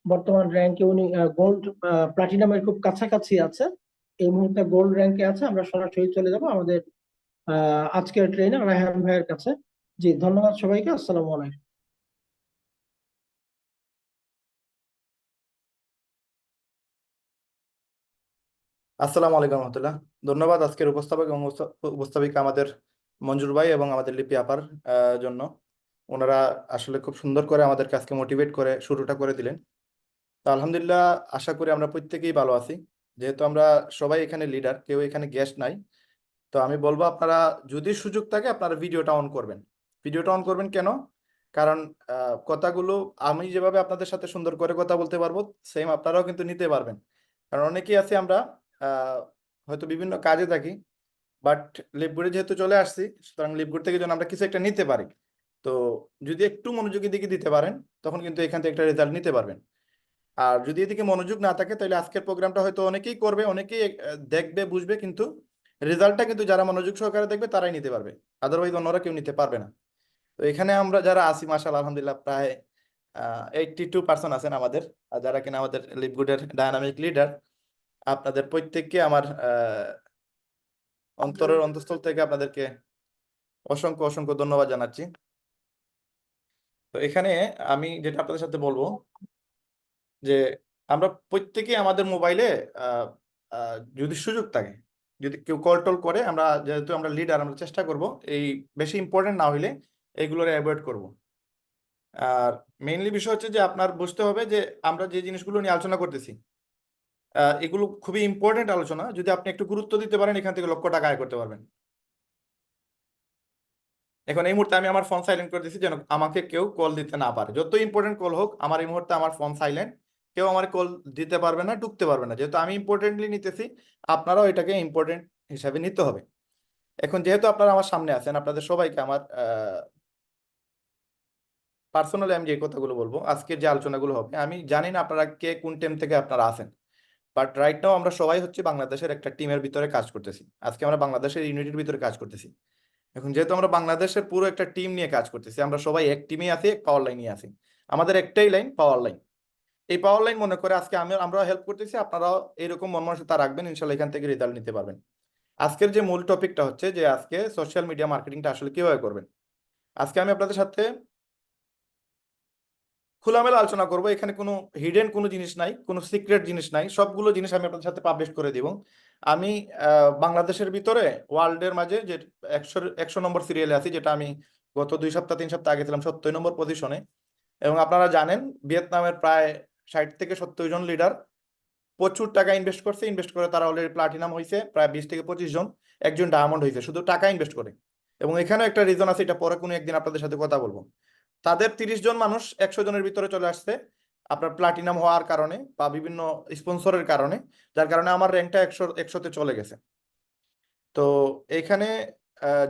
বর্তমান র্যাঙ্কে উনি গোল্ড প্লাটিনামের খুব কাছাকাছি আছে। এই মুহূর্তে গোল্ড র্যাঙ্কে আছে। আমরা সরাসরি চলে যাব আমাদের আজকের ট্রেনার রায়হান ভাইয়ের কাছে। জি, ধন্যবাদ সবাইকে। আসসালামু আলাইকুম। আসসালামু আলাইকুম রহমতুল্লাহ। ধন্যবাদ আজকের উপস্থাপক এবং উপস্থাপিকা আমাদের মঞ্জুর ভাই এবং আমাদের লিপি আপার জন্য। ওনারা আসলে খুব সুন্দর করে আমাদেরকে আজকে মোটিভেট করে শুরুটা করে দিলেন। তো আলহামদুলিল্লাহ, আশা করি আমরা প্রত্যেকেই ভালো আছি। যেহেতু আমরা সবাই এখানে লিডার, কেউ এখানে গেস্ট নাই, তো আমি বলবো আপনারা যদি সুযোগ থাকে আপনারা ভিডিওটা অন করবেন। ভিডিওটা অন করবেন কেন? কারণ কথাগুলো আমি যেভাবে আপনাদের সাথে সুন্দর করে কথা বলতে পারবো, সেম আপনারাও কিন্তু নিতে পারবেন। কারণ অনেকেই আছে আমরা আহ, হয়তো বিভিন্ন কাজে থাকি, বাট লিপবোর্ডে যেহেতু চলে আসছি, সুতরাং লিপবোর্ড থেকে যেন আমরা কিছু একটা নিতে পারি। তো যদি একটু মনোযোগী দিকে দিতে পারেন, তখন কিন্তু এখান থেকে একটা রেজাল্ট নিতে পারবেন। আর যদি এদিকে মনোযোগ না থাকে, তাহলে আজকের প্রোগ্রামটা হয়তো অনেকেই করবে, অনেকেই দেখবে, বুঝবে, কিন্তু রেজাল্টটা কিন্তু যারা মনোযোগ সহকারে দেখবে তারাই নিতে পারবে। আদারওয়াইজ অন্যরা কেউ নিতে পারবে না। তো এখানে আমরা যারা আছি, মাশাআল্লাহ আলহামদুলিল্লাহ, প্রায় 82% আছেন আমাদের, আর যারা কিনা আমাদের লিপগুডের ডায়নামিক লিডার। আপনাদের প্রত্যেককে আমার অন্তরের অন্তঃস্থল থেকে আপনাদেরকে অসংখ্য অসংখ্য ধন্যবাদ জানাচ্ছি। তো এখানে আমি যেটা আপনাদের সাথে বলবো যে আমরা প্রত্যেকেই আমাদের মোবাইলে আহ, যদি সুযোগ থাকে, যদি কেউ কল টল করে, আমরা যেহেতু আমরা লিডার, আমরা চেষ্টা করব এই বেশি ইম্পর্টেন্ট না হইলে এইগুলোর অ্যাভয়েড করব। আর মেইনলি বিষয় হচ্ছে যে আপনার বুঝতে হবে যে আমরা যে জিনিসগুলো নিয়ে আলোচনা করতেছি, এগুলো খুবই ইম্পর্টেন্ট আলোচনা। যদি আপনি একটু গুরুত্ব দিতে পারেন, এখান থেকে লক্ষ টাকা আয় করতে পারবেন। এখন এই মুহূর্তে আমি আমার ফোন সাইলেন্ট করে দিচ্ছি, যেন আমাকে কেউ কল দিতে না পারে। যত ইম্পর্টেন্ট কল হোক, আমার এই মুহূর্তে আমার ফোন সাইলেন্ট, কেউ আমার কল দিতে পারবে না, ঢুকতে পারবে না। যেহেতু আমি ইম্পর্টেন্টলি নিতেছি, আপনারাও এটাকে ইম্পর্টেন্ট হিসাবে নিতে হবে। এখন যেহেতু আপনারা আমার সামনে আছেন, আপনাদের সবাইকে আমার পার্সোনালি আমি যে কথাগুলো বলবো, আজকের যে আলোচনাগুলো হবে, আমি জানি না আপনারা কে কোন টিম থেকে আপনারা আছেন, বাট রাইট নাও আমরা সবাই হচ্ছে বাংলাদেশের একটা টিমের ভিতরে কাজ করতেছি। আজকে আমরা বাংলাদেশের ইউনিটির ভিতরে কাজ করতেছি। এখন যেহেতু আমরা বাংলাদেশের পুরো একটা টিম নিয়ে কাজ করতেছি, আমরা সবাই এক টিমে আছি, এক পাওয়ার লাইনে আছি। আমাদের একটাই লাইন, পাওয়ার লাইন। এই পাওয়ার লাইন মনে করে আজকে আমরা হেল্প করতেছি, আপনারাও এরকম মন মানসিকতা রাখবেন, ইনশাল্লাহ এখান থেকে রেজাল্ট নিতে পারবেন। আজকের যে মূল টপিকটা হচ্ছে যে আজকে সোশ্যাল মিডিয়া মার্কেটিংটা আসলে কিভাবে করবেন। আজকে আমি আপনাদের সাথে খোলামেলা আলোচনা করবো। এখানে কোনো হিডেন কোনো জিনিস নাই, কোনো সিক্রেট জিনিস নাই, সবগুলো জিনিস আমি আপনাদের সাথে পাবলিশ করে দিব। আমি বাংলাদেশের ভিতরে ওয়ার্ল্ডের মাঝে যে 100 নম্বর সিরিয়ালে আছি, যেটা আমি গত 2 সপ্তাহ 3 সপ্তাহ আগে ছিলাম 70 নম্বর পজিশনে। এবং আপনারা জানেন ভিয়েতনামের প্রায় 60 থেকে 70 জন লিডার প্রচুর টাকা ইনভেস্ট করছে। ইনভেস্ট করে তারা অলরেডি প্লাটিনাম হয়েছে প্রায় 20 থেকে 25 জন, একজন ডায়মন্ড হয়েছে, শুধু টাকা ইনভেস্ট করে। এবং এখানেও একটা রিজন আছে, এটা পরে কোনো একদিন আপনাদের সাথে কথা বলবো। তাদের 30 জন মানুষ 100 জনের ভিতরে চলে আসছে আপনার প্লাটিনাম হওয়ার কারণে বা বিভিন্ন স্পন্সরের কারণে, যার কারণে আমার র্যাঙ্কটা 100-100-তে চলে গেছে। তো এইখানে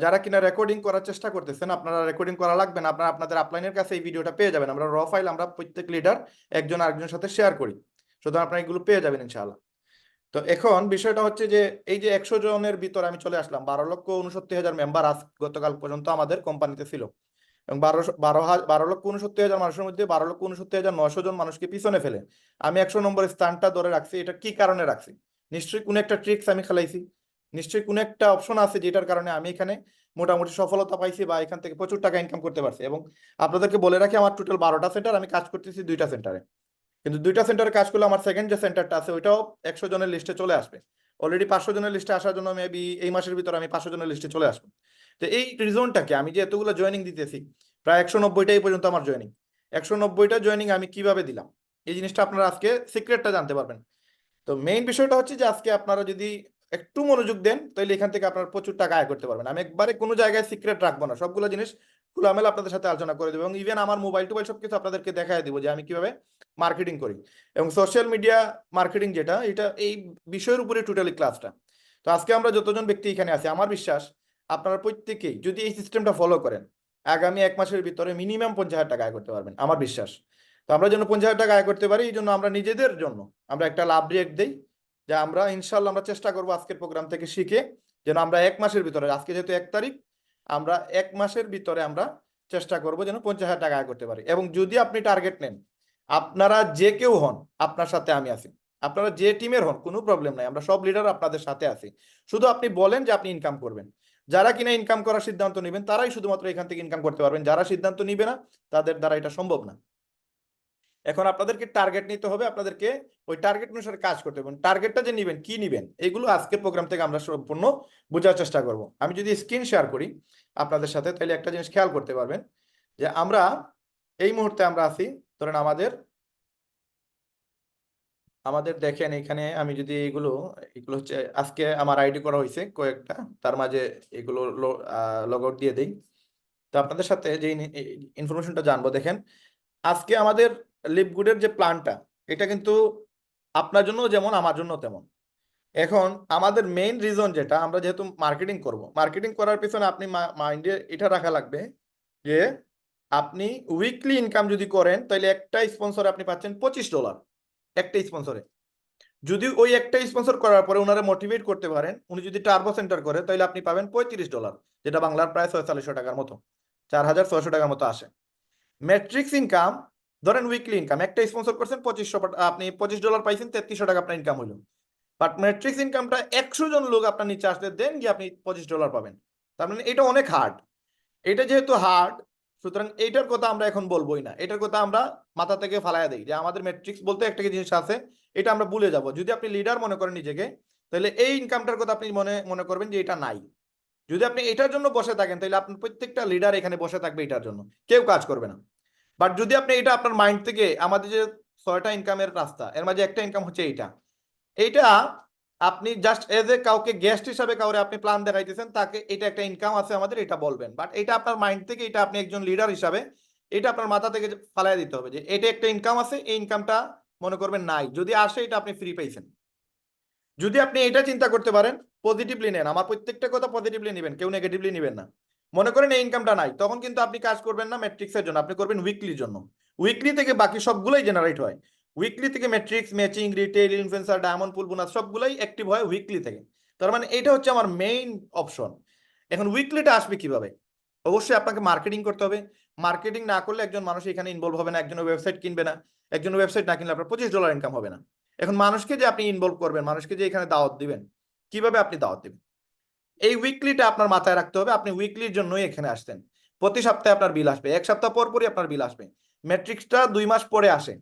যারা কিনা রেকর্ডিং করার চেষ্টা করতেছেন, আপনারা রেকর্ডিং করা লাগবে না, আপনারা আপনাদের আপলাইনের কাছে এই ভিডিওটা পেয়ে যাবেন। আমরা ফাইল আমরা প্রত্যেক লিডার একজন আরেকজনের সাথে শেয়ার করি, সুতরাং আপনারা এগুলো পেয়ে যাবেন ইনশাআল্লাহ। তো এখন বিষয়টা হচ্ছে যে এই যে 100 জনের ভিতরে আমি চলে আসলাম, 12,69,000 মেম্বার আজ গতকাল পর্যন্ত আমাদের কোম্পানিতে ছিল। এবং 12,69,000 মানুষের মধ্যে 12,69,900 জন মানুষকে পিছনে ফেলে আমি 100 নম্বর স্থানটা ধরে রাখছি। এটা কি কারণে রাখছি? নিশ্চয়ই কোনো একটা ট্রিক্স আমি খেলাইছি, নিশ্চয়ই কোনো একটা অপশন আছে যেটার কারণে আমি এখানে মোটামুটি সফলতা পাইছি বা এখান থেকে প্রচুর টাকা ইনকাম করতে পারছি। এবং আপনাদেরকে বলে রাখি, আমার টোটাল 12টা সেন্টার, আমি কাজ করতেছি 2টা সেন্টারে। কিন্তু 2টা সেন্টারে কাজ করলে আমার সেকেন্ড যে সেন্টারটা আছে ওইটাও 100 জনের লিস্টে চলে আসবে। অলরেডি 500 জনের লিস্টে আসার জন্য মেবি এই মাসের ভিতরে আমি 500 জনের লিস্টে চলে আসবো। তো এই রিজনটাকে আমি যে এতগুলো জয়েনিং দিতেছি, প্রায় 190টাই পর্যন্ত আমার জয়েনিং, 190টা জয়েনিং আমি কিভাবে দিলাম, এই জিনিসটা আপনারা আজকে সিক্রেটটা জানতে পারবেন। তো মেইন বিষয়টা হচ্ছে যে আজকে আপনারা যদি একটু মনোযোগ দেন, তাহলে এখান থেকে আপনারা প্রচুর টাকা আয় করতে পারবেন। আমি একবারে কোনো জায়গায় সিক্রেট রাখবো না, সবগুলো জিনিস খোলামেলা আপনাদের সাথে আলোচনা করে দেবো। এবং ইভেন আমার মোবাইল টোবাইল সবকিছু আপনাদেরকে দেখাই দেবো যে আমি কিভাবে মার্কেটিং করি। এবং সোশ্যাল মিডিয়া মার্কেটিং যেটা, এটা এই বিষয়ের উপরে টোটালি ক্লাসটা। তো আজকে আমরা যতজন ব্যক্তি এখানে আছি, আমার বিশ্বাস আপনারা প্রত্যেকেই যদি এই সিস্টেমটা ফলো করেন, আগামী 1 মাসের ভিতরে মিনিমাম 50,000 টাকা আয় করতে পারবেন, আমার বিশ্বাস। তো আমরা যেন 50,000 টাকা আয় করতে পারি, এই জন্য আমরা নিজেদের জন্য আমরা একটা লাভ রিয়েক্ট দিই, যে আমরা ইনশাল্লাহ আমরা চেষ্টা করবো আজকের প্রোগ্রাম থেকে শিখে যেন আমরা 1 মাসের ভিতরে, আজকে যেহেতু 1 তারিখ, আমরা 1 মাসের ভিতরে আমরা চেষ্টা করবো যেন 50,000 টাকা আয় করতে পারি। এবং যদি আপনি টার্গেট নেন আপনারা যে কেউ হন, আপনার সাথে আমি আছি। আপনারা যে টিমের হন, কোনো প্রবলেম নাই, আমরা সব লিডার আপনাদের সাথে আছি। শুধু আপনি বলেন যে আপনি ইনকাম করবেন। যারা কিনা ইনকাম করার সিদ্ধান্ত নেবেন তারাই শুধুমাত্র এখান থেকে ইনকাম করতে পারবেন, যারা সিদ্ধান্ত নিবে না তাদের দ্বারা এটা সম্ভব না। এখন আপনাদেরকে টার্গেট নিতে হবে, আপনাদেরকে ওই টার্গেট অনুসারে কাজ করতে হবে। টার্গেটটা যে নিবেন, কি নিবেন, এগুলো আজকের প্রোগ্রাম থেকে আমরা সম্পূর্ণ বোঝার চেষ্টা করব। আমি যদি স্ক্রিন শেয়ার করি আপনাদের সাথে, তাহলে একটা জিনিস খেয়াল করতে পারবেন যে আমরা এই মুহূর্তে আমরা আছি, ধরেন আমাদের আমাদের দেখেন এখানে আমি যদি এগুলো এগুলো হচ্ছে আজকে আমার আইডি করা হয়েছে কয়েকটা, তার মাঝে এগুলো লগ আউট দিয়ে দেই। তো আপনাদের সাথে যে ইনফরমেশনটা জানবো, দেখেন আজকে আমাদের লিভগুডের যে প্ল্যানটা, এটা কিন্তু আপনার জন্য যেমন আমার জন্য তেমন। এখন আমাদের মেইন রিজন যেটা, আমরা যেহেতু মার্কেটিং করব, মার্কেটিং করার পিছনে আপনি মাইন্ডে এটা রাখা লাগবে যে আপনি উইকলি ইনকাম যদি করেন তাহলে একটা স্পন্সরে আপনি পাচ্ছেন $25, একটা স্পন্সরে। যদি ওই একটা স্পন্সর করার পরে ওনারা মোটিভেট করতে পারেন, উনি যদি টার্বো সেন্টার করে তাহলে আপনি পাবেন $35, যেটা বাংলার প্রায় 4600 টাকার মতো, 4600 টাকার মতো আসে। ম্যাট্রিক্স ইনকাম, ধরেন উইকলি ইনকাম, একটা স্পন্সর করছেন 2500, আপনি $25 পাইছেন, 3300 টাকা আপনার ইনকাম হলো। বাট ম্যাট্রিক্স ইনকামটা 100 জন লোক আপনার নিচে আসতে দেন গিয়ে আপনি $25 পাবেন। তার মানে এটা অনেক হার্ড। এটা যেহেতু হার্ড, সুতরাং এইটার কথা আমরা এখন বলবোই না, এটার কথা আমরা মাথা থেকে ফালাইয়া দিই যে আমাদের ম্যাট্রিক্স বলতে একটা জিনিস আছে, এটা আমরা ভুলে যাব। যদি আপনি লিডার মনে করেন নিজেকে, তাহলে এই ইনকামটার কথা আপনি মনে করবেন যে এটা নাই। যদি আপনি এটার জন্য বসে থাকেন তাহলে আপনার প্রত্যেকটা লিডার এখানে বসে থাকবে এটার জন্য, কেউ কাজ করবে না। বাট যদি আপনি এটা আপনার মাইন্ড থেকে, আমাদের যে 6টা ইনকামের রাস্তা, এর মাঝে একটা ইনকাম হচ্ছে এইটা আপনি জাস্ট এজ এ কাউকে গেস্ট হিসাবে কাউরে আপনি প্ল্যান দেখাইতেছেন, তাকে এটা একটা ইনকাম আছে আমাদের, এটা বলবেন। বাট এটা আপনার মাইন্ড থেকে, এটা আপনি একজন লিডার হিসাবে এটা আপনার মাথা থেকে ফালাই দিতে হবে যে এটা একটা ইনকাম আছে, এই ইনকামটা মনে করবেন নাই, যদি আসে এটা আপনি ফ্রি পাইছেন। যদি আপনি এটা চিন্তা করতে পারেন, পজিটিভলি নেন, আমার প্রত্যেকটা কথা পজিটিভলি নেবেন, কেউ নেগেটিভলি নেবেন না। মনে করেন এই ইনকামটা নাই, তখন কিন্তু আপনি কাজ করবেন না ম্যাট্রিক্সের জন্য, আপনি করবেন উইকলির জন্য। উইকলি থেকে বাকি সবগুলোই জেনারেট হয়। উইকলি থেকে matrix, matching, retail, influencer, diamond pool, bonus সবগুলোই অ্যাক্টিভ হয় উইকলি থেকে। তার মানে এটা হচ্ছে আমার মেইন অপশন। এখন উইকলিটা আসবে কিভাবে? অবশ্যই আপনাকে মার্কেটিং করতে হবে। মার্কেটিং না করলে একজন মানুষ এখানে ইনভলভ হবে না, একজনের ওয়েবসাইট কিনবে না। একজন ওয়েবসাইট না কিনলে আপনার $25 ইনকাম হবে না। এখন মানুষকে যে আপনি ইনভলভ করবেন, মানুষকে যে এখানে দাওয়াত দিবেন, কিভাবে আপনি দাওয়াত দিবেন? এই উইকলিটা আপনার মাথায় রাখতে হবে। আপনি উইকলির জন্যই এখানে আসছেন। প্রতি সপ্তাহে আপনার বিল আসবে, এক সপ্তাহ পর পরই আপনার বিল আসবে। ম্যাট্রিক্সটা 2 মাস পরে আসে।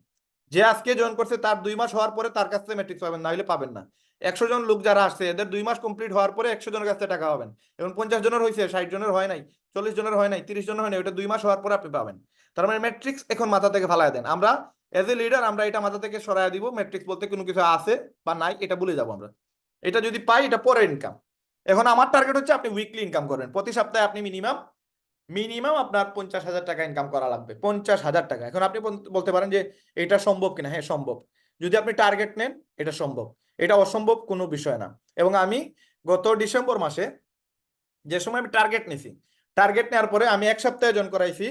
যে আজকে জয়েন করছে তার 2 মাস হওয়ার পরে তার কাছ থেকে ম্যাট্রিক্স পাবেন, না হলে পাবেন না। 100 জন লোক যারা আসছে এদের 2 মাস কমপ্লিট হওয়ার পরে 100 জনের কাছ থেকে টাকা পাবেন। এবং 50 জনের হয়েছে, 60 জনের হয় নাই, 40 জনের হয় নাই, 30 জনের হয় নাই, ওটা 2 মাস হওয়ার পরে আপনি পাবেন। তার মানে ম্যাট্রিক্স এখন মাথা থেকে ফালায় দেন। আমরা এজ এ লিডার আমরা এটা মাথা থেকে সরাই দিব, ম্যাট্রিক্স বলতে কোনো কিছু আছে বা নাই এটা ভুলে যাবো আমরা। এটা যদি পাই এটা পরের ইনকাম। এখন আমার টার্গেট হচ্ছে আপনি উইকলি ইনকাম করবেন, প্রতি সপ্তাহে আপনি মিনিমাম মিনিমাম আপনার 50,000 টাকা ইনকাম করা লাগবে, 50,000 টাকা। এখন আপনি বলতে পারেন যে এটা সম্ভব কিনা। হ্যাঁ সম্ভব, যদি আপনি টার্গেট নেন এটা সম্ভব, এটা অসম্ভব কোনো বিষয় না। এবং আমি গত ডিসেম্বর মাসে যে সময় আমি টার্গেট নিছি, টার্গেট নেওয়ার পরে আমি এক সপ্তাহে জয়েন করাইছি,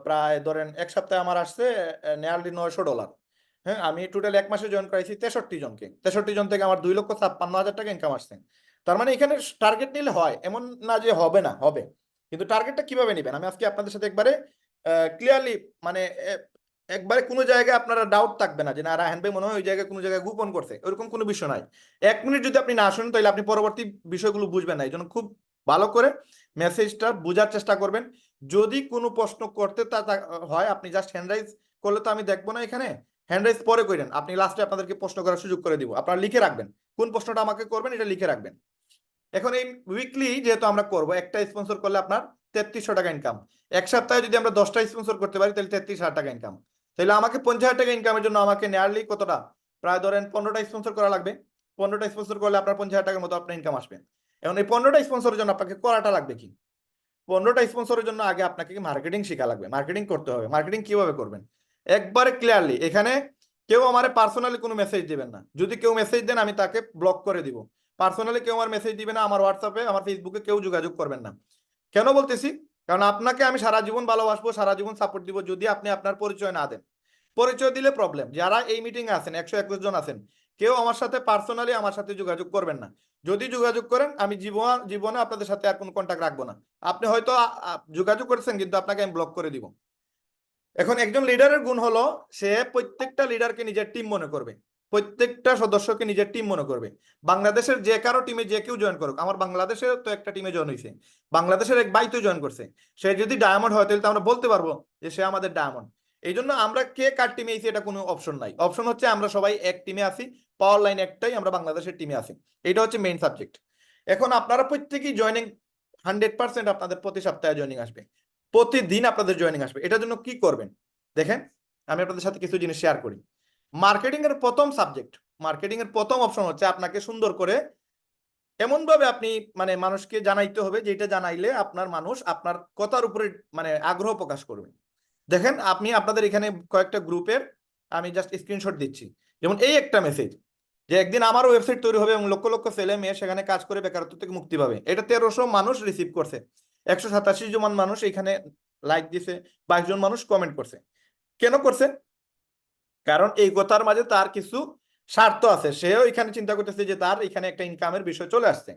প্রায় ধরেন এক সপ্তাহে আমার আসছে নিয়ারলি $900। হ্যাঁ, আমি টোটাল এক মাসে জয়েন করাইছি 63 জনকে, 63 জন থেকে আমার 2,56,000 টাকা ইনকাম আসছে। তার মানে এখানে টার্গেট নিলে হয়, এমন না যে হবে না, হবে। কিন্তু টার্গেটটা কিভাবে নেবেন আমি আজকে আপনাদের সাথে একবারে ক্লিয়ারলি, মানে একবারে কোনো জায়গায় আপনারা ডাউট থাকবে না যে না রায়হান ভাই মনে হয় ওই জায়গায় কোনো জায়গায় গোপন করছে, ওরকম কোনো বিষয় নাই। 1 মিনিট যদি আপনি না শুনেন তাহলে আপনি পরবর্তী বিষয়গুলো বুঝবেন না। এই জন্য খুব ভালো করে মেসেজটা বোঝার চেষ্টা করবেন। যদি কোনো প্রশ্ন করতে হয়, আপনি জাস্ট হ্যান্ড রাইজ করলে তো আমি দেখবো না এখানে, হ্যান্ড রাইজ পরে করেন, আপনি লাস্টে আপনাদেরকে প্রশ্ন করার সুযোগ করে দিব, আপনারা লিখে রাখবেন কোন প্রশ্নটা আমাকে করবেন, এটা লিখে রাখবেন। এখন এই উইকলি যেহেতু আমরা করব, একটা স্পন্সর করলে আপনার 3300 টাকা ইনকাম। এক সপ্তাহে যদি আমরা 10টা স্পন্সর করতে পারি তাহলে 33,000 টাকা ইনকাম। তাহলে আমাকে 50,000 টাকা ইনকামের জন্য আমাকে নিয়ারলি কতটা, প্রায় ধরেন 15টা স্পন্সর করা লাগবে। 15টা স্পন্সর করলে আপনার 50,000 টাকার মতো আপনার ইনকাম আসবে। এখন এই 15টা স্পন্সরের জন্য আপনাকে করাটা লাগবে কি? 15টা স্পন্সরের জন্য আগে আপনাকে মার্কেটিং শেখা লাগবে, মার্কেটিং করতে হবে। মার্কেটিং কিভাবে করবেন একবারে ক্লিয়ারলি, এখানে কেউ আমার পার্সোনালি কোনো মেসেজ দিবেন না। যদি কেউ মেসেজ দেন আমি তাকে ব্লক করে দিব। পার্সোনালি কেউ আমার মেসেজ দিবে না, আমার হোয়াটসঅ্যাপে আমার ফেসবুকে কেউ যোগাযোগ করবেন না। কেন বলতেছি? কারণ আপনাকে আমি সারা জীবন ভালোবাসবো, সারা জীবন সাপোর্ট দিব, যদি আপনি আপনার পরিচয় না দেন। পরিচয় দিলে প্রবলেম। যারা এই মিটিং এ আছেন 121 জন আছেন, কেউ আমার সাথে পার্সোনালি আমার সাথে যোগাযোগ করবেন না। যদি যোগাযোগ করেন আমি জীবনে আপনাদের সাথে আর কোনো কন্ট্যাক্ট রাখবো না। আপনি হয়তো যোগাযোগ করেছেন কিন্তু আপনাকে আমি ব্লক করে দিব। এখন একজন লিডারের গুণ হলো সে প্রত্যেকটা লিডারকে নিজের টিম মনে করবে, প্রত্যেকটা সদস্যকে নিজের টিম মনে করবে। বাংলাদেশের যে কারো টিমে যে কেউ জয়েন করুক, আমার বাংলাদেশের তো একটা টিমে জয়েন হয়েছে, বাংলাদেশের এক ভাই তো জয়েন করছে, সে যদি ডায়মন্ড হয় তাহলে তো আমরা বলতে পারবো যে সে আমাদের ডায়মন্ড। এই জন্য আমরা কে কার টিমে আছি এটা কোনো অপশন নাই, অপশন হচ্ছে আমরা সবাই এক টিমে আছি, পাওয়ার লাইন একটাই, আমরা বাংলাদেশের টিমে আছি, এটা হচ্ছে মেইন সাবজেক্ট। এখন আপনারা প্রত্যেকেই জয়েনিং 100% আপনাদের প্রতি সপ্তাহে জয়েনিং আসবে, প্রতিদিন আপনাদের জয়েনিং আসবে। এটার জন্য কি করবেন দেখেন, আমি আপনাদের সাথে কিছু জিনিস শেয়ার করি। মার্কেটিং এর প্রথম সাবজেক্ট, মার্কেটিং এর প্রথম অপশন হচ্ছে আপনাকে সুন্দর করে এমন ভাবে আপনি মানে মানুষকে জানাইতে হবে যেটা জানাইলে আপনার মানুষ আপনার কথার উপরে মানে আগ্রহ প্রকাশ করবে। দেখেন আপনি আপনাদের এখানে কয়েকটা গ্রুপের আমি জাস্ট স্ক্রিনশট দিচ্ছি। যেমন এই একটা মেসেজ যে একদিন আমার ওয়েবসাইট তৈরি হবে এবং লক্ষ লক্ষ ছেলে মেয়ে সেখানে কাজ করে বেকারত্ব থেকে মুক্তি পাবে, এটা 1300 মানুষ রিসিভ করছে, 187 জন মানুষ এখানে লাইক দিছে, 22 জন মানুষ কমেন্ট করছে। কেন করছে? কারণ এই কথার মাঝে তার কিছু স্বার্থ আছে, সেও এখানে চিন্তা করতেছে যে তার এখানে একটা ইনকামের বিষয় চলে আসছে।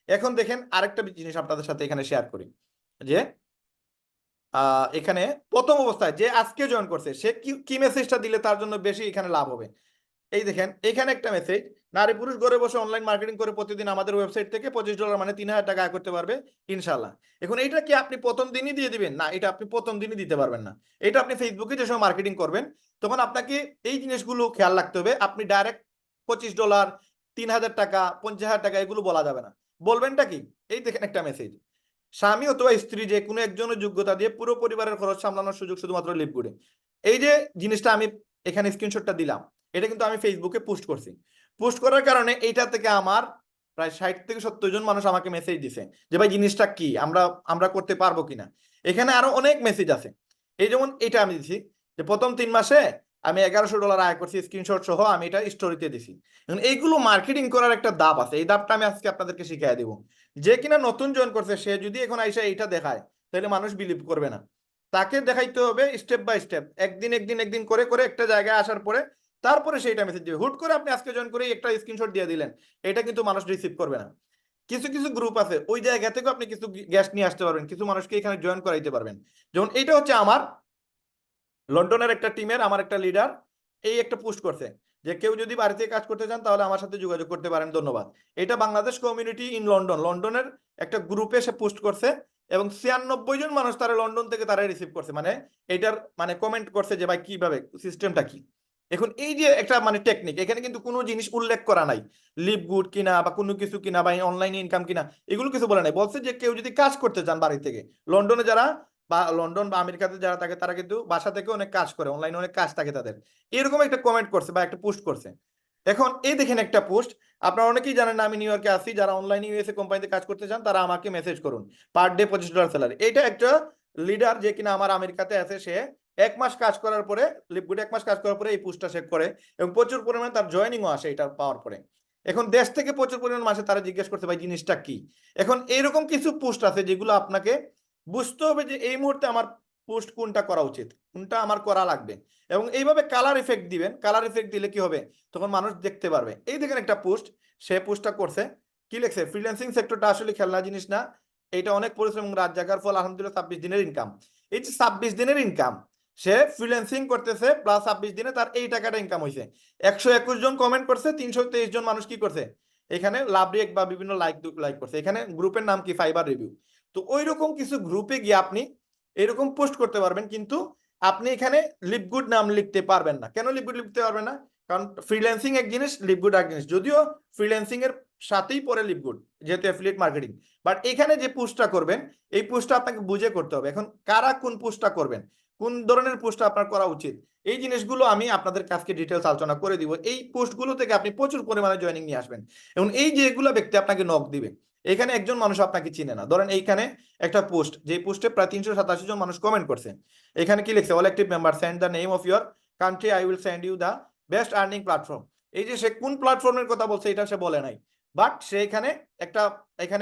এখন দেখেন আরেকটা জিনিস আপনাদের সাথে এখানে শেয়ার করি, যে এখানে প্রথম অবস্থায় যে আজকে জয়েন করছে সে কি কি মেসেজটা দিলে তার জন্য বেশি এখানে লাভ হবে। এই দেখেন এখানে একটা মেসেজ, নারী পুরুষ ঘরে বসে অনলাইন মার্কেটিং করে প্রতিদিন আমাদের ওয়েবসাইট থেকে $25 মানে 3000 টাকা আয় করতে পারবে ইনশাল্লাহ। এখন এটা কি আপনি প্রথম দিনই দিয়ে দিবেন? না, এটা আপনি প্রথম দিনই দিতে পারবেন না। এটা আপনি ফেসবুকে যে সময় মার্কেটিং করবেন তখন আপনাকে এই জিনিসগুলো খেয়াল রাখতে হবে। আপনি ডাইরেক্ট $25, 3000 টাকা, 50,000 টাকা এগুলো বলা যাবে না। বলবেনটা কি? এই দেখেন একটা মেসেজ, স্বামী অথবা স্ত্রী যে কোনো একজনের যোগ্যতা দিয়ে পুরো পরিবারের খরচ সামলানোর সুযোগ শুধুমাত্র লিভগুডে। এই যে জিনিসটা আমি এখানে স্ক্রিনশটটা দিলাম, এটা কিন্তু আমি ফেসবুকে পোস্ট করছি। পোস্ট করার কারণে এইটা থেকে আমার প্রায় 60 থেকে 70 জন মানুষ আমাকে মেসেজ দিছে যে ভাই জিনিসটা কি, আমরা আমরা করতে পারবো কিনা। এখানে আরো অনেক মেসেজ আছে, এই যেমন এটা আমি দিছি যে প্রথম 3 মাসে আমি $1100 আয় করছি, স্ক্রিনশট সহ আমি এটা স্টোরিতে দিছি। এখন এইগুলো মার্কেটিং করার একটা ধাপ আছে, এই ধাপটা আমি আজকে আপনাদেরকে শিখিয়ে দেবো। যে কিনা নতুন জয়েন করছে সে যদি এখন আইসা এইটা দেখায় তাহলে মানুষ বিলিভ করবে না। তাকে দেখাইতে হবে স্টেপ বাই স্টেপ, একদিন একদিন একদিন করে করে একটা জায়গায় আসার পরে তারপরে সেইটা মেসেজ দিবে। হুট করে আপনি আজকে জয়েন করে একটা স্ক্রিনশট দিয়ে দিলেন, এটা কিন্তু মানুষ রিসিভ করবে না। কিছু কিছু গ্রুপ আছে ওই জায়গা থেকে আপনি কিছু গেস্ট নিয়ে আসতে পারবেন, কিছু মানুষকে এখানে জয়েন করাইতে পারবেন। যেমন এইটা হচ্ছে আমার লন্ডনের একটা টিমের আমার একটা লিডার এই একটা পোস্ট করছে যে কেউ যদি বাড়ি থেকে কাজ করতে চান তাহলে আমার সাথে যোগাযোগ করতে পারেন, ধন্যবাদ। এটা বাংলাদেশ কমিউনিটি ইন লন্ডন, লন্ডনের একটা গ্রুপে সে পোস্ট করছে এবং 96 জন মানুষ তারা লন্ডন থেকে তারা রিসিভ করছে, মানে এটার মানে কমেন্ট করছে যে ভাই কিভাবে সিস্টেমটা কি। এখন এই যে একটা মানে টেকনিক, এখানে কিন্তু কোনো জিনিস উল্লেখ করা নাই, লিভ গুড কিনা বা কোনো কিছু কিনা বা অনলাইনে ইনকাম কিনা, এগুলো কিছু বলে নাই। বলছে যে কেউ যদি কাজ করতে চান বাড়ি থেকে, লন্ডনে যারা বা লন্ডন বা আমেরিকাতে যারা থাকে তারা কিন্তু বাসা থেকে অনেক কাজ করে, অনলাইনে অনেক কাজ থাকে তাদের, এরকম একটা কমেন্ট করছে বা একটা পোস্ট করছে। এখন এই দেখেন একটা পোস্ট, আপনারা অনেকেই জানেন না আমি নিউ ইয়র্কে আছি, যারা অনলাইনে ইউএসএ কোম্পানিতে কাজ করতে চান তারা আমাকে মেসেজ করুন, পার ডে $25 স্যালারি। এটা একটা লিডার যে কিনা আমার আমেরিকাতে আছে, সে 1 মাস কাজ করার পরে, লিপগুড 1 মাস কাজ করার পরে এই পোস্টটা সে করে এবং প্রচুর পরিমাণে তার জয়েনিংও আসে এটা পাওয়ার পরে। এখন দেশ থেকে প্রচুর পরিমাণ মাসে তারা জিজ্ঞেস করছে ভাই জিনিসটা কি। এখন এইরকম কিছু পোস্ট আছে যেগুলো আপনাকে বুঝতে হবে যে এই মুহূর্তে আমার পোস্ট কোনটা করা উচিত, কোনটা আমার করা লাগবে, এবং এইভাবে কালার ইফেক্ট দিবেন। কালার ইফেক্ট দিলে কি হবে, তখন মানুষ দেখতে পারবে। এই দেখেন একটা পোস্ট, সে পোস্টটা করছে, কি লিখছে, ফ্রিল্যান্সিং সেক্টরটা আসলে খেলনা জিনিস না, এটা অনেক পরিশ্রম এবং রাত জাগার ফল, আলহামদুলিল্লাহ 26 দিনের ইনকাম। এই যে 26 দিনের ইনকাম, সে ফ্রিল্যান্সিং করতেছে প্লাস 26 দিনে তার এই টাকাটা ইনকাম হয়েছে। 121 জন কমেন্ট করছে, 323 জন মানুষ কি করছে এখানে লাভ রিয়েক্ট বা বিভিন্ন লাইক লাইক করছে। এখানে গ্রুপের নাম কি, ফাইবার রিভিউ। তো ওই রকম কিছু গ্রুপে গিয়ে আপনি এরকম পোস্ট করতে পারবেন, কিন্তু আপনি এখানে লিভগুড নাম লিখতে পারবেন না। কেন লিভগুড লিখতে পারবেন না? কারণ ফ্রিল্যান্সিং এক জিনিস, লিভগুড এক জিনিস, যদিও ফ্রিল্যান্সিং এর সাথেই পরে লিভগুড যেহেতু অ্যাফিলিয়েট মার্কেটিং। বাট এখানে যে পোস্টটা করবেন এই পোস্টটা আপনাকে বুঝে করতে হবে। এখন কারা কোন পোস্টটা করবেন, কোন ধরনের পোস্টটা আপনার করা উচিত, এই জিনিসগুলো আমি আপনাদের কাছকে ডিটেলস আলোচনা করে দিব। এই পোস্টগুলো থেকে আপনি প্রচুর পরিমাণে জয়েনিং নিয়ে আসবেন। এবং এই যেগুলো ব্যক্তি আপনাকে নক দিবে, এখানে একজন মানুষ আপনাকে চিনে না, ধরেন এইখানে একটা পোস্ট, যে পোস্টে প্রায় 387 জন মানুষ কমেন্ট করছে। এখানে কি লিখছে, all active member send the name of your country, I will send you the best earning platform. এই যে সে কোন প্ল্যাটফর্মের কথা বলছে এটা সে বলে নাই, বাট সে এখানে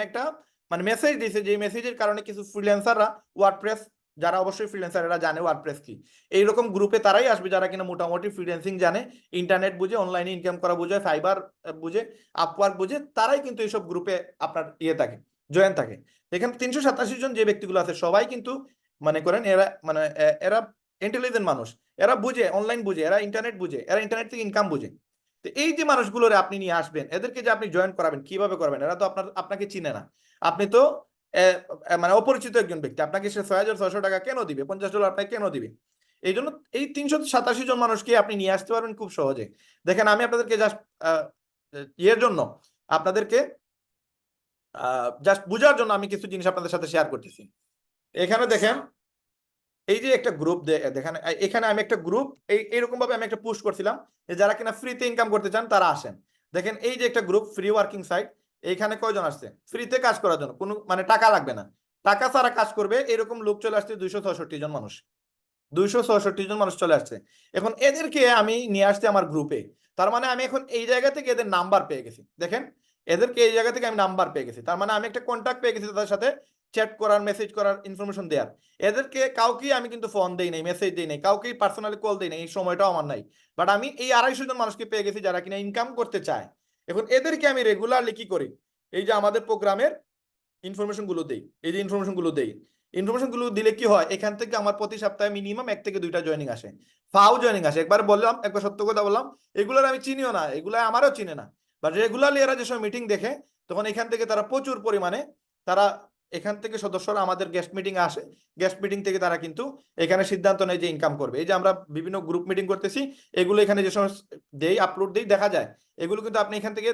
একটা মানে মেসেজ দিয়েছে, যে মেসেজের কারণে কিছু ফ্রিল্যান্সাররা, ওয়ার্ডপ্রেস যারা অবশ্যই ফ্রিল্যান্সার এরা জানে ওয়ার্ডপ্রেস কি, এইরকম গ্রুপে তারাই আসবে যারা কিনা মোটামুটি ফ্রিল্যান্সিং জানে, ইন্টারনেট বুঝে, অনলাইনে ইনকাম করা বুঝে, ফাইবার বুঝে, আপওয়ার্ক বুঝে, তারাই কিন্তু এইসব গ্রুপে আপনার থাকে, জয়েন থাকে। এখানে 387 জন যে ব্যক্তিগুলো আছে সবাই কিন্তু মনে করেন এরা ইন্টেলিজেন্ট মানুষ, এরা বুঝে, অনলাইন বুঝে, এরা ইন্টারনেট বুঝে, এরা ইন্টারনেট থেকে ইনকাম বুঝে। তো এই যে মানুষগুলোরে আপনি নিয়ে আসবেন, এদেরকে যে আপনি জয়েন করাবেন, কিভাবে করবেন? এরা তো আপনাকে চিনে না, আপনি তো মানে অপরিচিত একজন ব্যক্তি, আপনাকে সে 6,600 টাকা কেন দিবে, $50 আপনাকে কেন দিবে? এই জন্য এই 387 জন মানুষকে আপনি নিয়ে আসতে পারবেন খুব সহজে। দেখেন আমি আপনাদেরকে জাস্ট ইয়ের জন্য, আপনাদেরকে জাস্ট বুঝার জন্য আমি কিছু জিনিস আপনাদের সাথে শেয়ার করতেছি। এখানে দেখেন, এই যে একটা গ্রুপ দেখেন, এখানে আমি একটা গ্রুপ এইরকম ভাবে আমি একটা পোস্ট করছিলাম যে যারা কিনা ফ্রিতে ইনকাম করতে চান তারা আসেন। দেখেন এই যে একটা গ্রুপ ফ্রি ওয়ার্কিং সাইট, এইখানে কয়জন আসছে ফ্রিতে কাজ করার জন্য, কোনো মানে টাকা লাগবে না, টাকা ছাড়া কাজ করবে এরকম লোক চলে আসছে 266 জন মানুষ, 266 জন মানুষ চলে আসছে। এখন এদেরকে আমি নিয়ে আসছি আমার গ্রুপে, তার মানে আমি এখন এই জায়গা থেকে এদের নাম্বার পেয়ে গেছি। দেখেন এদেরকে এই জায়গা থেকে আমি নাম্বার পেয়ে গেছি, তার মানে আমি একটা কন্ট্যাক্ট পেয়ে গেছি তাদের সাথে চ্যাট করার, মেসেজ করার, ইনফরমেশন দেওয়ার। এদেরকে কাউকেই আমি কিন্তু ফোন দেই নাই, মেসেজ দেই নাই, কাউকেই পার্সোনালি কল দেই নাই, এই সময়টাও আমার নাই। বাট আমি এই 250 জন মানুষকে পেয়ে গেছি যারা কিনা ইনকাম করতে চায়। এখন এদেরকে আমি রেগুলারলি কি করি, এই যে আমাদের প্রোগ্রামের ইনফরমেশন গুলো দেই, এই যে ইনফরমেশন গুলো দেই, ইনফরমেশন গুলো দিলে কি হয়, এখান থেকে আমার প্রতি সপ্তাহে মিনিমাম 1 থেকে 2টা জয়েনিং আসে, ফাও জয়েনিং আসে। একবার বললাম, একবার সত্য কথা বললাম, এগুলোর আমি চিনিও না, এগুলো আমারও চিনে না, বাট রেগুলারলি এরা যে সময় মিটিং দেখে তখন এখান থেকে তারা প্রচুর পরিমাণে, তারা এখান থেকে সদস্যরা আমাদের গেস্ট মিটিং আসে, গেস্ট মিটিং থেকে তারা কিন্তু এখানে সিদ্ধান্ত নেয় যে ইনকাম করবে। এই যে আমরা বিভিন্ন গ্রুপ মিটিং করতেছি, এগুলো এখানে যে সময় দেই, আপলোড দেই, দেখা যায় এগুলো কিন্তু আপনি এখান থেকে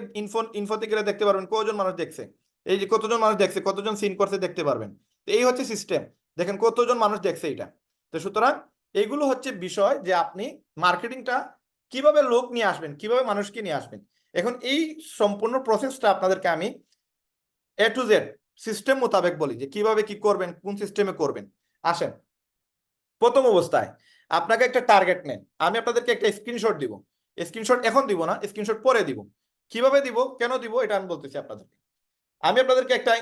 ইনফোতে গেলে দেখতে পারবেন কজন মানুষ দেখছে, এই যে কতজন মানুষ দেখছে, কতজন সিন করছে দেখতে পারবেন। তো এই হচ্ছে সিস্টেম, দেখেন কতজন মানুষ দেখছে এটা। তো সুতরাং এইগুলো হচ্ছে বিষয় যে আপনি মার্কেটিংটা কিভাবে লোক নিয়ে আসবেন, কিভাবে মানুষকে নিয়ে আসবেন। এখন এই সম্পূর্ণ প্রসেসটা আপনাদেরকে আমি A to Z সিস্টেম মোতাবেক বলি যে কিভাবে কি করবেন, কোন সিস্টেমে করবেন। আসেন, প্রথম অবস্থায় আপনাকে একটা টার্গেট নেন, আমি আপনাদেরকে একটা স্ক্রিনশট দিব, স্ক্রিনশট এখন দিব না, স্ক্রিনশট পরে দিব। কিভাবে দিব, কেন দিব, এটা আমি বলতেছি আপনাদেরকে। আমি আপনাদেরকে একটা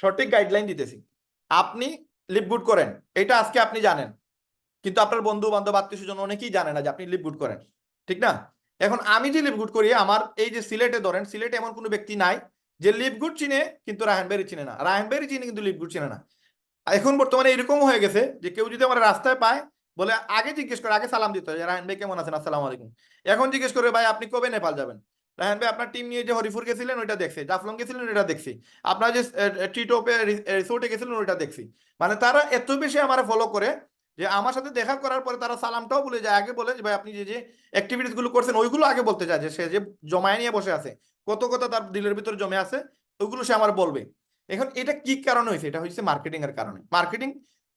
সঠিক গাইডলাইন দিতেছি। আপনি লিভ গুড করেন, এটা আজকে আপনি জানেন, কিন্তু আপনার বন্ধু বান্ধব, আত্মীয় স্বজন অনেকেই জানে না যে আপনি লিভ গুড করেন, ঠিক না? এখন আমি যে লিভ গুড করি, আমার এই যে সিলেটে ধরেন, সিলেটে এমন কোনো ব্যক্তি নাই যে লিভ গুড চিনে কিন্তু রায়হান ভাইয়ের চিনে না, রায়হান ভাইয়ের চিনে কিন্তু লিভ গুড চিনে না। এখন বর্তমানে এরকম হয়ে গেছে যে কেউ যদি আমার রাস্তায় পায়, বলে আগে জিজ্ঞেস করে, আগে সালাম দিতে হয়, রায়হান ভাই কেমন আছেন, আসসালামু আলাইকুম। এখন জিজ্ঞেস করে, ভাই আপনি কবে নেপাল যাবেন? রায়হান ভাই আপনার টিম নিয়ে যে হরিপুর গেছিলেন ওইটা দেখছি, জাফলং গেছিলেন ওইটা দেখছি, আপনার যে ট্রিটপে রিসোর্টে গেছিলেন ওইটা দেখছি। মানে তারা এত বেশি আমার ফলো করে যে আমার সাথে দেখা করার পরে তারা সালামটাও বলে যায়, আগে বলে যে ভাই আপনি যে যে অ্যাক্টিভিটিস গুলো করছেন ওইগুলো আগে বলতে চায়, যে সে যে জমায় নিয়ে বসে আছে, কত কথা তার দিলের ভিতরে জমে আছে, ওইগুলো সে আমার বলবে। এখন এটা কি কারণে হয়েছে? এটা হয়েছে মার্কেটিং এর কারণে, মার্কেটিং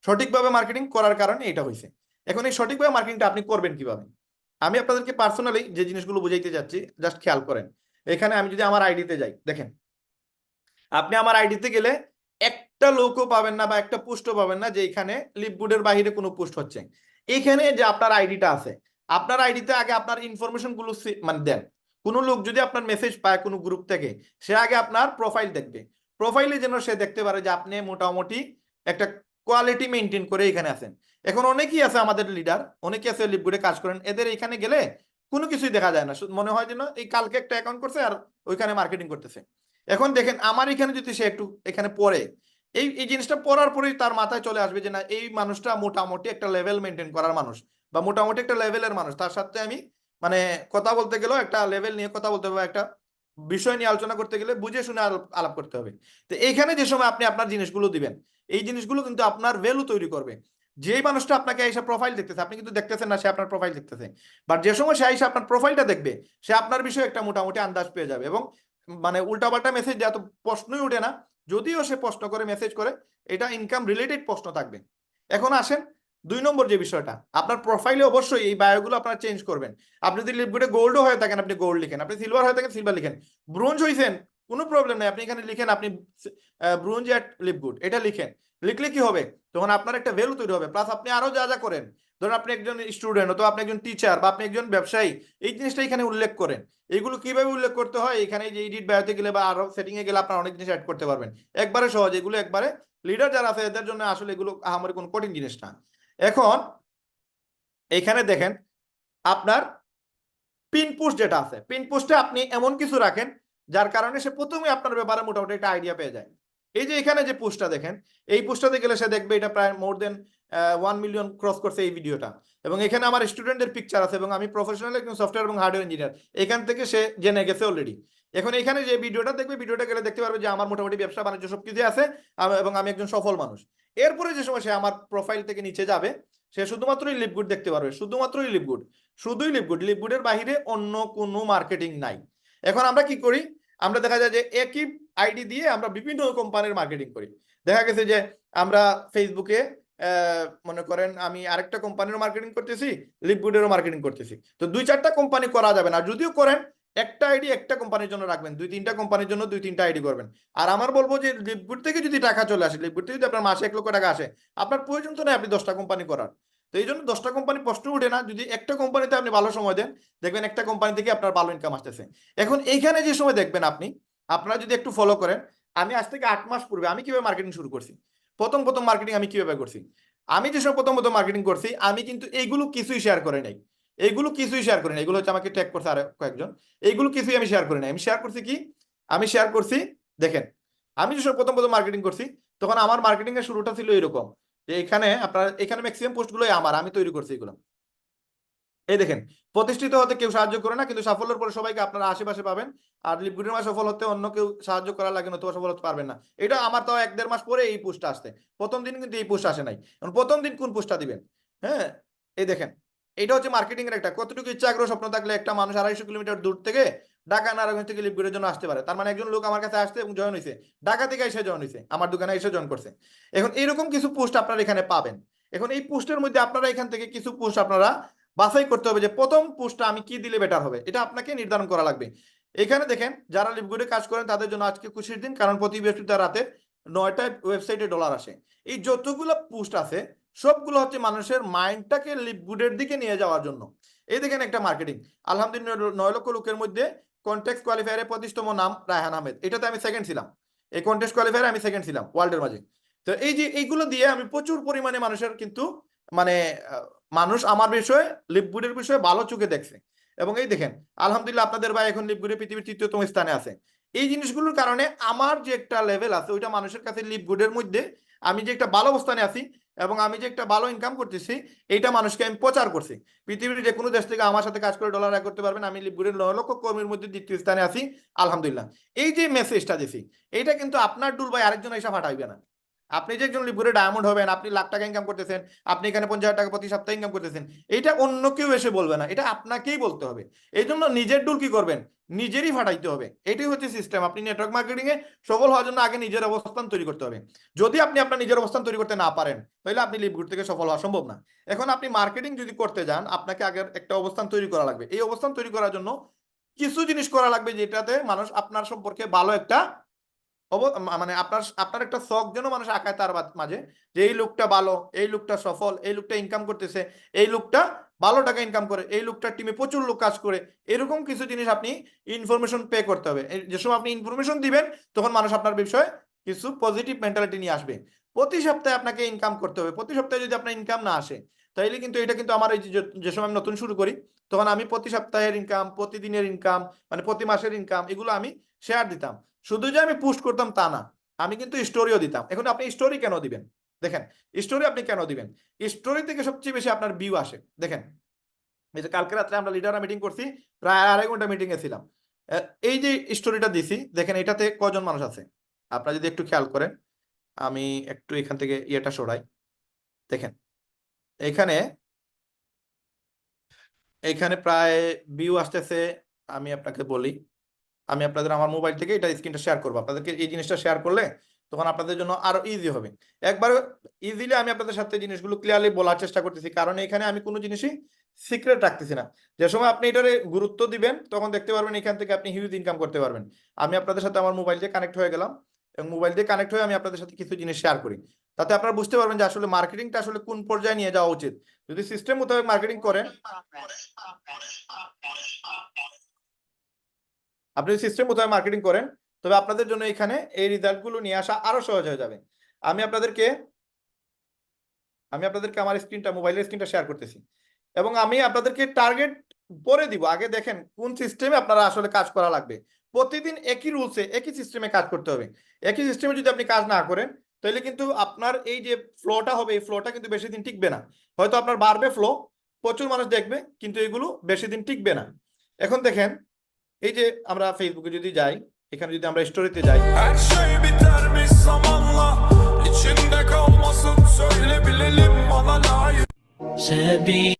সঠিকভাবে মার্কেটিং করার কারণে এটা হয়েছে। এখন এই সঠিকভাবে মার্কেটিংটা আপনি করবেন কিভাবে, আমি আপনাদেরকে পার্সোনালি যে জিনিসগুলো বুঝাইতে যাচ্ছি জাস্ট খেয়াল করেন। এখানে আমি যদি আমার আইডিতে যাই, দেখেন আপনি আমার আইডিতে গেলে একটা লোকও পাবেন না বা একটা পোস্টও পাবেন না যে এখানে লিপগুডের বাইরে কোনো পোস্ট হচ্ছে। এখানে যে আপনার আইডিটা আছে, আপনার আইডিতে আগে আপনার ইনফরমেশন গুলো মানে দেন। কোনো লোক যদি আপনার মেসেজ পায় কোনো গ্রুপ থেকে, সে আগে আপনার প্রোফাইল দেখবে, প্রোফাইলে যেন সে দেখতে পারে যে আপনি মোটামুটি একটা কোয়ালিটি মেনটেন করে এখানে আছেন। এখন অনেকেই আছে আমাদের লিডার, অনেকেই আছে লিপগুডে কাজ করেন, এদের এখানে গেলে কোনো কিছুই দেখা যায় না, মনে হয় যেন এই কালকে একটা অ্যাকাউন্ট করছে আর ওইখানে মার্কেটিং করতেছে। এখন দেখেন আমার এখানে যদি সে একটু এখানে পড়ে, এই এই জিনিসটা পড়ার পরেই তার মাথায় চলে আসবে যে না, এই মানুষটা মোটামুটি একটা লেভেল মেনটেন করার মানুষ বা মোটামুটি একটা লেভেলের মানুষ, তার সাথে আমি মানে কথা বলতে গেলেও একটা লেভেল নিয়ে কথা বলতে হবে, একটা বিষয় নিয়ে আলোচনা করতে গেলে বুঝে শুনে আলাপ করতে হবে। তো এইখানে যে সময় আপনি আপনার জিনিসগুলো দিবেন, এই জিনিসগুলো কিন্তু আপনার ভ্যালু তৈরি করবে। যেই মানুষটা আপনাকে এসে প্রোফাইল দেখতেছে, আপনি কিন্তু দেখতেছেন না সে আপনার প্রোফাইল দেখতেছে, বাট যে সময় সে এসে আপনার প্রোফাইলটা দেখবে, সে আপনার বিষয়ে একটা মোটামুটি আন্দাজ পেয়ে যাবে। এবং মানে উল্টাপাল্টা মেসেজ এত প্রশ্নই উঠে না, যদিও সে প্রশ্ন করে মেসেজ করে, এটা ইনকাম রিলেটেড প্রশ্ন থাকবে। এখন আসেন 2 নম্বর যে বিষয়টা, আপনার প্রোফাইলে অবশ্যই এই বায়োগুলো আপনারা চেঞ্জ করবেন। আপনি যদি লিপগুডে গোল্ডও হয়ে থাকেন আপনি গোল্ড লিখেন, আপনি সিলভার হয়ে থাকেন সিলভার লিখেন, ব্রোঞ্জ হয়েছেন কোনো প্রবলেম নেই, আপনি এখানে লিখেন আপনি ব্রোঞ্জ এট লিপগুড, এটা লিখেন। লিখলে কি হবে, তখন আপনার একটা ভ্যালু তৈরি হবে, প্লাস আপনি আরো যা যা করেন, ধরুন আপনি একজন স্টুডেন্ট অথবা আপনি একজন টিচার বা আপনি একজন ব্যবসায়ী, এই জিনিসটা এখানে উল্লেখ করেন। এগুলো কিভাবে উল্লেখ করতে হয়, এখানে যে এডিট বায়োতে গেলে বা আরো সেটিং এ গেলে আপনারা অনেক জিনিস অ্যাড করতে পারবেন, একবারে সহজ, এগুলো একবারে লিডার যারা আছে এদের জন্য আসলে এগুলো আহামরি কোনো কঠিন জিনিস না। এখন এখানে দেখেন আপনার পিন পোস্ট যেটা আছে, পিন পোস্টে আপনি এমন কিছু রাখেন যার কারণে সে প্রথমে আপনার ব্যাপারে মোটামুটি একটা আইডিয়া পেয়ে যায়। এই যে এখানে যে পোস্টটা দেখেন, এই পোস্টটাতে গেলে সে দেখবে এটা প্রায় মোর দেন 1 মিলিয়ন ক্রস করছে এই ভিডিওটা, এবং এখানে আমার স্টুডেন্টের পিকচার আছে, এবং আমি প্রফেশনাল একজন সফটওয়্যার এবং হার্ডওয়্যার ইঞ্জিনিয়ার, এখান থেকে সে জেনে গেছে অলরেডি। এখন এখানে যে ভিডিওটা দেখবে, ভিডিওটা গেলে দেখতে পারবে যে আমার মোটামুটি ব্যবসা বাণিজ্য সবকিছু আছে, এবং আমি একজন সফল মানুষ। এরপরে যে সময় সে আমার প্রোফাইল থেকে নিচে যাবে, সে শুধুমাত্রই লিপগুড দেখতে পারবে, শুধুমাত্রই লিপগুড, শুধুই লিপগুড, লিপগুডের বাহিরে অন্য কোনো মার্কেটিং নাই। এখন আমরা কি করি, আমরা দেখা যায় যে একই আইডি দিয়ে আমরা বিভিন্ন কোম্পানির মার্কেটিং করি। দেখা গেছে যে আমরা ফেসবুকে মনে করেন আমি আরেকটা কোম্পানির মার্কেটিং করতেছি, লিপগুডেরও মার্কেটিং করতেছি, তো 2-4টা কোম্পানি করা যাবে না। যদিও করেন, একটা আইডি একটা কোম্পানির জন্য রাখবেন, 2-3টা কোম্পানির জন্য 2-3টা আইডি করবেন। আর আমার বলবো যে লিপগুড থেকে যদি টাকা চলে আসে, লিপগুড থেকে যদি আপনার মাসে 1 লক্ষ টাকা আসে, আপনার প্রয়োজন তো নেই আপনি 10টা কোম্পানি করার। তো এই জন্য 10টা কোম্পানি প্রশ্ন উঠে না, যদি একটা কোম্পানিতে আপনি ভালো সময় দেন, দেখবেন একটা কোম্পানি থেকে আপনার ভালো ইনকাম আসতেছে। এখন এইখানে যে সময় দেখবেন আপনি, আপনারা যদি একটু ফলো করেন, আমি আজ থেকে 8 মাস পূর্বে আমি কিভাবে মার্কেটিং শুরু করছি, প্রথম মার্কেটিং আমি কিভাবে করছি, আমি যেসব প্রথম মার্কেটিং করছি, আমি কিন্তু এইগুলো কিছুই শেয়ার করে নাই, এইগুলো কিছুই শেয়ার করি না, এগুলো হচ্ছে আমাকে ট্যাগ করছে আর কয়েকজন, এইগুলো কিছুই আমি শেয়ার করি না। আমি শেয়ার করছি কি, আমি শেয়ার করছি, দেখেন আমি যেসব প্রথম মার্কেটিং করছি, তখন আমার মার্কেটিং এর শুরুটা ছিল এরকম, যে এখানে আপনার এখানে ম্যাক্সিমাম পোস্টগুলোই আমি তৈরি করছি এগুলো। এই দেখেন, প্রতিষ্ঠিত হতে কেউ সাহায্য করে না, কিন্তু সাফল্যের পরে সবাইকে আপনারা আশেপাশে পাবেন। আর লিপগুডের মাস সফল হতে অন্য কেউ সাহায্য করা লাগে না, তো সফল হতে পারবেন না। এটা আমার তাও 1-1.5 মাস পরে এই পোস্টটা আসছে, প্রথম দিন কিন্তু এই পোস্ট আসে নাই। প্রথম দিন কোন পোস্টটা দিবেন, হ্যাঁ এই দেখেন, এটা হচ্ছে মার্কেটিং এর একটা, কতটুকু ইচ্ছা আগ্রহ স্বপ্ন থাকলে একটা মানুষ 250 কিলোমিটার দূর থেকে ঢাকা নারায়ণগঞ্জ থেকে লিপগুডের জন্য আসতে পারে। তার মানে একজন লোক আমার কাছে আসতে এবং জয়েন হয়েছে, ঢাকা থেকে এসে জয়েন হয়েছে, আমার দোকানে এসে জয়েন করছে। এখন এরকম কিছু পোস্ট আপনারা এখানে পাবেন। এখন এই পোস্টের মধ্যে আপনারা এখান থেকে কিছু পোস্ট আপনারা বাছাই করতে হবে, যে প্রথম পোস্টটা আমি কি দিলে বেটার হবে, এটা আপনাকে নির্ধারণ করা লাগবে। এখানে দেখেন, যারা লিপগুডে কাজ করেন তাদের জন্য আজকে খুশির দিন, কারণ প্রতি বৃহস্পতিবার রাতে 9টায় ওয়েবসাইটে ডলার আসে। এই যতগুলো পোস্ট আছে সবগুলো হচ্ছে মানুষের মাইন্ডটাকে লিপগুডের দিকে নিয়ে যাওয়ার জন্য। এই দেখেন একটা মার্কেটিং, আলহামদুলিল্লাহ 9 লক্ষ লোকের মধ্যে কন্টেক্সট কোয়ালিফায়ারে 25তম নাম রায়হান আহমেদ, এটাতে আমি সেকেন্ড ছিলাম, এই কন্টেস্ট কোয়ালিফায়ারে আমি সেকেন্ড ছিলাম ওয়ার্ল্ডের মাঝে। তো এই যে এইগুলো দিয়ে আমি প্রচুর পরিমাণে মানুষের কিন্তু মানে মানুষ আমার বিষয়ে, লিপগুডের বিষয়ে ভালো চোখে দেখছে। এবং এই দেখেন, আলহামদুলিল্লাহ আপনাদের ভাই এখন লিপগুডে পৃথিবীর 3য়তম স্থানে আছে। এই জিনিসগুলোর কারণে আমার যে একটা লেভেল আছে, ওইটা মানুষের কাছে লিপগুডের মধ্যে আমি যে একটা ভালো অবস্থানে আছি এবং আমি যে একটা ভালো ইনকাম করতেছি, এইটা মানুষকে আমি প্রচার করছি। পৃথিবীর যে কোনো দেশ থেকে আমার সাথে কাজ করে ডলার আয় করতে পারবেন, আমি লিপগুডের 9 লক্ষ কর্মীর মধ্যে 2য় স্থানে আছি আলহামদুলিল্লাহ। এই যে মেসেজটা দিছি, এইটা কিন্তু আপনার ডুল ভাই আরেকজন এসে ফাটাইবে না। আপনি যে একজন লিপগুডে ডায়মন্ড হবেন, আপনি লাখ টাকা ইনকাম করতেছেন, আপনি এখানে 50,000 টাকা প্রতি সপ্তাহে ইনকাম করতেছেন, এটা অন্য কেউ এসে বলবে না, এটা আপনাকেই বলতে হবে। এই জন্য নিজের ডুল কি করবেন, নিজেরই ফাটাইতে হবে। এটাই হচ্ছে সিস্টেম। আপনি নেটওয়ার্ক মার্কেটিং এ সফল হওয়ার জন্য আগে নিজের অবস্থান তৈরি করতে হবে। যদি আপনি আপনার নিজের অবস্থান তৈরি করতে না পারেন, তাহলে আপনি লিপগুড থেকে সফল হওয়া সম্ভব না। এখন আপনি মার্কেটিং যদি করতে যান, আপনাকে আগে একটা অবস্থান তৈরি করা লাগবে। এই অবস্থান তৈরি করার জন্য কিছু জিনিস করা লাগবে, যেটাতে মানুষ আপনার সম্পর্কে ভালো একটা মানে আপনার আপনার একটা শখ যেন মানুষ আঁকায় তার মাঝে, যে এই লোকটা ভালো, এই লোকটা সফল, এই লোকটা ইনকাম করতেছে, এই লোকটা ভালো টাকা ইনকাম করে, এই লোকটার টিমে প্রচুর লোক কাজ করে। এরকম কিছু জিনিস আপনি ইনফরমেশন পে করতে হবে। যে সময় আপনি ইনফরমেশন দিবেন, তখন মানুষ আপনার বিষয়ে কিছু পজিটিভ মেন্টালিটি নিয়ে আসবে। প্রতি সপ্তাহে আপনাকে ইনকাম করতে হবে। প্রতি সপ্তাহে যদি আপনার ইনকাম না আসে, তাইলে কিন্তু এটা কিন্তু আমার এই যে সময় আমি নতুন শুরু করি, তখন আমি প্রতি সপ্তাহের ইনকাম, প্রতিদিনের ইনকাম, মানে প্রতি মাসের ইনকাম, এগুলো আমি শেয়ার দিতাম। শুধু যে আমি পোস্ট করতাম তা না, আমি কিন্তু স্টোরিও দিতাম। এখন আপনি স্টোরি কেন দিবেন, দেখেন স্টোরি আপনি কেন দিবেন, স্টোরি থেকে সবচেয়ে বেশি আপনার ভিউ আসে। দেখেন, এই যে কালকে রাত্রে আমরা লিডাররা মিটিং করছি, প্রায় 2.5 ঘন্টা মিটিং এ ছিলাম। এই যে স্টোরিটা দিছি, দেখেন এটাতে কজন মানুষ আছে, আপনারা যদি একটু খেয়াল করেন, আমি একটু এখান থেকে ইয়েটা সরাই, দেখেন এখানে এখানে প্রায় ভিউ আসতেছে। আমি আপনাকে বলি, আমি আপনাদের আমার মোবাইল থেকে এটা স্ক্রিনটা শেয়ার করবো, আপনাদেরকে এই জিনিসটা শেয়ার করলে তখন আপনাদের জন্য আরো ইজি হবে। একবার ইজিলি আমি আপনাদের সাথে জিনিসগুলো ক্লিয়ারলি বলার চেষ্টা করতেছি, কারণ এখানে আমি কোনো জিনিসই সিক্রেট রাখতেছি না। যে সময় আপনি এটারে গুরুত্ব দিবেন, তখন দেখতে পারবেন এখান থেকে আপনি হিউজ ইনকাম করতে পারবেন। আমি আপনাদের সাথে আমার মোবাইল দিয়ে কানেক্ট হয়ে গেলাম, এবং মোবাইল দিয়ে কানেক্ট হয়ে আমি আপনাদের সাথে কিছু জিনিস শেয়ার করি। তাতে আপনারা বুঝতে পারবেন যে আসলে মার্কেটিংটা আসলে কোন পর্যায়ে নিয়ে যাওয়া উচিত। যদি সিস্টেম মোতাবেক মার্কেটিং করেন, আপনি সিস্টেম মোতাবেক মার্কেটিং করেন, তবে আপনাদের জন্য এখানে এই রেজাল্টগুলো নিয়ে আসা আরো সহজ হয়ে যাবে। আমি আপনাদেরকে আমার স্ক্রিনটা, মোবাইলের স্ক্রিনটা শেয়ার করতেছি, এবং আমি আপনাদেরকে টার্গেট পরে দিব, আগে দেখেন কোন সিস্টেমে আপনারা আসলে কাজ করা লাগবে। প্রতিদিন একই রুলসে একই সিস্টেমে কাজ করতে হবে। একই সিস্টেমে যদি আপনি কাজ না করেন তাহলে কিন্তু আপনার এই যে ফ্লোটা হবে, এই ফ্লোটা কিন্তু বেশি দিন টিকবে না। হয়তো আপনার বাড়বে ফ্লো, প্রচুর মানুষ দেখবে, কিন্তু এগুলো বেশি দিন টিকবে না। এখন দেখেন, এই যে আমরা ফেসবুকে যদি যাই, এখানে যদি আমরা স্টোরিতে যাই, Her şey bitermiş zamanla. İçinde kalmasın söyle bilelim bana layık. سبيل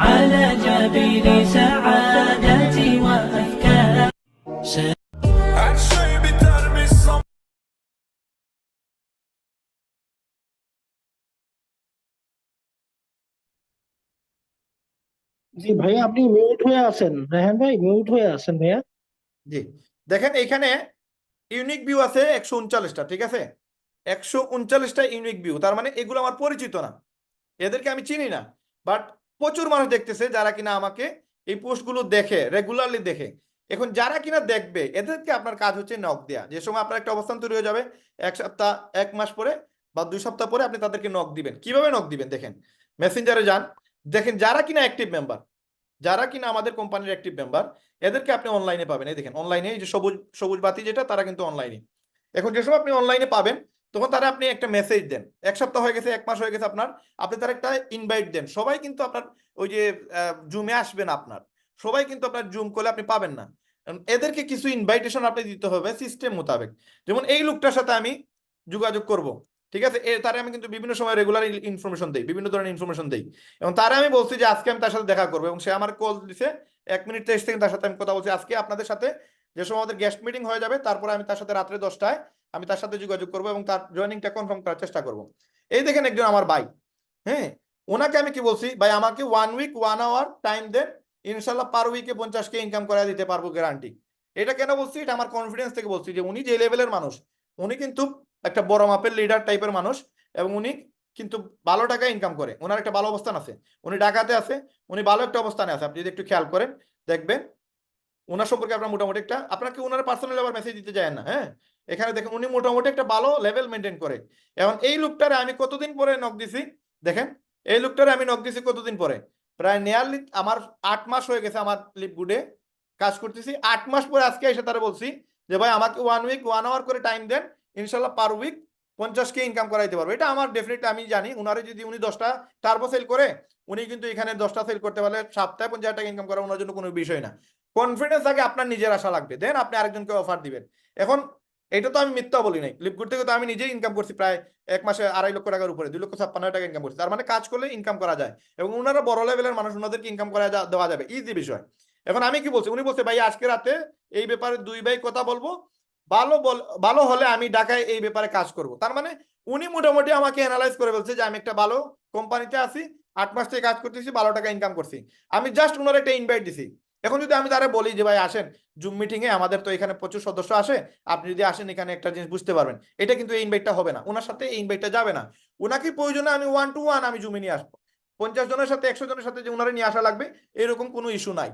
على جبين سعادتي وأفكار Her şey bitermiş zamanla. জি ভাইয়া, আপনি মিউট হয়ে আছেন, রায়হান ভাই মিউট হয়ে আছেন ভাইয়া। জি দেখেন এইখানে ইউনিক ভিউ আছে 139টা, ঠিক আছে? 139টা ইউনিক ভিউ, তার মানে এগুলো আমার পরিচিত না, এদেরকে আমি চিনি না, বাট প্রচুর মানুষ দেখতেছে যারা কিনা আমাকে এই পোস্টগুলো দেখে, রেগুলারলি দেখে। এখন যারা কিনা দেখবে এদেরকে আপনার কাজ হচ্ছে নক দেয়া। যে সময় আপনার একটা অবস্থান তৈরি হয়ে যাবে, এক সপ্তাহ, এক মাস পরে বা 2 সপ্তাহ পরে আপনি তাদেরকে নক দিবেন। কিভাবে নক দিবেন দেখেন, মেসেঞ্জারে যান, দেখেন যারা কিনা অ্যাক্টিভ মেম্বার, যারা কিনা আমাদের কোম্পানির অ্যাক্টিভ মেম্বার, এদেরকে আপনি অনলাইনে পাবেন। এই দেখেন অনলাইনে, এই যে সবুজ সবুজ বাতি যেটা, তারা কিন্তু অনলাইনে। এখন যে সময় আপনি অনলাইনে পাবেন তখন তারা আপনি একটা মেসেজ দেন, এক সপ্তাহ হয়ে গেছে, এক মাস হয়ে গেছে আপনার, আপনি তার একটা ইনভাইট দেন। সবাই কিন্তু আপনার ওই যে জুমে আসবেন, আপনার সবাই কিন্তু আপনার জুম করলে আপনি পাবেন না। এদেরকে কিছু ইনভাইটেশন আপনি দিতে হবে সিস্টেম মোতাবেক। যেমন এই লোকটার সাথে আমি যোগাযোগ করব, ঠিক আছে, তারে আমি কিন্তু বিভিন্ন সময় রেগুলার ইনফরমেশন দেই, বিভিন্ন ধরনের ইনফরমেশন দেই, এবং তারে আমি বলছি যে আজকে আমি তার সাথে দেখা করবো, এবং সে আমার কল দিছে 1 মিনিট 23 সেকেন্ড, তার সাথে আমি কথা বলছি আজকে আপনাদের সাথে যে সময় আমাদের গেস্ট মিটিং হয়ে যাবে, তারপরে আমি তার সাথে রাত্রে 10টায় আমি তার সাথে যোগাযোগ করবো এবং তার জয়েনিংটা কনফার্ম করার চেষ্টা করব। এই দেখেন একজন আমার ভাই, হ্যাঁ, ওনাকে আমি কি বলছি, ভাই আমাকে 1 উইক 1 আওয়ার টাইম দেন, ইনশাল্লাহ পার উইকে 50K ইনকাম করে দিতে পারবো, গ্যারান্টি। এটা কেন বলছি, এটা আমার কনফিডেন্স থেকে বলছি যে উনি যে লেভেলের মানুষ, উনি কিন্তু একটা বড় মাপের লিডার টাইপের মানুষ, এবং উনি কিন্তু ভালো টাকা ইনকাম করে, ওনার একটা ভালো অবস্থান আছে, উনি ঢাকাতে আছে, উনি ভালো একটা অবস্থানে আছে। আপনি যদি একটু খেয়াল করেন দেখবেন ওনার সম্পর্কে আপনার মোটামুটি একটা, আপনাকে ওনার পার্সোনাল আবার মেসেজ দিতে যায় না, হ্যাঁ, এখানে দেখেন উনি মোটামুটি একটা ভালো লেভেল মেনটেন করে। এখন এই লোকটারে আমি কতদিন পরে নক দিছি দেখেন, এই লোকটারে আমি নক দিছি কতদিন পরে, প্রায় নিয়ারলি আমার 8 মাস হয়ে গেছে আমার লিপগুডে কাজ করতেছি। 8 মাস পরে আজকে এসে তারা বলছি যে ভাই আমাকে 1 উইক 1 আওয়ার করে টাইম দেন, ইনশাল্লাহ পার উইক 50K ইনকাম করাইতে পারবো। এটা আমার ডেফিনেটলি, আমি জানি উনারে যদি উনি 10টা টার্বো সেল করে, উনি কিন্তু এখানে 10টা সেল করতে পারলে সপ্তাহে 50,000 টাকা ইনকাম করা ওনার জন্য কোনো বিষয় না। কনফিডেন্স আগে আপনার নিজের আশা লাগবে, দেন আপনি আরেকজনকে অফার দিবেন। এখন এটা তো আমি মিথ্যা বলি নাই, লিপগুড থেকে তো আমি নিজেই ইনকাম করছি প্রায় 1 মাসে 2.5 লক্ষ টাকার উপরে, 2,56,000 টাকা ইনকাম করছি। তার মানে কাজ করলে ইনকাম করা যায়, এবং ওনারা বড় লেভেলের মানুষ, ওনাদেরকে ইনকাম করা দেওয়া যাবে, ইজি বিষয়। এখন আমি কি বলছি, উনি বলছে ভাই আজকে রাতে এই ব্যাপারে 2 ভাই কথা বলবো, ভালো হলে আমি ঢাকায় এই ব্যাপারে কাজ করব। তার মানে উনি মোটামুটি আমাকে অ্যানালাইজ করে বলছে যে আমি একটা ভালো কোম্পানিতে আছি, 8 মাস থেকে কাজ করতেছি, ভালো টাকা ইনকাম করছি, আমি জাস্ট ওনার একটা ইনভাইট দিছি। এখন যদি আমি তারা বলি যে ভাই আসেন জুম মিটিং এ, আমাদের তো এখানে প্রচুর সদস্য আসে, আপনি যদি আসেন এখানে একটা জিনিস বুঝতে পারবেন, এটা কিন্তু এই ইনভাইটটা হবে না, ওনার সাথে এই ইনভাইটটা যাবে না। ওনাকে প্রয়োজনে আমি 1 টু 1 আমি জুমে নিয়ে আসবো, 50 জনের সাথে 100 জনের সাথে যে ওনারা নিয়ে আসা লাগবে এরকম কোনো ইস্যু নাই।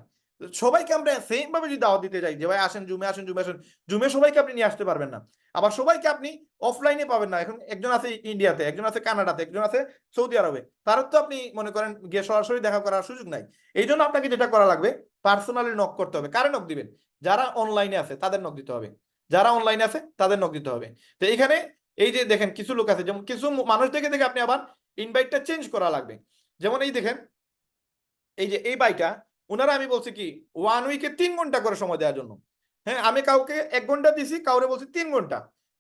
সবাইকে আমরা সেম ভাবে যদি দাওয়াত দিতে যাই যে ভাই আসেন জুমে, আসেন জুমে, আসেন জুমে, সবাইকে আপনি নিয়ে আসতে পারবেন না। আবার সবাইকে আপনি অফলাইনে পাবেন না। এখন একজন আছে ইন্ডিয়াতে, একজন আছে কানাডাতে, একজন আছে সৌদি আরবে, তারও তো আপনি মনে করেন গিয়ে সরাসরি দেখা করার সুযোগ নাই। এই জন্য আপনাকে যেটা করা লাগবে, পার্সোনালি নক করতে হবে। কারে নক দিবেন? যারা অনলাইনে আছে তাদের নক দিতে হবে, যারা অনলাইনে আছে তাদের নক দিতে হবে। তো এখানে এই যে দেখেন কিছু লোক আছে, যেমন কিছু মানুষ দেখে দেখে আপনি আবার ইনভাইটটা চেঞ্জ করা লাগবে। যেমন এই দেখেন, এই যে এই বাইটা, ওনারা আমি বলছি কি 1 উইকে 3 ঘন্টা করে সময় দেওয়ার জন্য। হ্যাঁ, আমি কাউকে 1 ঘন্টা দিছি, কাউরে বলছি 3 ঘন্টা।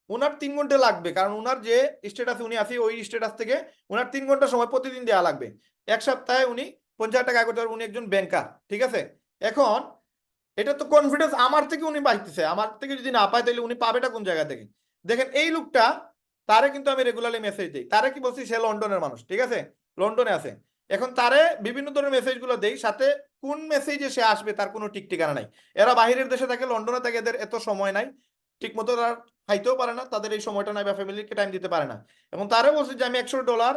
ওনার 3 ঘন্টা লাগবে, কারণ ওনার যে স্ট্যাটাসে উনি আছে ওই স্ট্যাটাস থেকে ওনার 3 ঘন্টা সময় প্রতিদিন দেওয়া লাগবে। এক সপ্তাহে উনি 50,000 টাকা আয় করতে পারবেন, উনি একজন ব্যাংকার, ঠিক আছে। এখন এটা তো কনফিডেন্স আমার থেকে উনি পাইতেছে, আমার থেকে যদি না পায় তাহলে উনি পাবেটা কোন জায়গা থেকে? দেখেন এই লোকটা, তারে কিন্তু আমি রেগুলারলি মেসেজ দিই, তারে কি বলছি, সে লন্ডনের মানুষ, ঠিক আছে, লন্ডনে আছে। এখন তারে বিভিন্ন ধরনের মেসেজ গুলো দেই, সাথে কোন মেসেজে সে আসবে তার কোনো ঠিক ঠিকানা নাই। এরা বাহিরের দেশে থাকে, লন্ডনে থাকে, এদের এত সময় নাই, ঠিক মতো তারা খাইতেও পারে না, তাদের এই সময়টা নাই বা ফ্যামিলিকে টাইম দিতে পারে না। এবং তারে বলছি যে আমি $100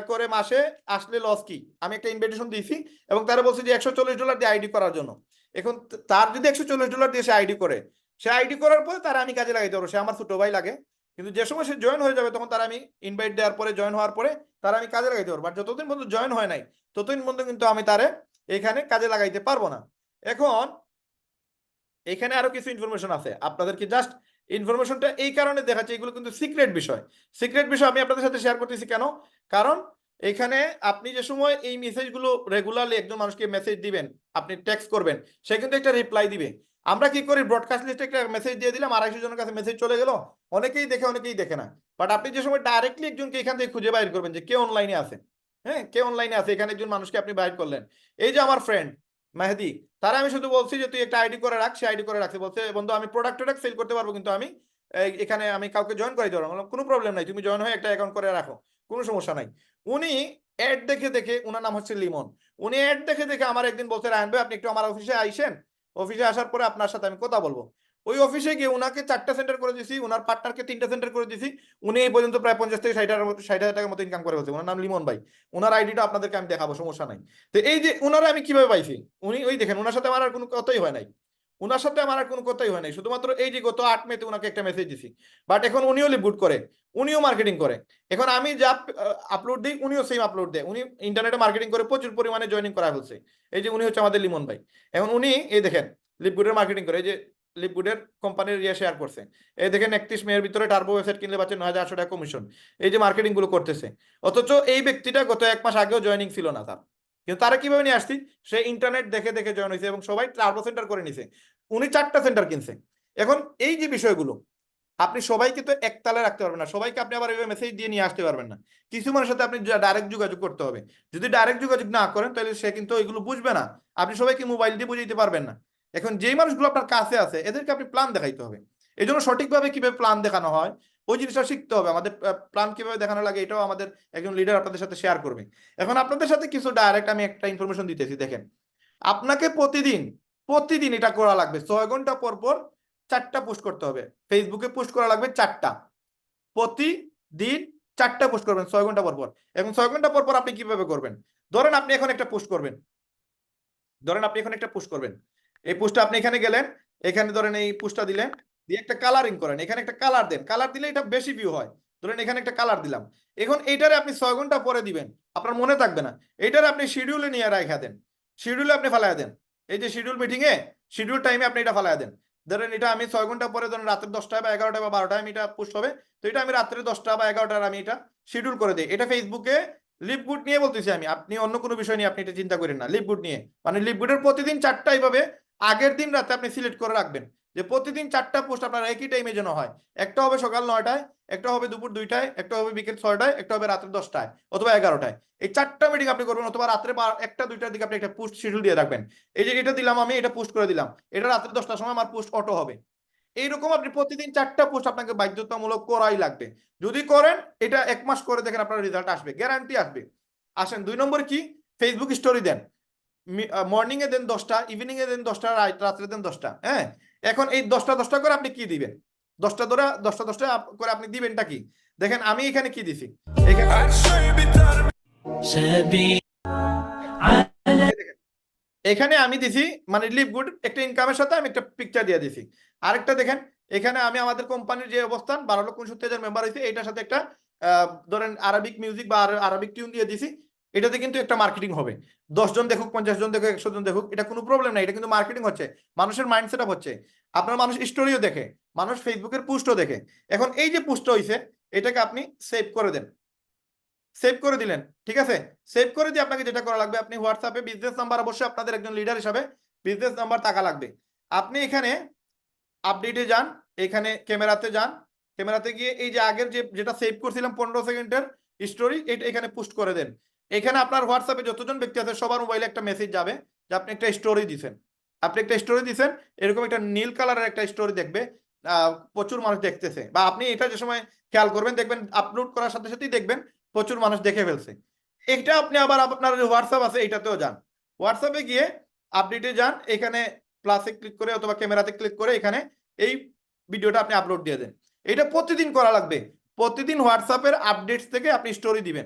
করে মাসে আসলে লস কি, আমি একটা ইনভিটেশন দিয়েছি, এবং তারা বলছে যে $140 দিয়ে আইডি করার জন্য। এখন তার যদি $140 দিয়ে সে আইডি করে, সে আইডি করার পরে তারা আমি কাজে লাগাইতে পারবো, সে আমার ছোট ভাই লাগে, কিন্তু যে সময় সে জয়েন হয়ে যাবে তখন তারা আমি ইনভাইট দেওয়ার পরে, জয়েন হওয়ার পরে তারা আমি কাজে লাগাইতে পারবো। আর যতদিন পর্যন্ত জয়েন হয় নাই ততদিন পর্যন্ত কিন্তু আমি তারে এখানে কাজে লাগাইতে পারবো না। এখন এখানে আরো কিছু ইনফরমেশন আছে, আপনাদেরকে জাস্ট ইনফরমেশনটা এই কারণে দেখাচ্ছি, এগুলো কিন্তু সিক্রেট বিষয়। সিক্রেট বিষয় আমি আপনাদের সাথে শেয়ার করতেছি কেন, কারণ এখানে আপনি যে সময় এই মেসেজগুলো রেগুলারলি একজন মানুষকে মেসেজ দিবেন, আপনি টেক্সট করবেন, সে কিন্তু একটা রিপ্লাই দিবে। আমরা কি করি, ব্রডকাস্ট লিস্টে একটা মেসেজ দিয়ে দিলাম, 250 জনের কাছে মেসেজ চলে গেল, অনেকেই দেখে অনেকেই দেখে না। বাট আপনি যে সময় ডাইরেক্টলি একজনকে এখান থেকে খুঁজে বাইর করবেন যে কে অনলাইনে আছে, হ্যাঁ কে অনলাইনে আছে, এখানে একজন মানুষকে আপনি বাইর করলেন, এই যে আমার ফ্রেন্ড মেহেদি, তারা আমি শুধু বলছি যে তুই একটা আইডি করে রাখ, সে আইডি করে রাখছে, বলছে বন্ধু আমি প্রোডাক্ট সেল করতে পারবো, কিন্তু আমি এখানে আমি কাউকে জয়েন করে দিতে পারবো। কোনো প্রবলেম নাই, তুমি জয়েন হয়ে একটা অ্যাকাউন্ট করে রাখো, কোনো সমস্যা নাই। উনি অ্যাড দেখে দেখে, ওনার নাম হচ্ছে লিমন, উনি অ্যাড দেখে দেখে আমার একদিন বলছে রায়হান ভাই আপনি একটু আমার অফিসে আইসেন, অফিসে আসার পরে আপনার সাথে আমি কথা বলবো। ওই অফিসে গিয়ে উনাকে 4টা সেন্টার করে দিয়েছি, উনার পার্টনারকে 3টা সেন্টার করে দিয়েছি, উনি এই পর্যন্ত প্রায় 50 থেকে 60 হাজার টাকার মতো ইনকাম করে ফেলছে। ওনার নাম লিমন ভাই, ওনার আইডিটা আপনাদেরকে আমি দেখাবো, সমস্যা নাই। তো এই যে উনারা আমি কিভাবে পাইছি, উনি ওই দেখেন ওনার সাথে আমার আর কোনো কথাই হয় নাই, উনার সাথে আমার আর কোনো কথাই হয় নাই, শুধুমাত্র এই যে গত 8 মেতে উনাকে একটা মেসেজ দিছি। বাট এখন উনিও লিভগুড করে, উনিও মার্কেটিং করে। এখন আমি যা আপলোড দিই উনিও সেম আপলোড দেয়, উনি ইন্টারনেটে মার্কেটিং করে প্রচুর পরিমাণে জয়েনিং করা হচ্ছে। এই যে উনি হচ্ছে আমাদের লিমন ভাই, এখন উনি এই দেখেন লিভগুডের মার্কেটিং করে, এই যে লিভগুডের কোম্পানির ইয়ে শেয়ার করছে, এই দেখেন 31 মেয়ের ভিতরে টার্বো ওয়েবসাইট কিনলে পাচ্ছে 9,800 টাকা কমিশন, এই যে মার্কেটিং গুলো করতেছে। অথচ এই ব্যক্তিটা গত 1 মাস আগেও জয়েনিং ছিল না তার, কিন্তু তারা কিভাবে নিয়ে আসছি, সে ইন্টারনেট দেখে দেখে জয়েন হয়েছে এবং সবাই টার্বো সেন্টার করে নিছে, উনি 4টা সেন্টার কিনছে। এখন এই যে বিষয়গুলো আপনি সবাইকে তো একতালে রাখতে পারবেন না, সবাইকে আপনি আবার এইভাবে মেসেজ দিয়ে নিয়ে আসতে পারবেন না, কিছু মানুষের সাথে আপনি ডাইরেক্ট যোগাযোগ করতে হবে। যদি ডাইরেক্ট যোগাযোগ না করেন তাহলে সে কিন্তু এগুলো বুঝবে না, আপনি সবাইকে মোবাইল দিয়ে বুঝাইতে পারবেন না। এখন যেই মানুষগুলো আপনার কাছে আছে এদেরকে আপনি প্ল্যান দেখাইতে হবে, এই জন্য সঠিকভাবে কিভাবে প্ল্যান দেখানো হয় ওই জিনিসটা শিখতে হবে। আমাদের প্ল্যান কিভাবে দেখানো লাগে এটাও আমাদের একজন লিডার আপনাদের সাথে শেয়ার করবে। এখন আপনাদের সাথে কিছু ডাইরেক্ট আমি একটা ইনফরমেশন দিতেছি, দেখেন আপনাকে প্রতিদিন এটা করা লাগবে, 6 ঘন্টা পর পর 4টা পোস্ট করতে হবে, ফেসবুকে পোস্ট করা লাগবে 4টা, প্রতিদিন 4টা পোস্ট করবেন 6 ঘন্টা পর পর। এখন 6 ঘন্টা পর পর আপনি কিভাবে করবেন, ধরেন আপনি এখন একটা পোস্ট করবেন, এই পোস্টটা আপনি এখানে গেলেন, এখানে ধরেন এই পোস্টটা দিলেন, দিয়ে একটা কালারিং করেন, এখানে একটা কালার দেন, কালার দিলে এটা বেশি ভিউ হয়, ধরেন এখানে একটা কালার দিলাম। এখন এইটারে আপনি 6 ঘন্টা পরে দিবেন, আপনার মনে থাকবে না, এইটারে আপনি শিডিউলে নিয়ে রাখা দেন, শিডিউলে আপনি ফালাইয়া দেন, এই যে শিডিউল মিটিং এ শিডিউল টাইমে আপনি এটা ফালাইয়া দেন। ধরেন এটা আমি 6 ঘন্টা পরে, ধরেন রাতের 10টা বা 11টা বা 12টায় আমি এটা পোস্ট হবে, তো এটা আমি রাত্রে 10টা বা 11টার আমি এটা শিডিউল করে দিই। এটা ফেসবুকে লিভগুড নিয়ে বলতেছি আমি, আপনি অন্য কোনো বিষয় নিয়ে আপনি এটা চিন্তা করেন না, লিভগুড নিয়ে মানে লিভগুডের প্রতিদিন 4টা এইভাবে আগের দিন রাতে আপনি সিলেক্ট করে রাখবেন যে প্রতিদিন 4টা পোস্ট আপনার একই টাইমে যেন হয়, একটা হবে সকাল 9টায়, একটা হবে দুপুর 2টায়, একটা হবে বিকেল 6টায়, একটা হবে রাত্রে 10টায় অথবা 11টায়। এই 4টা মিটিং আপনি করবেন, অথবা রাত্রে 1টা-2টার দিকে আপনি একটা পোস্ট শিডিউল দিয়ে রাখবেন। এই যে এটা দিলাম আমি, এটা পোস্ট করে দিলাম, এটা রাত্রে 10টার সময় আমার পোস্ট অটো হবে। এইরকম আপনি প্রতিদিন 4টা পোস্ট আপনাকে বাধ্যতামূলক করাই লাগবে। যদি করেন এটা 1 মাস করে দেখেন আপনার রেজাল্ট আসবে, গ্যারান্টি আসবে। আসেন 2 নম্বর কি, ফেসবুক স্টোরি দেন, মর্নিং এ দেন 10টা, ইভিনিং এ দেন 10টা, রাত্রে দেন 10টা। হ্যাঁ, এখন এই 10টা করে আপনি কি দিবেন, 10টা করে আপনি দিবেনটা কি, দেখেন আমি এখানে কি দিছি, এখানে Her şey biter سبيل এখানে আমি দিছি মানে লিভ গুড একটা ইনকামের সাথে আমি একটা পিকচার দিয়ে দিছি। আরেকটা দেখেন এখানে আমি আমাদের কোম্পানির যে অবস্থান 12,69,000 মেম্বার হয়েছে, এটার সাথে একটা ধরেন আরবিক মিউজিক বা আরবিক টিউন দিয়ে দিছি। এটাতে কিন্তু একটা মার্কেটিং হবে, 10 জন দেখুক, 50 জন দেখুক, 100 জন দেখুক, এটা কোনো প্রবলেম নাই, এটা কিন্তু মার্কেটিং হচ্ছে, মানুষের মাইন্ড সেট আপ হচ্ছে। আপনার মানুষ স্টোরিও দেখে, মানুষ ফেসবুকের পোস্টও দেখে। এখন এই যে পোস্টটা হয়েছে এটাকে আপনি সেভ করে দেন, সেভ করে দিলেন, ঠিক আছে। সেভ করে দিয়ে আপনাকে যেটা করা লাগবে, আপনি হোয়াটসঅ্যাপে বিজনেস নাম্বার, অবশ্যই আপনাদের একজন লিডার হিসাবে বিজনেস নাম্বার টাকা লাগবে। আপনি এখানে আপডেটে যান, এখানে ক্যামেরাতে যান, ক্যামেরাতে গিয়ে এই যে আগের যেটা সেভ করছিলাম 15 সেকেন্ডের স্টোরি, এটা এখানে পোস্ট করে দেন। এখানে আপনার হোয়াটসঅ্যাপে যতজন ব্যক্তি আছে সবার মোবাইলে একটা মেসেজ যাবে যে আপনি একটা স্টোরি দিছেন, এরকম একটা নীল কালারের একটা স্টোরি দেখবে, প্রচুর মানুষ দেখতেছে, বা আপনি এটা যে সময় খেয়াল করবেন দেখবেন আপলোড করার সাথে সাথেই দেখবেন প্রচুর মানুষ দেখে ফেলছে। এটা আপনি আবার আপনার হোয়াটসঅ্যাপ আছে এইটাতেও যান, হোয়াটসঅ্যাপে গিয়ে আপডেটে যান, এখানে প্লাসে ক্লিক করে অথবা ক্যামেরাতে ক্লিক করে এখানে এই ভিডিওটা আপনি আপলোড দিয়ে দেন। এটা প্রতিদিন করা লাগবে, প্রতিদিন হোয়াটসঅ্যাপের আপডেটস থেকে আপনি স্টোরি দিবেন,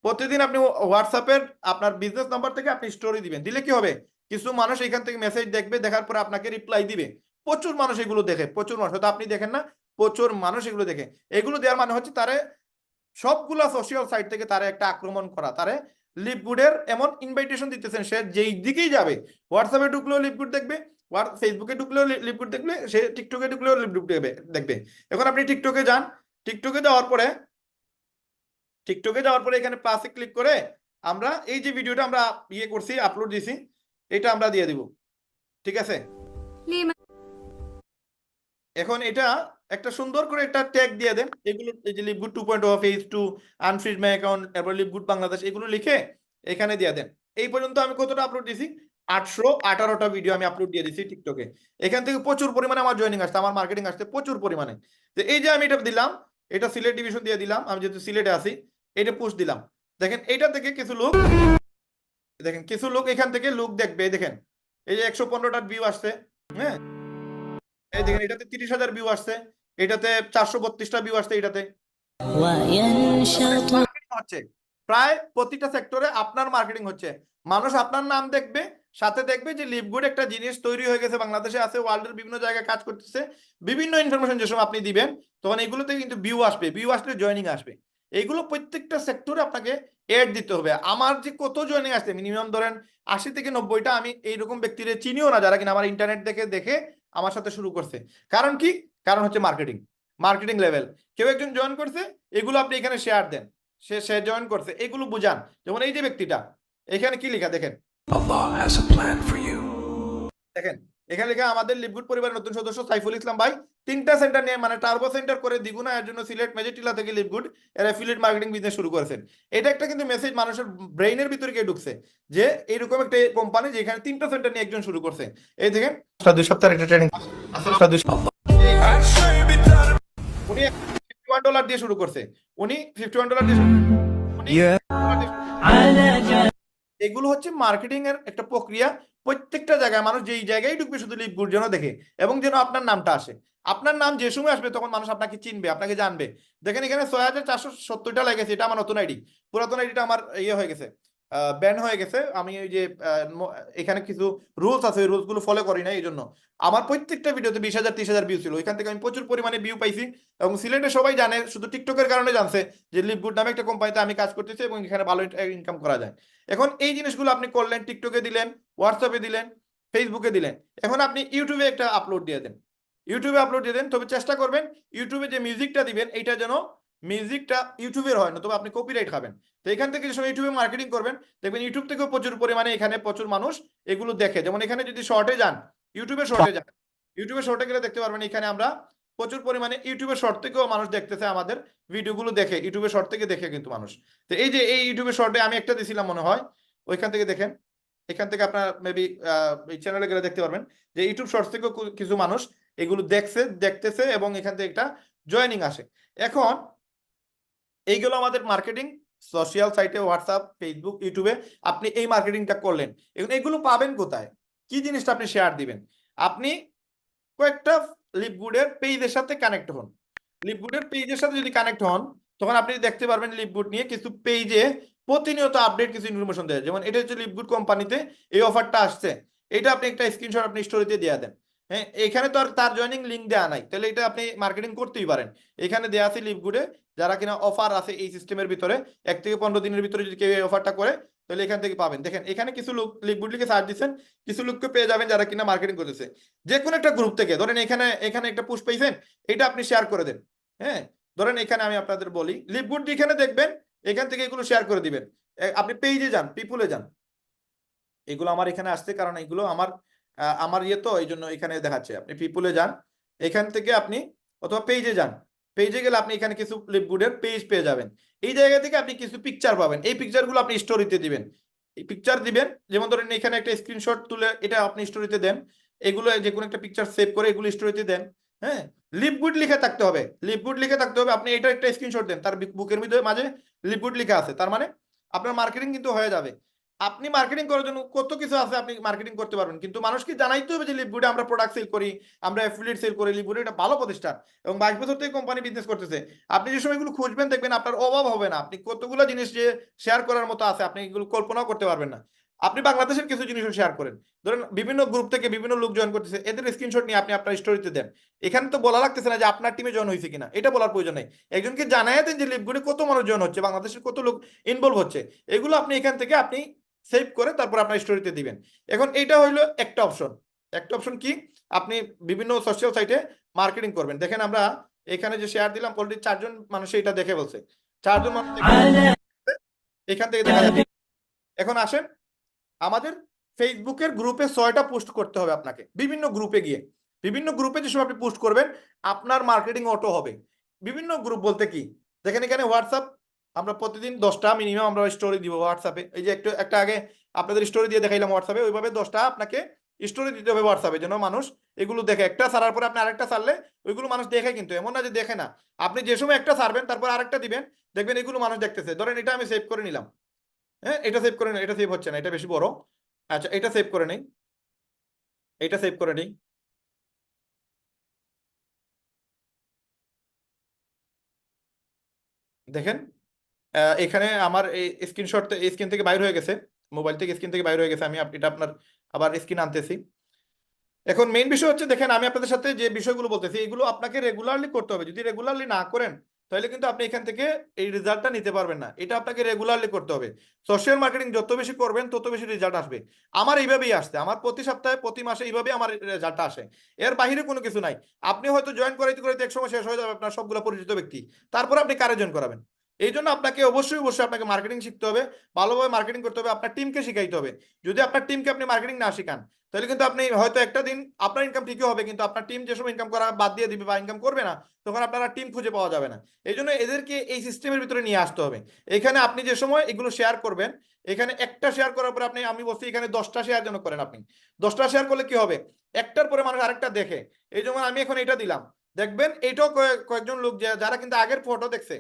প্রতিদিন আপনি হোয়াটসঅ্যাপের আপনার বিজনেস নাম্বার থেকে আপনি স্টোরি দিবেন। দিলে কি হবে, কিছু মানুষ এখান থেকে মেসেজ দেখবে, দেখার পরে আপনাকে রিপ্লাই দিবে, প্রচুর মানুষ এগুলো দেখে, প্রচুর মানুষ, হয়তো আপনি দেখেন না, প্রচুর মানুষ এগুলো দেখে। এগুলো দেওয়ার মানে হচ্ছে তারে সবগুলা সোশ্যাল সাইট থেকে তারে একটা আক্রমণ করা, তারে লিপগুডের এমন ইনভাইটেশন দিতেছেন, সে যেই দিকেই যাবে, হোয়াটসঅ্যাপে ঢুকলেও লিপগুড দেখবে, ফেসবুকে ঢুকলেও লিপগুড দেখবে, সে টিকটকে ঢুকলেও লিপগুড দেখবে। এখন আপনি টিকটকে যান, টিকটকে যাওয়ার পরে এখানে প্লাসে ক্লিক করে আমরা এই যে ভিডিওটা আমরা ইয়ে করছি, আপলোড দিছি, এটা আমরা দিয়ে দিব, ঠিক আছে? এখন এটা একটা সুন্দর করে একটা ট্যাগ দিয়ে দেন, এগুলো এই যে লিপগুড 2.0 ফেজ 2 আনফ্রিজ মাই অ্যাকাউন্ট, এরপর লিপগুড বাংলাদেশ, এগুলো লিখে এখানে দিয়ে দেন। এই পর্যন্ত আমি কতটা আপলোড দিছি? 818টা ভিডিও আমি আপলোড দিয়ে দিছি টিকটকে। এখান থেকে প্রচুর পরিমাণে আমার জয়েনিং আসছে, আমার মার্কেটিং আসছে প্রচুর পরিমাণে। তো এই যে আমি এটা দিলাম, এটা সিলেট ডিভিশন দিয়ে দিলাম, আমি যেহেতু সিলেটে আছি, এটা পোস্ট দিলাম। দেখেন এটা থেকে কিছু লোক এখান থেকে লোক দেখবে, দেখেন এই যে 115টা ভিউ আসছে, হ্যাঁ এই দেখেন এটাতে 30,000 ভিউ আসছে, এটাতে 432টা ভিউ আসছে, এটাতে وينشط মার্কেটিং হচ্ছে। প্রায় প্রতিটা সেক্টরে আপনার মার্কেটিং হচ্ছে, মানুষ আপনার নাম দেখবে, সাথে দেখবে যে লিপগুড একটা জিনিস তৈরি হয়ে গেছে, বাংলাদেশে আছে, ওয়ার্ল্ডের বিভিন্ন জায়গায় কাজ করতেছে, বিভিন্ন ইনফরমেশন যে সময় আপনি দিবেন তখন এগুলোতে কিন্তু ভিউ আসবে, ভিউ আসলে জয়েনিং আসবে। এইগুলো প্রত্যেকটা সেক্টরে আপনাকে এড দিতে হবে। আমার যে কত জয়েনিং আসছে, মিনিমাম ধরেন 80 থেকে 90টা আমি এইরকম ব্যক্তিরে চিনিও না, যারা কিনা আমার ইন্টারনেট দেখে আমার সাথে শুরু করছে। কারণ কি? কারণ হচ্ছে মার্কেটিং লেভেল। কেউ একজন জয়েন করছে, এগুলো আপনি এখানে শেয়ার দেন, সে জয়েন করছে, এগুলো বুঝান। যেমন এই যে ব্যক্তিটা, এখানে কি লেখা দেখেন, Allah has a plan for you. দেখেন এখানে লেখা আমাদের লিপগুড পরিবারের নতুন সদস্য সাইফুল ইসলাম ভাই 3টা সেন্টার নিয়ে, মানে টার্বো সেন্টার করে দ্বিগুণ আয়ের জন্য সিলেট মেজেটিলা থেকে লিপগুড এর অ্যাফিলিয়েট মার্কেটিং বিজনেস শুরু করেছেন। এটা একটা কিন্তু মেসেজ মানুষের ব্রেইনের ভিতরে গিয়ে ঢুকছে যে এইরকম একটা কোম্পানি যেখানে 3টা সেন্টার নিয়ে একজন শুরু করছে। এই দেখেন 2 সপ্তাহের একটা ট্রেনিং, Her şey biter. উনি $51 দিয়ে শুরু করছে, উনি $51 দিয়ে على جبل এগুলো হচ্ছে মার্কেটিং এর একটা প্রক্রিয়া। প্রত্যেকটা জায়গায় মানুষ যেই জায়গায় ঢুকবে শুধু লিপগুড যেন দেখে, এবং যেন আপনার নামটা আসে। আপনার নাম যে সময় আসবে তখন মানুষ আপনাকে চিনবে, আপনাকে জানবে। দেখেন এখানে 6,470টা লেগেছে, এটা আমার নতুন আইডি, পুরাতন আইডিটা আমার ইয়ে হয়ে গেছে, ব্যান হয়ে গেছে। আমি ওই যে এখানে কিছু রুলস আছে, ওই রুলস গুলো ফলো করি না, এই জন্য আমার প্রত্যেকটা ভিডিওতে 20,000 30,000 ভিউ ছিল। এখান থেকে আমি প্রচুর পরিমাণে ভিউ পাইছি, এবং সিলেটে সবাই জানে, শুধু টিকটকের কারণে জানছে যে লিপগুড নামে একটা কোম্পানিতে আমি কাজ করতেছি এবং এখানে ভালো ইনকাম করা যায়। এখন এই জিনিসগুলো আপনি করলেন, টিকটকে দিলেন, হোয়াটসঅ্যাপে দিলেন, ফেসবুকে দিলেন, এখন আপনি ইউটিউবে একটা আপলোড দিয়ে দেন, তবে চেষ্টা করবেন ইউটিউবে যে মিউজিকটা দিবেন এইটা যেন মিউজিকটা ইউটিউবের হয় না, তবে আপনি কপিরাইট খাবেন। তো এখান থেকে যে সময় ইউটিউবে মার্কেটিং করবেন, দেখবেন ইউটিউব থেকেও প্রচুর পরিমাণে এখানে প্রচুর মানুষ এগুলো দেখে। যেমন এখানে যদি শর্টে যান, ইউটিউবে শর্টে গেলে দেখতে পারবেন এখানে আমরা প্রচুর পরিমাণে ইউটিউবের শর্ট থেকেও মানুষ দেখতেছে, আমাদের ভিডিওগুলো দেখে, ইউটিউবের শর্ট থেকে দেখে কিন্তু মানুষ। তো এই যে এই ইউটিউবের শর্টে আমি একটা দিছিলাম মনে হয়, ওইখান থেকে দেখেন, এখান থেকে আপনার মেবি এই চ্যানেলে গেলে দেখতে পারবেন যে ইউটিউব শর্টস থেকেও কিছু মানুষ এগুলো দেখতেছে এবং এখান থেকে একটা জয়েনিং আসে। এখন এইগুলো আমাদের মার্কেটিং, সোশ্যাল সাইটে, হোয়াটসঅ্যাপ, ফেসবুক, ইউটিউবে আপনি এই মার্কেটিংটা করলেন। এখন এগুলো পাবেন কোথায়, কি জিনিসটা আপনি শেয়ার দিবেন? আপনি কয়েকটা লিপগুডের পেজের সাথে কানেক্ট হন। লিপগুডের পেজের সাথে যদি কানেক্ট হন, তখন আপনি দেখতে পারবেন লিপগুড নিয়ে কিছু পেজে প্রতিনিয়ত আপডেট কিছু ইনফরমেশন দেয়। যেমন এটা হচ্ছে লিপগুড কোম্পানিতে এই অফারটা আসছে, এটা আপনি একটা স্ক্রিনশট আপনি স্টোরিতে দিয়ে দেন। হ্যাঁ, এখানে তো আর তার জয়েনিং লিঙ্ক দেওয়া নাই, তাহলে এটা আপনি মার্কেটিং করতেই পারেন। এখানে দেওয়া আছে লিপগুডে যারা কিনা অফার আছে এই সিস্টেমের ভিতরে, 1 থেকে 15 দিনের ভিতরে যদি কেউ এই অফারটা করে তাহলে এখান থেকে পাবেন। দেখেন এখানে কিছু লোক লিপগুড লিখে সার্চ দিচ্ছেন, কিছু লোককে পেয়ে যাবেন যারা কিনা মার্কেটিং করতেছে যে কোনো একটা গ্রুপ থেকে। ধরেন এখানে একটা পুশ পেয়েছেন, এটা আপনি শেয়ার করে দেন। হ্যাঁ, ধরেন এখানে আমি আপনাদের বলি লিপগুড এখানে দেখবেন, এখান থেকে এগুলো শেয়ার করে দিবেন। আপনি পেজে যান, পিপুলে যান, এগুলো আমার এখানে আসছে কারণ এগুলো আমার ইয়ে, তো এই জন্য এখানে দেখাচ্ছে। আপনি পিপুলে যান, এখান থেকে আপনি অথবা পেজে যান, পেজে গেলে আপনি এখানে কিছু লিপগুডের পেজ পেয়ে যাবেন। এই জায়গা থেকে আপনি কিছু পিকচার পাবেন, এই পিকচারগুলো আপনি স্টোরিতে দিবেন। এই পিকচার দিবেন, যেমন ধরেন এখানে একটা স্ক্রিনশট তুলে এটা আপনি স্টোরিতে দেন, এগুলো যে কোনো একটা পিকচার সেভ করে এগুলো স্টোরিতে দেন। হ্যাঁ, লিপগুড লিখে থাকতে হবে, আপনি এটা একটা স্ক্রিনশট দেন, তার বুকের মাঝে লিপগুড লিখা আছে, তার মানে আপনার মার্কেটিং কিন্তু হয়ে যাবে। আপনি মার্কেটিং করার জন্য কত কিছু আছে, আপনি মার্কেটিং করতে পারবেন, কিন্তু মানুষকে জানাইতে হবে যে লিপগুডে আমরা প্রোডাক্ট সেল করি, আমরা অ্যাফিলিয়েট সেল করি, লিপগুডে একটা ভালো প্রতিষ্ঠান এবং 22 বছর থেকে কোম্পানি বিজনেস করতেছে। আপনি যে সময় এগুলো খুঁজবেন দেখবেন আপনার অভাব হবে না, আপনি কতগুলো জিনিস যে শেয়ার করার মতো আছে আপনি এগুলো কল্পনাও করতে পারবেন না। আপনি বাংলাদেশের কিছু জিনিসও শেয়ার করেন, ধরেন বিভিন্ন গ্রুপ থেকে বিভিন্ন লোক জয়েন করতেছে, এদের স্ক্রিনশট নিয়ে আপনি আপনার স্টোরিতে দেন। এখানে তো বলা লাগতেছে না যে আপনার টিমে জয়েন হয়েছে কিনা, এটা বলার প্রয়োজন নেই। একজনকে জানাই দেন যে লিভগুলি কত মানুষ জয়েন হচ্ছে, বাংলাদেশের কত লোক ইনভলভ হচ্ছে, এগুলো আপনি এখান থেকে আপনি সেভ করে তারপর আপনার স্টোরিতে দিবেন। এখন এটা হইলো একটা অপশন। একটা অপশন কি, আপনি বিভিন্ন সোশ্যাল সাইটে মার্কেটিং করবেন। দেখেন আমরা এখানে যে শেয়ার দিলাম অলরেডি 4 জন মানুষ এটা দেখে বলছে, 4 জন মানুষ على এখান থেকে দেখা যাবে। এখন আসেন, আমাদের ফেসবুকের গ্রুপে 6টা পোস্ট করতে হবে আপনাকে, বিভিন্ন গ্রুপে গিয়ে। বিভিন্ন গ্রুপে যেসব আপনি পোস্ট করবেন আপনার মার্কেটিং অটো হবে। বিভিন্ন গ্রুপ বলতে কি, দেখেন এখানে হোয়াটসঅ্যাপ, আমরা প্রতিদিন 10টা মিনিমাম আমরা স্টোরি দিব হোয়াটসঅ্যাপে। এই যে একটা আগে আপনাদের স্টোরি দিয়ে দেখাইলাম হোয়াটসঅ্যাপে, ওইভাবে 10টা আপনাকে স্টোরি দিতে হবে হোয়াটসঅ্যাপে, যেন মানুষ এগুলো দেখে। একটা ছাড়ার পরে আপনি আরেকটা ছাড়লে ওইগুলো মানুষ দেখে, কিন্তু এমন না যে দেখে না। আপনি যে সময় একটা ছাড়বেন তারপর আরেকটা দিবেন, দেখবেন এগুলো মানুষ দেখতেছে। ধরেন এটা আমি সেভ করে নিলাম, হ্যাঁ এটা সেভ করে নিই, এটা সেভ হচ্ছে না, এটা বেশি বড়। আচ্ছা এটা সেভ করে নেই, এটা সেভ করে নেই। দেখেন এখানে আমার এই স্ক্রিনশট স্ক্রিন থেকে বাইর হয়ে গেছে, মোবাইল থেকে স্ক্রিন থেকে বাইর হয়ে গেছে। আমি এটা আপনার আবার স্ক্রিন আনতেছি। এখন মেইন বিষয় হচ্ছে, দেখেন আমি আপনাদের সাথে যে বিষয়গুলো বলতেছি এগুলো আপনাকে রেগুলারলি করতে হবে। যদি রেগুলারলি না করেন তাহলে কিন্তু আপনি এখান থেকে এই রেজাল্টটা নিতে পারবেন না। এটা আপনাকে রেগুলারলি করতে হবে। সোশ্যাল মার্কেটিং যত বেশি করবেন তত বেশি রেজাল্ট আসবে। আমার এইভাবেই আসছে, আমার প্রতি সপ্তাহে প্রতি মাসে এইভাবে আমার রেজাল্টটা আসে। এর বাইরে কোনো কিছু নাই। আপনি হয়তো জয়েন করাইতে করাইতে এক সময় শেষ হয়ে যাবে আপনার সবগুলো পরিচিত ব্যক্তি, তারপর আপনি কারে জয়েন করাবেন? এই জন্য আপনাকে অবশ্যই আপনাকে মার্কেটিং শিখতে হবে, ভালোভাবে মার্কেটিং করতে হবে, আপনার টিমকে শিখাইতে হবে। যদি আপনার টিমকে আপনি মার্কেটিং না শিখান তাহলে কিন্তু আপনি হয়তো একটা দিন আপনার ইনকাম ঠিকই হবে, কিন্তু আপনার টিম যে সময় ইনকাম করা বাদ দিয়ে দিবে বা ইনকাম করবে না, তখন আপনারা টিম খুঁজে পাওয়া যাবে না। এই জন্য এদেরকে এই সিস্টেমের ভিতরে নিয়ে আসতে হবে। এখানে আপনি যে সময় এগুলো শেয়ার করবেন, এখানে একটা শেয়ার করার পরে আপনি, আমি বলছি এখানে 10টা শেয়ার যেন করেন। আপনি 10টা শেয়ার করলে কি হবে, একটার পরে মানুষ আরেকটা দেখে। এই যেমন আমি এখন এটা দিলাম, দেখবেন এটাও কয়েকজন লোক যারা কিন্তু আগের ফটো দেখছে,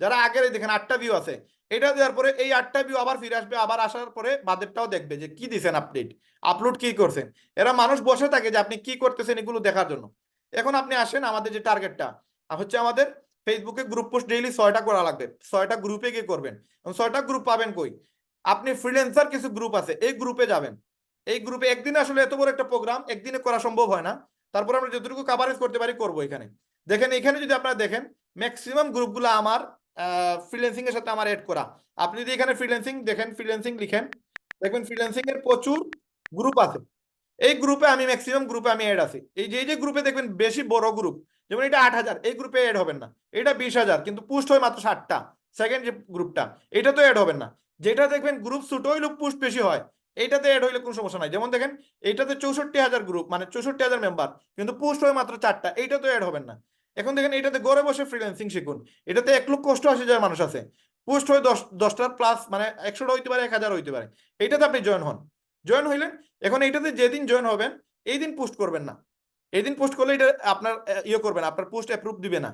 যারা আগের দেখেন 8টা ভিউ আছে, এটা দেওয়ার পরে এই 8টা ভিউ আবার ফিরে আসবে, আবার আসার পরে বাদেরটাও দেখবে যে কি দিছেন আপডেট, আপলোড কি করছেন। এরা মানুষ বসে থাকে যে আপনি কি করতেছেন এগুলো দেখার জন্য। এখন আপনি আসেন, আমাদের যে টার্গেটটা হচ্ছে আমাদের ফেসবুকে গ্রুপ পোস্ট ডেইলি 6টা করা লাগবে। 6টা গ্রুপে গিয়ে করবেন। এবং 6টা গ্রুপ পাবেন কই, আপনি ফ্রিল্যান্সার কিছু গ্রুপ আছে এই গ্রুপে যাবেন। এই গ্রুপে একদিনে আসলে এত বড় একটা প্রোগ্রাম একদিনে করা সম্ভব হয় না, তারপর আমরা যতটুকু কভারেজ করতে পারি করবো। এখানে দেখেন, এখানে যদি আপনারা দেখেন ম্যাক্সিমাম গ্রুপগুলো আমার ফ্রিল্যান্সিং এর সাথে আমার এড করা। আপনি যদি এখানে ফ্রিল্যান্সিং দেখেন, ফ্রিল্যান্সিং লিখেন, দেখবেন ফ্রিল্যান্সিং এর প্রচুর গ্রুপ আছে। এই গ্রুপে আমি ম্যাক্সিমাম গ্রুপে আমি এড আছি। এই যে গ্রুপে দেখবেন বেশি বড় গ্রুপ, যেমন এটা 8,000, এই গ্রুপে এড হবেন না। এটা 20,000 কিন্তু পোস্ট হয় মাত্র 60টা। সেকেন্ড যে গ্রুপটা, এটা তো এড হবেন না। যেটা দেখবেন গ্রুপ ছোট হইলেও পোস্ট বেশি হয়, এইটাতে এড হইলে কোনো সমস্যা নাই। যেমন দেখেন এইটাতে 64,000 গ্রুপ, মানে 64,000 মেম্বার, কিন্তু পোস্ট হয় মাত্র 4টা, এইটা তো এড হবেন না। এখন দেখেন এটাতে ঘরে বসে ফ্রিল্যান্সিং শিখুন, এটাতে 1,80,000 মানুষ আছে, পোস্ট হয় 10টার প্লাস, মানে 100টা হইতে পারে, 1,000 হইতে পারে। এইটাতে আপনি জয়েন হন, জয়েন হইলেন। এখন এইটাতে যেদিন জয়েন হবেন এই দিন পোস্ট করবেন না। এই দিন পোস্ট করলে এটা আপনার ইয়ে করবেন, আপনার পোস্ট অ্যাপ্রুভ দিবে না।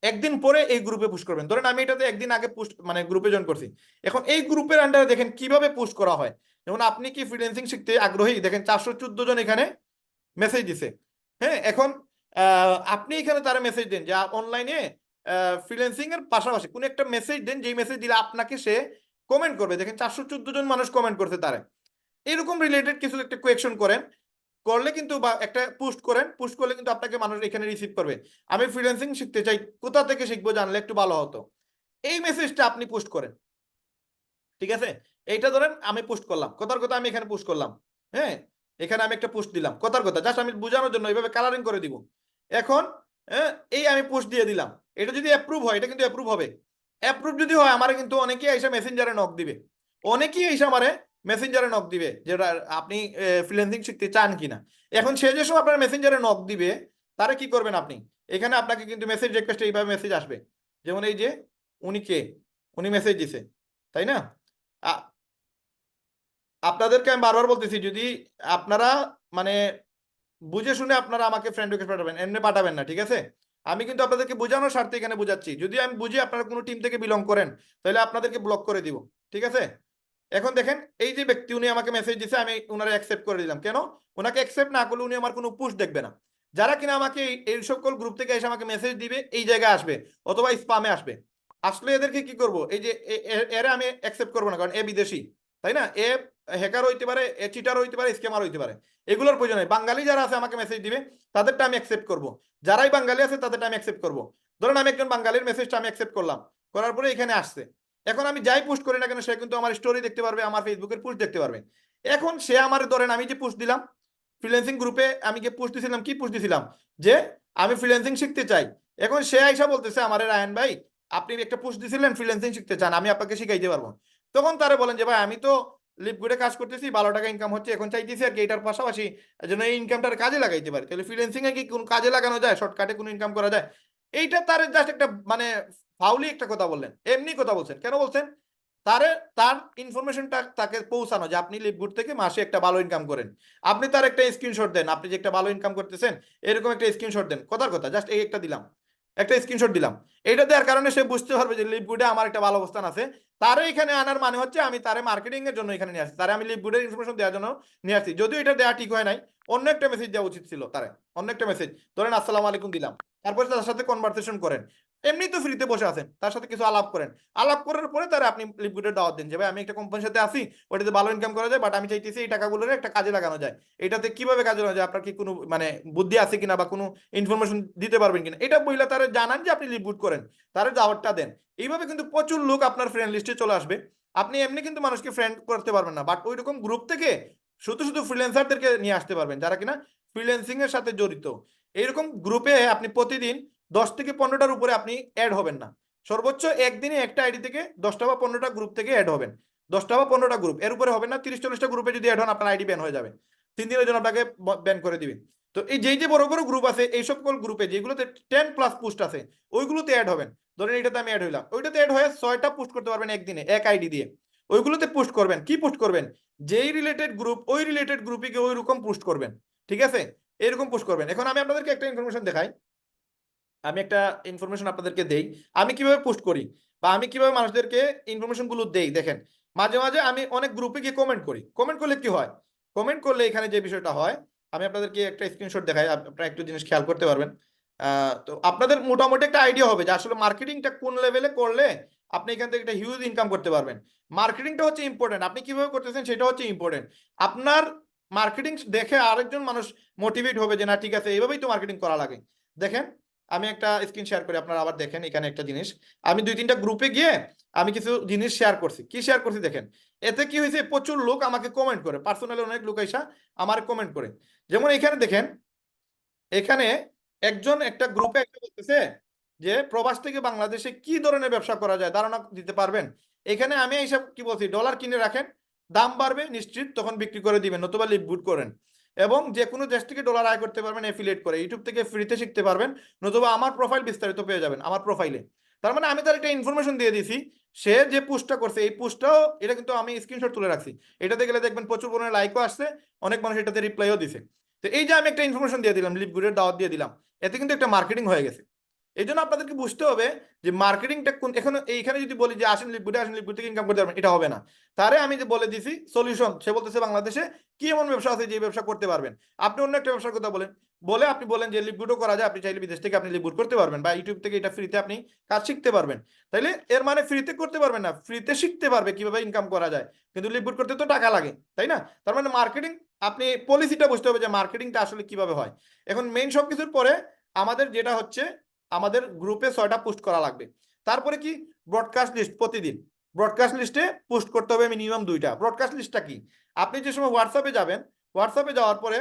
একদিন পরে এই গ্রুপে পোস্ট করবেন। ধরেন আমি এটাতে একদিন আগে পোস্ট, মানে গ্রুপে জয়েন করছি। এখন এই গ্রুপের আন্ডারে দেখেন কিভাবে পোস্ট করা হয়। যেমন আপনি কি ফ্রিল্যান্সিং শিখতে আগ্রহী, দেখেন 414 জন এখানে মেসেজ দিছে। হ্যাঁ, এখন আপনি এখানে তারা মেসেজ দেন যে অনলাইনে ফ্রিল্যান্সিং এর পাশাপাশি কোন একটা মেসেজ দেন, যেই মেসেজ দিলে আপনাকে সে কমেন্ট করবে। দেখেন 414 জন মানুষ কমেন্ট করছে তারা। এরকম রিলেটেড কিছু একটা কোয়েকশন করেন, করলে কিন্তু, বা একটা পোস্ট করেন, পোস্ট করলে কিন্তু আপনাকে মানুষ এখানে রিসিভ করবে। আমি ফ্রিল্যান্সিং শিখতে চাই, কোথা থেকে শিখবো জানলে একটু ভালো হতো। এই মেসেজটা আপনি পোস্ট করেন, ঠিক আছে? এইটা ধরেন আমি পোস্ট করলাম, কথার কথা আমি এখানে পোস্ট করলাম। হ্যাঁ, এখানে আমি একটা পোস্ট দিলাম, কথার কথা জাস্ট আমি বোঝানোর জন্য এইভাবে কালারিং করে দিব। এখন এই আমি পোস্ট দিয়ে দিলাম, এটা যদি অ্যাপ্রুভ হয়, এটা কিন্তু অ্যাপ্রুভ হবে। অ্যাপ্রুভ যদি হয় আমার কিন্তু অনেকেই এসে মেসেঞ্জারে নক দিবে, অনেকেই এসে আমারে মেসেঞ্জারে নক দিবে যেটা আপনি ফ্রিল্যান্সিং শিখতে চান কিনা। এখন সে যে সময় আপনার মেসেঞ্জারে নক দিবে, তারা কি করবেন আপনি, এখানে আপনাকে কিন্তু মেসেজ রিকোয়েস্টে এইভাবে মেসেজ আসবে। যেমন এই যে উনি মেসেজ দিছে, তাই না? আপনাদেরকে আমি বারবার বলতেছি, যদি আপনারা মানে বুঝে শুনে আপনারা আমাকে ফ্রেন্ড রিকোয়েস্ট পাঠাবেন, এমনি পাঠাবেন না, ঠিক আছে? আমি কিন্তু আপনাদেরকে বোঝানোর স্বার্থে এখানে বোঝাচ্ছি। যদি আমি বুঝি আপনারা কোনো টিম থেকে বিলং করেন তাহলে আপনাদেরকে ব্লক করে দিব, ঠিক আছে? এখন দেখেন এই যে ব্যক্তি, উনি আমাকে মেসেজ দিছে, আমি উনারে অ্যাকসেপ্ট করে দিলাম। কেন? ওনাকে অ্যাকসেপ্ট না করলে উনি আমার কোনো পোস্ট দেখবে না। যারা কিনা আমাকে এই সকল গ্রুপ থেকে এসে আমাকে মেসেজ দিবে এই জায়গায় আসবে, অথবা স্পামে আসবে, আসলে এদেরকে কি করব, এই যে এরা আমি অ্যাকসেপ্ট করবো না, কারণ এ বিদেশি, তাই না? এ হ্যাকার হইতে পারে, চিটার হইতে পারে, স্ক্যামার হইতে পারে, এগুলোর প্রয়োজন নেই। বাঙালি যারা আছে আমাকে মেসেজ দিবে, তাদেরটা আমি অ্যাকসেপ্ট করব। যারাই বাঙালি আছে তাদেরটা আমি অ্যাকসেপ্ট করব। ধরেন আমি একজন বাঙালির মেসেজটা আমি অ্যাকসেপ্ট করলাম, করার পরে এখানে আসছে। এখন আমি যাই পোস্ট করি না কেন, সে কিন্তু আমার স্টোরি দেখতে পারবে, আমার ফেসবুকের পোস্ট দেখতে পারবে। এখন সে আমার, ধরেন আমি যে পোস্ট দিলাম ফ্রিল্যান্সিং গ্রুপে, আমি যে পোস্ট দিছিলাম, কি পোস্ট দিছিলাম যে আমি ফ্রিল্যান্সিং শিখতে চাই। এখন সে আইসা বলতেছে আমারে, রায়হান ভাই আপনি একটা পোস্ট দিছিলেন ফ্রিল্যান্সিং শিখতে চান, আমি আপনাকে শিখাইতে পারবো। তখন তারে বলেন যে ভাই আমি তো লিপগুডে কাজ করতেছি, 12 টাকা ইনকাম হচ্ছে, এখন চাইতেছি আর কি এটার পাশাপাশি যেন এই ইনকামটার কাজে লাগাইতে পারি। তাহলে ফ্রিল্যান্সিং এ কি কোন কাজে লাগানো যায়, শর্টকাটে কোনো ইনকাম করা যায়? এইটা তার জাস্ট একটা মানে ফাউলি একটা কথা বললেন, এমনি কথা বলছেন। কেন বলছেন? তার ইনফরমেশনটা তাকে পৌঁছানো যে আপনি লিপগুড থেকে মাসে একটা ভালো ইনকাম করেন। আপনি তার একটা স্ক্রিনশট দেন, আপনি যে একটা ভালো ইনকাম করতেছেন এরকম একটা স্ক্রিনশট দেন। কথার কথা জাস্ট এই একটা দিলাম, একটা স্ক্রিনশট দিলাম। এটা দেওয়ার কারণে সে বুঝতে পারবে যে লিপগুডে আমার একটা ভালো অবস্থান আছে। তারে এখানে আনার মানে হচ্ছে আমি তারে মার্কেটিং এর জন্য এখানে নিয়ে আসছি, তারে আমি লিপগুডের ইনফরমেশন দেওয়ার জন্য নিয়ে আসছি। যদিও এটা দেওয়া ঠিক হয় নাই, অন্য একটা মেসেজ দেওয়া উচিত ছিল তারে, অন্য একটা মেসেজ। ধরেন আসসালামু আলাইকুম দিলাম, তারপরে তার সাথে কনভারসেশন করেন, এমনি তো ফ্রিতে বসে আছেন, তার সাথে কিছু আলাপ করেন। আলাপ করার পরে তারা আপনি লিপগুডের দাওয়াত দেন যে ভাই আমি একটা কোম্পানির সাথে আছি, ওটাতে ভালো ইনকাম করা যায়, বাট আমি চাইতেছি এই টাকাগুলোর একটা কাজে লাগানো যায়। এটাতে কিভাবে কাজে লাগানো যায়, আপনার কি কোনো মানে বুদ্ধি আছে কিনা বা কোনো ইনফরমেশন দিতে পারবেন কিনা, এটা বইলা তারা জানান যে আপনি লিপগুড করেন, তারা দাওয়াতটা দেন। এইভাবে কিন্তু প্রচুর লোক আপনার ফ্রেন্ড লিস্টে চলে আসবে। আপনি এমনি কিন্তু মানুষকে ফ্রেন্ড করতে পারবেন না, বাট ওই রকম গ্রুপ থেকে শুধু শুধু ফ্রিল্যান্সারদেরকে নিয়ে আসতে পারবেন যারা কিনা ফ্রিল্যান্সিং এর সাথে জড়িত। এইরকম গ্রুপে আপনি প্রতিদিন 10 থেকে 15টার উপরে আপনি অ্যাড হবেন না। সর্বোচ্চ একদিনে একটা আইডি থেকে 10টা বা 15টা গ্রুপ থেকে অ্যাড হবেন। 10টা বা 15টা গ্রুপ, এর উপরে হবে না। 30-40টা গ্রুপে যদি অ্যাড হন আপনার আইডি ব্যান হয়ে যাবে, 3 দিনের জন্য আপনাকে ব্যান করে দিবেন। তো এই যে বড় বড় গ্রুপ আছে, এই সকল গ্রুপে যেগুলোতে 10+ পোস্ট আছে ওইগুলোতে অ্যাড হবেন। ধরেন এটাতে আমি অ্যাড হইলাম, ওইটাতে অ্যাড হয়ে 6টা পোস্ট করতে পারবেন একদিনে এক আইডি দিয়ে। ওইগুলোতে পোস্ট করবেন, কি পোস্ট করবেন? যেই রিলেটেড গ্রুপ, ওই রিলেটেড গ্রুপে গিয়ে ওই রকম পোস্ট করবেন। ঠিক আছে, এরকম পোস্ট করবেন। এখন আমি আপনাদেরকে একটা ইনফরমেশন দেখাই, আমি একটা ইনফরমেশন আপনাদেরকে দেই আমি কিভাবে পোস্ট করি বা আমি কিভাবে মানুষদেরকে ইনফরমেশন গুলো দেই। দেখেন, মাঝে মাঝে আমি অনেক গ্রুপে গিয়ে কমেন্ট করি। কমেন্ট করলে কি হয়? কমেন্ট করলে এখানে যে বিষয়টা হয়, আমি আপনাদেরকে একটা স্ক্রিনশট দেখাই, আপনারা একটু জিনিস খেয়াল করতে পারবেন। তো আপনাদের মোটামুটি একটা আইডিয়া হবে যে আসলে মার্কেটিংটা কোন লেভেলে করলে আপনি এখান থেকে একটা হিউজ ইনকাম করতে পারবেন। মার্কেটিংটা হচ্ছে ইম্পর্টেন্ট, আপনি কিভাবে করতেছেন সেটা হচ্ছে ইম্পর্টেন্ট। আপনার মার্কেটিং দেখে আরেকজন মানুষ মোটিভেট হবে যে না ঠিক আছে এইভাবেই তো মার্কেটিং করা লাগে। দেখেন, আমি একটা স্ক্রিন শেয়ার করি, আপনারা আবার দেখেন এখানে একটা জিনিস। আমি 2-3টা গ্রুপে গিয়ে আমি কিছু জিনিস শেয়ার করছি। কি শেয়ার করছি দেখেন, এতে কি হয়েছে, প্রচুর লোক আমাকে কমেন্ট করে, পার্সোনালি অনেক লোক এসে আমার কমেন্ট করে। যেমন এখানে দেখেন, এখানে একজন একটা গ্রুপে একটা বলতেছে যে প্রবাস থেকে বাংলাদেশে কি ধরনের ব্যবসা করা যায় ধারণা দিতে পারবেন। এখানে আমি এইসব কি বলছি, ডলার কিনে রাখেন, দাম বাড়বে নিশ্চিত তখন বিক্রি করে দিবেন, নতুবা লিপগুড করেন। এবং যে কোনো দেশ থেকে ডলার আয় করতে পারবেন এফিলিয়েট করে, ইউটিউব থেকে ফ্রিতে শিখতে পারবেন, নতুবা আমার প্রোফাইল বিস্তারিত পেয়ে যাবেন আমার প্রোফাইলে। তার মানে আমি তার একটা ইনফরমেশন দিয়ে দিয়েছি। সে যে পোস্টটা করছে এই পোস্টটাও, এটা কিন্তু আমি স্ক্রিনশট তুলে রাখছি, এটাতে গেলে দেখবেন প্রচুর পরিমাণে লাইকও আসছে, অনেক মানুষ এটাতে রিপ্লাইও দিছে। তো এই যে আমি একটা ইনফরমেশন দিয়ে দিলাম, লিপগুডের দাওয়াত দিয়ে দিলাম, এতে কিন্তু একটা মার্কেটিং হয়ে গেছে। এই জন্য আপনাদেরকে বুঝতে হবে যে মার্কেটিংটা কোন। এখন এইখানে যদি বলি যে আসেন লিপগুডে, আসেন লিপগুড থেকে ইনকাম করতে পারবেন, এটা হবে না। তারে আমি যে বলে দিছি সলিউশন, সে বলতেছে বাংলাদেশে কি এমন ব্যবসা আছে যে ব্যবসা করতে পারবেন। আপনি অন্য একটা ব্যবসার কথা বলেন, বলে আপনি বলেন যে লিপগুডও করা যায়, আপনি চাইলে বিদেশ থেকে আপনি লিপগুড করতে পারবেন, বা ইউটিউব থেকে এটা ফ্রিতে আপনি কাজ শিখতে পারবেন। তাইলে এর মানে ফ্রিতে করতে পারবেন না, ফ্রিতে শিখতে পারবে কিভাবে ইনকাম করা যায়, কিন্তু লিপগুড করতে তো টাকা লাগে, তাই না? তার মানে মার্কেটিং, আপনি পলিসিটা বুঝতে হবে যে মার্কেটিংটা আসলে কিভাবে হয়। এখন মেইন সবকিছুর পরে আমাদের যেটা হচ্ছে, আমাদের গ্রুপে 6টা পোস্ট করা লাগবে। তারপরে কি, ব্রডকাস্ট লিস্ট, প্রতিদিন ব্রডকাস্ট লিস্টে পোস্ট করতে হবে মিনিমাম 2টা। ব্রডকাস্ট লিস্টটা কি, আপনি যে সময় হোয়াটসঅ্যাপে যাবেন, হোয়াটসঅ্যাপে যাওয়ার পরে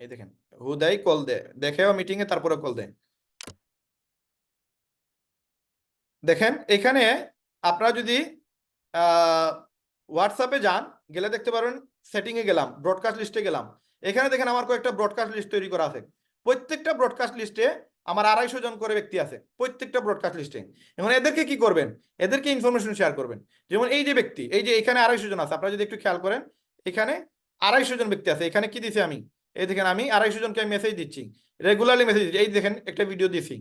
এই দেখেন হুদাই কল দেখেও মিটিং এ তারপরে কল দেয়। দেখেন এখানে আপনারা যদি হোয়াটসঅ্যাপে যান, গেলে দেখতে পারবেন সেটিং এ গেলাম, ব্রডকাস্ট লিস্টে গেলাম, এখানে দেখেন আমার কয়েকটা ব্রডকাস্ট লিস্ট তৈরি করা আছে। প্রত্যেকটা ব্রডকাস্ট লিস্টে আমার 250 জন করে ব্যক্তি আছে প্রত্যেকটা ব্রডকাস্ট লিস্টে। এখন এদেরকে কি করবেন, এদেরকে ইনফরমেশন শেয়ার করবেন। যেমন এই যে ব্যক্তি, এই যে এখানে 250 জন আছে, আপনারা যদি একটু খেয়াল করেন এখানে 250 জন ব্যক্তি আছে। এখানে কি দিছি আমি, এই দেখেন আমি 250 জনকে মেসেজ দিচ্ছি, রেগুলারলি মেসেজ দিচ্ছি। এই দেখেন একটা ভিডিও দিছি।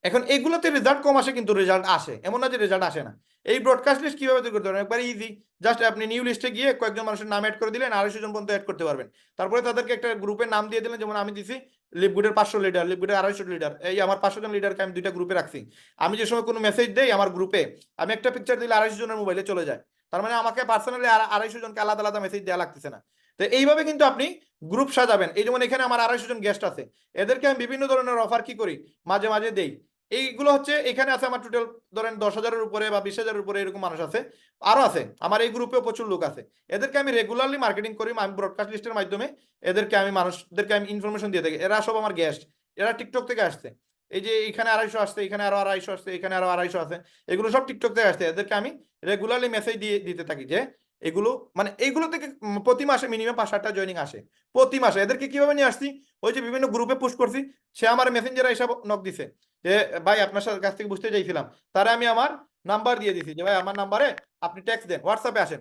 এখন এইগুলোতে রেজাল্ট কম আসে, কিন্তু রেজাল্ট আসে, এমন না যে রেজাল্ট আসে না। এই ব্রডকাস্ট লিস্ট কিভাবে তৈরি করতে পারবেন, একবার ইজি। জাস্ট আপনি নিউ লিস্টে গিয়ে কয়েকজন মানুষের নাম অ্যাড করে দিলেন, 250 জন পর্যন্ত অ্যাড করতে পারবেন। তারপরে তাদেরকে একটা গ্রুপের নাম দিয়ে দিলেন, যেমন আমি দিছি লিপগুডের 500 লিডার, লিপগুডের 250 লিডার, এই আমার 500 জন লিডারকে আমি 2টা গ্রুপে রাখছি। আমি যে সময় কোনো মেসেজ দেই আমার গ্রুপে, আমি একটা পিকচার দিলে 250 জনের মোবাইলে চলে যায়। তার মানে আমাকে পার্সোনালি 250 জনকে আলাদা আলাদা মেসেজ দেওয়া লাগতেছে না। তো এইভাবে কিন্তু আপনি গ্রুপ সাজাবেন। এই যেমন এখানে আমার 250 জন গেস্ট আছে, এদেরকে আমি বিভিন্ন ধরনের অফার কি করি, মাঝে মাঝে দেই। এইগুলো হচ্ছে এখানে আছে আমার টোটাল ধরেন 10,000-এর উপরে বা 20,000-এর উপরে এরকম মানুষ আছে, আরো আছে আমার এই গ্রুপেও প্রচুর লোক আছে। এদেরকে আমি রেগুলারলি মার্কেটিং করি, আমি ব্রডকাস্ট লিস্টের মাধ্যমে এদেরকে আমি মানুষদেরকে আমি ইনফরমেশন দিয়ে থাকি। এরা সব আমার গেস্ট, এরা টিকটক থেকে আসছে। এই যে এখানে 250 আসছে, এখানে আরো 250 আসছে, এখানে আরো 250 আছে, এগুলো সব টিকটক থেকে আসছে। এদেরকে আমি রেগুলারলি মেসেজ দিতে থাকি যে এগুলো মানে এইগুলো থেকে প্রতি মাসে মিনিমাম 5-7টা জয়েনিং আসে প্রতি মাসে। এদেরকে কিভাবে নিয়ে আসছি, ওই যে বিভিন্ন গ্রুপে পোস্ট করছি, সে আমার মেসেঞ্জারে এসব নক দিছে যে ভাই আপনার কাছ থেকে বুঝতে চাইছিলাম, তারা আমি আমার নাম্বার দিয়ে দিছি যে ভাই আমার নাম্বারে আপনি টেক্সট দেন, হোয়াটসঅ্যাপে আসেন।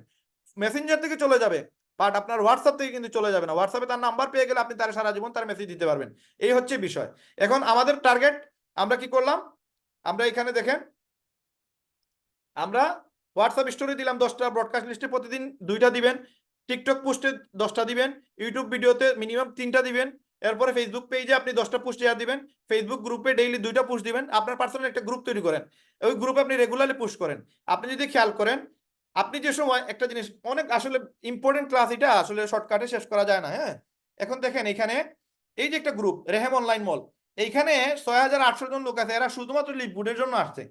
মেসেঞ্জার থেকে চলে যাবে, বাট আপনার হোয়াটসঅ্যাপ থেকে কিন্তু চলে যাবে না। হোয়াটসঅ্যাপে তার নাম্বার পেয়ে গেলে আপনি তার সারা জীবন তার মেসেজ দিতে পারবেন। এই হচ্ছে বিষয়। এখন আমাদের টার্গেট আমরা কি করলাম, আমরা এখানে দেখেন আমরা হোয়াটসঅ্যাপ স্টোরি দিলাম 10টা, ব্রডকাস্ট লিস্টে প্রতিদিন 2টা দিবেন, টিকটক পোস্টে 10টা দিবেন, ইউটিউব ভিডিওতে মিনিমাম 3টা দিবেন, এরপরে ফেসবুক পেজে আপনি 10টা পোস্ট শেয়ার দিবেন, ফেসবুক গ্রুপে ডেইলি 2টা পোস্ট দিবেন। আপনার পার্সোনাল একটা গ্রুপ তৈরি করেন, ওই গ্রুপে আপনি রেগুলারলি পোস্ট করেন। আপনি যদি খেয়াল করেন, আপনি যে সময় একটা জিনিস অনেক আসলে ইম্পর্টেন্ট ক্লাস, এটা আসলে শর্টকাটে শেষ করা যায় না। হ্যাঁ, এখন দেখেন এখানে এই যে একটা গ্রুপ রেহেম অনলাইন মল, এইখানে 6,800 জন লোক আছে, এরা শুধুমাত্র লিভগুডের জন্য আসছে।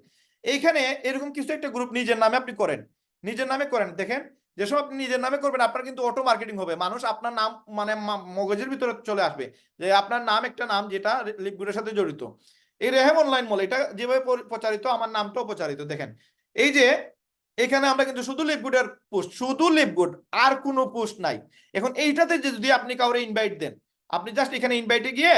এইখানে এরকম কিছু একটা গ্রুপ নিজের নামে আপনি করেন, নিজের নামে করেন। দেখেন যেসব আপনি নিজের নামে করবেন, আপনার কিন্তু অটো মার্কেটিং হবে। মানুষ আপনার নাম মানে মগজের ভিতরে চলে আসবে যে আপনার নাম একটা নাম যেটা লিভগুডের সাথে জড়িত। এই রেহেম অনলাইন মল এটা যেভাবে প্রচারিত, আমার নামটাও প্রচারিত। দেখেন এই যে এখানে আমরা কিন্তু শুধু লিভগুডের পোস্ট, শুধু লিভগুড, আর কোনো পোস্ট নাই। এখন এইটাতে যদি আপনি কাউরে ইনভাইট দেন, আপনি জাস্ট এখানে ইনভাইটে গিয়ে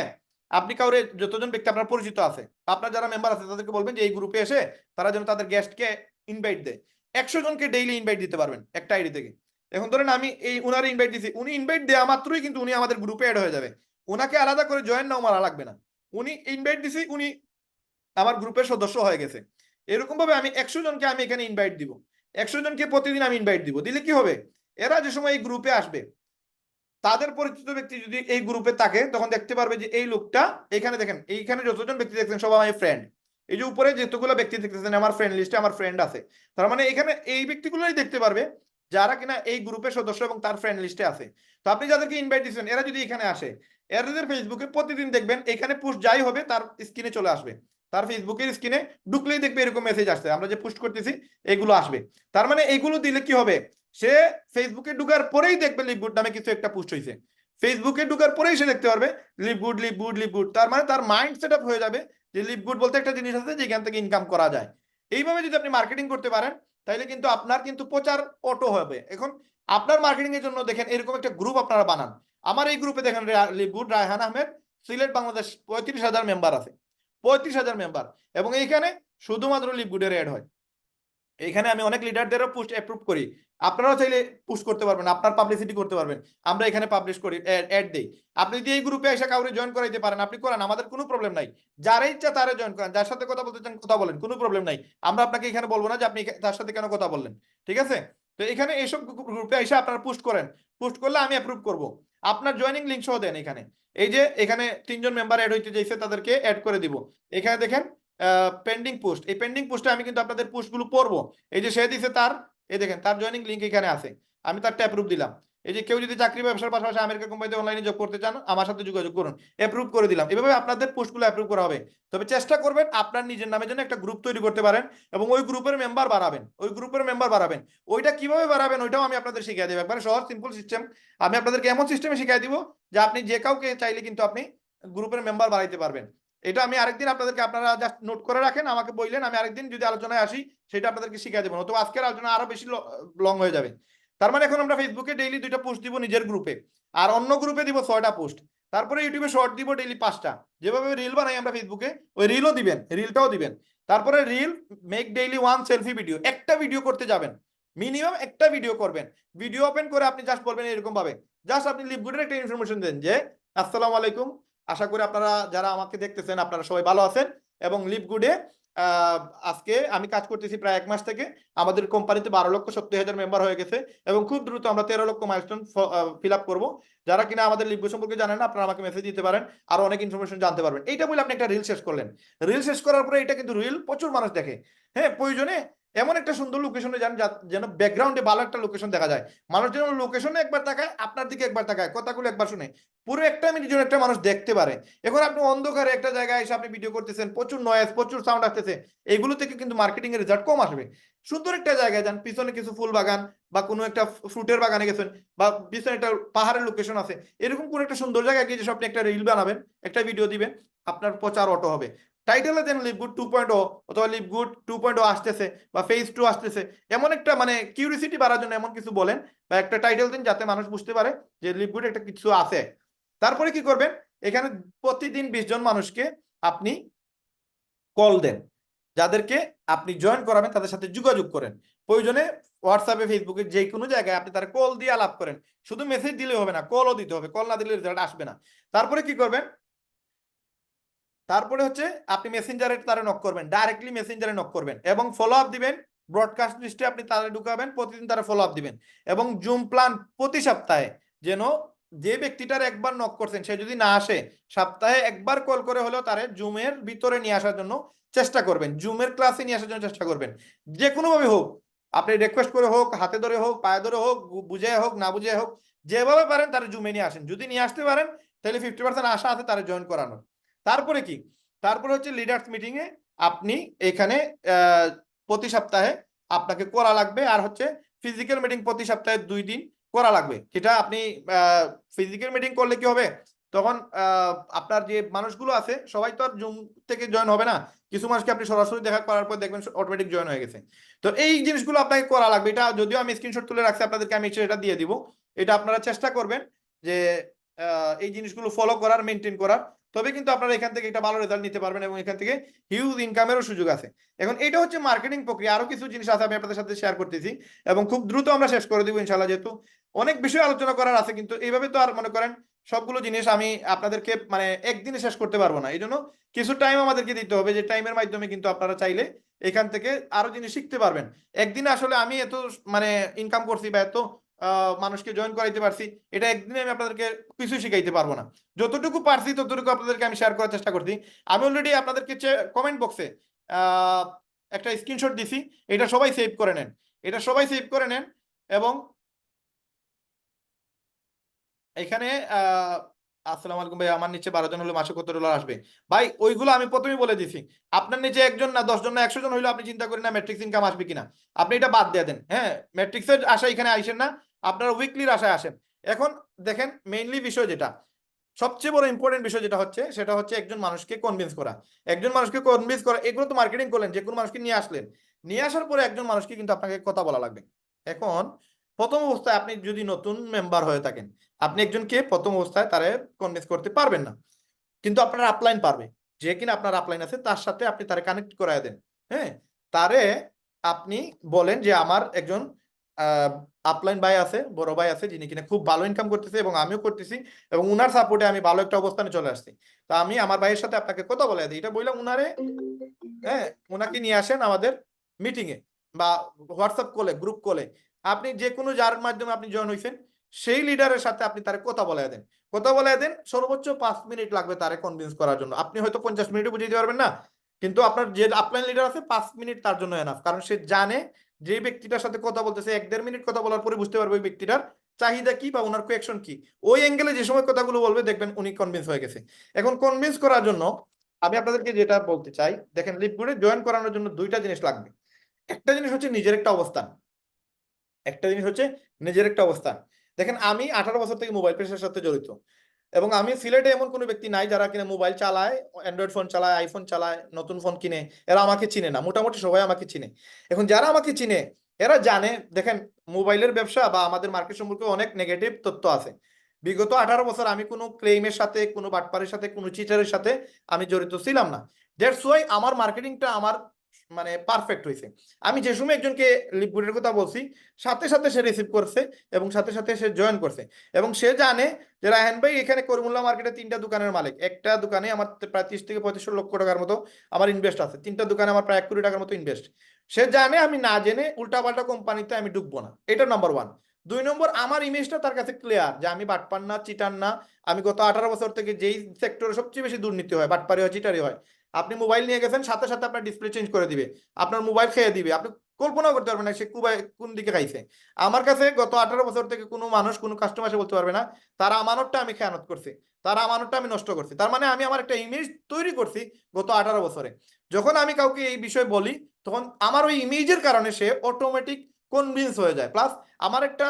আপনি কাউরে, যতজন ব্যক্তি আপনার পরিচিত আছে, আপনার যারা মেম্বার আছে তাদেরকে বলবেন যে এই গ্রুপে এসে তারা যেন তাদের গেস্টকে ইনভাইট দেয়। 100 জনকে ডেইলি ইনভাইট দিতে পারবেন একটা আইডি থেকে। এখন ধরেন আমি এই উনার ইনভাইট দিছি, উনি ইনভাইট দেওয়া মাত্রই কিন্তু উনি আমাদের গ্রুপে অ্যাড হয়ে যাবে। উনাকে আলাদা করে জয়েন নাও মারা লাগবে না, উনি ইনভাইট দিছি, উনি আমার গ্রুপের সদস্য হয়ে গেছে। এরকম ভাবে আমি 100 জনকে আমি এখানে ইনভাইট দিব, 100 জনকে প্রতিদিন আমি ইনভাইট দিব। দিলে কি হবে, এরা যে সময় এই গ্রুপে আসবে, তাদের পরিচিত ব্যক্তি যদি এই গ্রুপে থাকে, তখন দেখতে পারবে যে এই লোকটা, এখানে দেখেন এইখানে যতজন ব্যক্তি দেখছেন সব আমার ফ্রেন্ড। এই যে উপরে যতগুলো ব্যক্তি দেখতেছেন আমার ফ্রেন্ড লিস্টে আমার ফ্রেন্ড আছে, তার মানে এখানে এই ব্যক্তিগুলোই দেখতে পারবে যারা কিনা এই গ্রুপের সদস্য এবং তার ফ্রেন্ড লিস্টে আছে। তো আপনি যাদেরকে ইনভাইট দিচ্ছেন, এরা যদি এখানে আসে, এদের ফেসবুকে প্রতিদিন দেখবেন এখানে পোস্ট যাই হবে তার স্ক্রিনে চলে আসবে, তার ফেসবুকের স্ক্রিনে ঢুকলেই দেখবে এরকম মেসেজ আসছে, আমরা যে পোস্ট করতেছি এগুলো আসবে। তার মানে এইগুলো দিলে কি হবে, সে ফেসবুকে ঢুকার পরেই দেখবে লিভগুড নামে কিছু একটা পোস্ট হয়েছে, ফেসবুকে ঢুকার পরেই সে দেখতে পারবে লিভগুড লিভগুড লিভগুড। তার মানে তার মাইন্ড সেট আপ হয়ে যাবে যে লিভগুড বলতে একটা জিনিস আছে যেখান থেকে ইনকাম করা যায়। এইভাবে যদি আপনি মার্কেটিং করতে পারেন, তাহলে কিন্তু আপনার কিন্তু প্রচার অটো হবে। এখন আপনার মার্কেটিং এর জন্য দেখেন এরকম একটা গ্রুপ আপনারা বানান। আমার এই গ্রুপে দেখেন লিভগুড রায়হান আহমেদ সিলেট বাংলাদেশ 35,000 মেম্বার আছে, 35,000 মেম্বার, এবং এইখানে শুধুমাত্র লিভগুডের অ্যাড হয়। এখানে আমি অনেক লিডারদেরও পোস্ট অ্যাপ্রুভ করি, আপনারাও চাইলে পুশ করতে পারবেন, আপনার পাবলিসিটি করতে পারবেন। আমরা এখানে পাবলিশ করি, অ্যাড দেই। আপনি যদি এই গ্রুপে এসে কাউরে জয়েন করাইতে পারেন, আপনি করেন, আমাদের কোনো প্রবলেম নাই। যারা ইচ্ছা তারা জয়েন করেন, যার সাথে কথা বলতে চান কথা বলেন, কোনো প্রবলেম নাই। আমরা আপনাকে এখানে বলবো না যে আপনি তার সাথে কেন কথা বললেন, ঠিক আছে? তো এখানে এইসব গ্রুপে এসে আপনারা পোস্ট করেন, পোস্ট করলে আমি অ্যাপ্রুভ করব। আপনার জয়েনিং লিঙ্ক সহ দেন এখানে। এই যে এখানে 3 জন মেম্বার অ্যাড হইতে চাইছে, তাদেরকে অ্যাড করে দিব। এখানে দেখেন পেন্ডিং পোস্ট, এই পেন্ডিং পোস্টে আমি কিন্তু আপনাদের পোস্টগুলো পড়বো। এই যে সে দিছে তার, এই দেখেন তার জয়েনিং লিঙ্ক এখানে আছে, আমি তারটা অ্যাপ্রুভ দিলাম। এই যে কেউ যদি চাকরি ব্যবসার পাশাপাশি আমেরিকা কোম্পানিতে অনলাইনে জব করতে চান, আমার সাথে যোগাযোগ করুন, অ্যাপ্রুভ করে দিলাম। এভাবে আপনাদের পোস্টগুলো অ্যাপ্রুভ করা হবে। তবে চেষ্টা করবেন আপনার নিজের নামের জন্য একটা গ্রুপ তৈরি করতে পারেন এবং ওই গ্রুপের মেম্বার বাড়াবেন, ওই গ্রুপের মেম্বার বাড়াবেন। ওইটা কিভাবে বাড়াবেন ওইটাও আমি আপনাদের শিখিয়ে দেবো, একবারে সহজ সিম্পল সিস্টেম। আমি আপনাদেরকে এমন সিস্টেমে শিখিয়ে দিব যে আপনি যে কাউকে চাইলে কিন্তু আপনি গ্রুপের মেম্বার বাড়াইতে পারবেন। এটা আমি আরেকদিন আপনাদেরকে, আপনারা জাস্ট নোট করে রাখেন, আমাকে বললেন, আমি আরেকদিন যদি আলোচনায় আসি সেটা আপনাদেরকে শিখিয়ে দেবো, তো আজকের আলোচনা আরো বেশি লং হয়ে যাবে। তার মানে এখন আমরা ফেসবুকে ডেইলি 2টা পোস্ট দিব নিজের গ্রুপে, আর অন্য গ্রুপে দিব 6টা পোস্ট, তারপরে ইউটিউবে শর্ট দিব ডেইলি 5টা। যেভাবে রিল বানাই আমরা ফেসবুকে, ওই রিলও দিবেন, রিলটাও দিবেন। তারপরে reel make daily 1 selfie video, একটা ভিডিও করতে যাবেন, মিনিমাম একটা ভিডিও করবেন। ভিডিও ওপেন করে আপনি জাস্ট বলবেন এরকম ভাবে, জাস্ট আপনি লিভগুডের একটা ইনফরমেশন দেন যে আসসালামু আলাইকুম, আশা করি আপনারা যারা আমাকে দেখতেছেন আপনারা সবাই ভালো আছেন, এবং লিভগুডে আজকে আমি কাজ করতেছি প্রায় 1 মাস থেকে, আমাদের কোম্পানিতে 12,70,000 মেম্বার হয়ে গেছে এবং খুব দ্রুত আমরা 13 লক্ষ মাইলস্টোন ফিল আপ করবো। যারা কিনা আমাদের লিভগুড সম্পর্কে জানেন না, আপনারা আমাকে মেসেজ দিতে পারেন, আরো অনেক ইনফরমেশন জানতে পারবেন। এইটা বলে আপনি একটা রিল শেষ করলেন, রিল শেষ করার পরে এটা কিন্তু রিল প্রচুর মানুষ দেখে। হ্যাঁ, প্রয়োজনে এমন একটা সুন্দর লোকেশনে যান যেন ব্যাকগ্রাউন্ডে ভালো একটা লোকেশন দেখা যায়, মানুষ যেন লোকেশনে একবার তাকায়, আপনার দিকে একবার তাকায়, কথাগুলো একবার শুনে, পুরো 1 মিনিট যেন একটা মানুষ দেখতে পারে। এখন আপনি অন্ধকারে একটা জায়গায় এসে আপনি ভিডিও করতেছেন, প্রচুর নয়েজ, প্রচুর সাউন্ড আসতেছে, এগুলো থেকে কিন্তু মার্কেটিং এর রেজাল্ট কম আসবে। সুন্দর একটা জায়গায় যান, পিছনে কিছু ফুল বাগান বা কোনো একটা ফ্রুটের বাগানে গেছেন, বা পিছনে একটা পাহাড়ের লোকেশন আছে, এরকম কোনো একটা সুন্দর জায়গায় গিয়ে যে আপনি একটা রিল বানাবেন, একটা ভিডিও দিবেন, আপনার প্রচার অটো হবে। টাইটেলে দেন লিভগুড 2.0 অথবা লিভগুড 2.0 আসতেছে বা ফেজ 2 আসতেছে, এমন একটা মানে কিউরিসিটি বাড়ার জন্য এমন কিছু বলেন বা একটা টাইটেল দিন যাতে মানুষ বুঝতে পারে যে লিভগুড একটা কিছু আছে। তারপরে কি করবেন, এখানে প্রতিদিন 20 জন মানুষকে আপনি কল দেন, যাদেরকে আপনি জয়েন করাবেন তাদের সাথে যোগাযোগ করেন, প্রয়োজনে হোয়াটসঅ্যাপে ফেসবুকে যে কোনো জায়গায় আপনি তার কল দিয়ে আলাপ করেন, শুধু মেসেজ দিলে হবে না, কলও দিতে হবে, কল না দিলে রেজাল্ট আসবে না। তারপরে কি করবেন, তারপরে হচ্ছে আপনি মেসেঞ্জারে তারা নক করবেন, ডাইরেক্টলি মেসেঞ্জারে নক করবেন এবং ফলো আপ দিবেন, ব্রডকাস্ট লিস্টে আপনি তারা ঢুকাবেন, প্রতিদিন তারা ফলো আপ দিবেন এবং জুম প্ল্যান প্রতি সপ্তাহে, যেন যে ব্যক্তিটার একবার নক করছেন সে যদি না আসে, সপ্তাহে একবার কল করে হলেও তারে জুমের ভিতরে নিয়ে আসার জন্য চেষ্টা করবেন, জুমের ক্লাসে নিয়ে আসার জন্য চেষ্টা করবেন, যে কোনোভাবে হোক, আপনি রিকোয়েস্ট করে হোক, হাতে ধরে হোক, পায়ে ধরে হোক, বুঝে হোক, না বুঝে হোক, যেভাবে পারেন তারা জুমে নিয়ে আসেন। যদি নিয়ে আসতে পারেন তাহলে 50% আশা আছে তারা জয়েন করানোর। তারপরে কি, তারপরে হচ্ছে লিডার্স মিটিং এ আপনি এখানে প্রতি সপ্তাহে আপনাকে করা লাগবে, আর হচ্ছে ফিজিক্যাল মিটিং প্রতি সপ্তাহে 2 দিন করা লাগবে। যেটা আপনি ফিজিক্যাল মিটিং করলে কি হবে, তখন আপনার যে মানুষগুলো আছে সবাই তো আর জুম থেকে জয়েন হবে না, কিছু মানুষকে আপনি সরাসরি দেখা করার পর দেখবেন অটোমেটিক জয়েন হয়ে গেছে। তো এই জিনিসগুলো আপনাকে করা লাগবে, এটা যদিও আমি স্ক্রিনশট তুলে রাখছি আপনাদেরকে, আমি এটা দিয়ে দিব, এটা আপনারা চেষ্টা করবেন যে এই জিনিসগুলো ফলো করার, মেনটেন করার, তবে কিন্তু আপনারা এখান থেকে একটা ভালো রেজাল্ট নিতে পারবেন এবং এখান থেকে হিউজ ইনকামেরও সুযোগ আছে। এখন এটা হচ্ছে মার্কেটিং প্রক্রিয়া, আরো কিছু জিনিস আছে আমি আপনাদের সাথে শেয়ার করতেছি এবং খুব দ্রুত আমরা শেষ করে দিব ইনশাআল্লাহ, যেহেতু অনেক বিষয় আলোচনা করার আছে, কিন্তু এইভাবে তো আর মনে করেন সবগুলো জিনিস আমি আপনাদেরকে মানে একদিনে শেষ করতে পারবো না, এই জন্য কিছু টাইম আমাদেরকে দিতে হবে, যে টাইমের মাধ্যমে কিন্তু আপনারা চাইলে এখান থেকে আরো জিনিস শিখতে পারবেন। একদিনে আসলে আমি এত মানে ইনকাম করছি বা এত মানুষকে জয়েন করাইতে পারছি, এটা একদিনে আমি আপনাদেরকে কিছু শিখাইতে পারবো না, যতটুকু পারছি ততটুকু আপনাদেরকে আমি শেয়ার করার চেষ্টা করছি। আমি অলরেডি আপনাদেরকে কমেন্ট বক্সে একটা স্ক্রিনশট দিছি, এটা সবাই সেভ করে নেন, এটা সবাই সেভ করে নেন এবং এখানে আসসালামু আলাইকুম ভাই, আমার নিচে 12 জন হলে মাসে কত ডলার আসবে? ভাই ওইগুলো আমি প্রথমেই বলে দিছি, আপনার নিচে 1 জন না 10 জন না 100 জন হইলো আপনি চিন্তা করেন না ম্যাট্রিক্স ইনকাম আসবে কিনা, আপনি এটা বাদ দিয়ে দেন। হ্যাঁ, ম্যাট্রিক্সের আশা এখানে আইসেন না, আপনারা উইকলির আশায় আসেন। এখন দেখেন মেইনলি বিষয় যেটা সবচেয়ে বড় ইম্পর্টেন্ট বিষয় যেটা হচ্ছে, সেটা হচ্ছে একজন মানুষকে কনভিন্স করা, একজন মানুষকে কনভিন্স করা, এগুলো তো মার্কেটিং করলেন, যে কোনো মানুষকে নিয়ে আসলেন, নিয়ে আসার পরে একজন মানুষকে কিন্তু আপনাকে কথা বলা লাগবে। এখন প্রথম অবস্থায় আপনি যদি নতুন মেম্বার হয়ে থাকেন, আপনি একজনকে প্রথম অবস্থায় তারে কনভিন্স করতে পারবেন না, কিন্তু আপনার আপলাইন পারবে, যে কিনা আপনার আপলাইন আছে তার সাথে আপনি তারে কানেক্ট করায় দেন। হ্যাঁ, তারে আপনি বলেন যে আমার একজন আপলাইন ভাই আছে, বড় ভাই আছে, যিনি কিনা খুব ভালো ইনকাম করতেছে এবং আমিও করতেছি এবং উনার সাপোর্টে আমি ভালো একটা অবস্থানে চলে আসছি, তা আমি আমার ভাইয়ের সাথে আপনাকে কথা বলে দিই, এটা বললাম উনারে, হ্যাঁ, ওনাকে নিয়ে আসেন আমাদের মিটিং এ বা হোয়াটসঅ্যাপ কলে, গ্রুপ কলে, আপনি যে কোনো যার মাধ্যমে আপনি জয়েন হয়েছেন সেই লিডারের সাথে আপনি তারে কথা বলে দেন, কথা বলে দেন, সর্বোচ্চ 5 মিনিট লাগবে তারে কনভিন্স করার জন্য, আপনি হয়তো 50 মিনিটে বুঝিয়ে দিতে পারবেন না, কিন্তু আপনার যে আপলাইন লিডার আছে 5 মিনিট তার জন্য এনাফ, কারণ সে জানে যে ব্যক্তিটার সাথে কথা বলতেছে 1-1.5 মিনিট কথা বলার পরে বুঝতে পারবে ওই ব্যক্তিটার চাহিদা কি বা ওনার কোয়েকশন কি, ওই অ্যাঙ্গেলে যে সময় কথাগুলো বলবে দেখবেন উনি কনভিন্স হয়ে গেছে। এখন কনভিন্স করার জন্য আমি আপনাদেরকে যেটা বলতে চাই, দেখেন লিভগুডে জয়েন করানোর জন্য 2টা জিনিস লাগবে, একটা জিনিস হচ্ছে নিজের একটা অবস্থান, একটা জিনিস হচ্ছে নিজের একটা অবস্থান। দেখেন আমি 18 বছর থেকে মোবাইল পেশার সাথে জড়িত এবং আমি সিলেটে এমন কোনো ব্যক্তি নাই যারা কিনা মোবাইল চালায়, অ্যান্ড্রয়েড ফোন চালায়, আইফোন চালায়, নতুন ফোন কিনে, এরা আমাকে চিনে না, মোটামুটি সবাই আমাকে চিনে। এখন যারা আমাকে চিনে এরা জানে, দেখেন মোবাইলের ব্যবসা বা আমাদের মার্কেট সম্পর্কে অনেক নেগেটিভ তথ্য আছে, বিগত 18 বছর আমি কোনো ক্লেইমের সাথে, কোনো বাটপারের সাথে, কোনো চিটারের সাথে আমি জড়িত ছিলাম না, দ্যাটস ওয়াই আমার মার্কেটিংটা আমার মানে পারফেক্ট হয়েছে। আমি যে সময় একজনকে লিভগুডের কথা বলছি সাথে সাথে সে রিসিভ করছে এবং সাথে সাথে সে জয়েন করছে এবং সে জানে যে রায়হান ভাই এখানে করিমুল্লাহ মার্কেটে 3টা দোকানের মালিক, একটা দোকানে আমার প্রায় 30 থেকে 35 লক্ষ টাকার মতো আমার ইনভেস্ট আছে, 3টা দোকানে আমার প্রায় 1 কোটি টাকার মতো ইনভেস্ট, সে জানে আমি না জেনে উল্টাপাল্টা কোম্পানিতে আমি ঢুকবো না, এটা নাম্বার 1। 2 নম্বর, আমার ইমেজটা তার কাছে ক্লিয়ার যে আমি বাটপার না, চিটার না, আমি গত 18 বছর থেকে যেই সেক্টরে সবচেয়ে বেশি দুর্নীতি হয়, বাটপারি হয়, চিটারি হয়, আপনি মোবাইল নিয়ে গেছেন সাথে সাথে আপনার ডিসপ্লে চেঞ্জ করে দিবে, আপনার মোবাইল খেয়ে দিবে, আপনি কল্পনাও করতে পারবে না সে কুবায় কোন দিকে খাইছে। আমার কাছে গত 18 বছর থেকে কোনো মানুষ কোনো কাস্টমার এসে বলতে পারবে না তার আমানতটা আমি খেয়ানত করছি, তার আমানতটা আমি নষ্ট করছি। তার মানে আমি আমার একটা ইমেজ তৈরি করছি গত 18 বছরে। যখন আমি কাউকে এই বিষয়ে বলি তখন আমার ওই ইমেজের কারণে সে অটোমেটিক কনভিন্স হয়ে যায়। প্লাস আমার একটা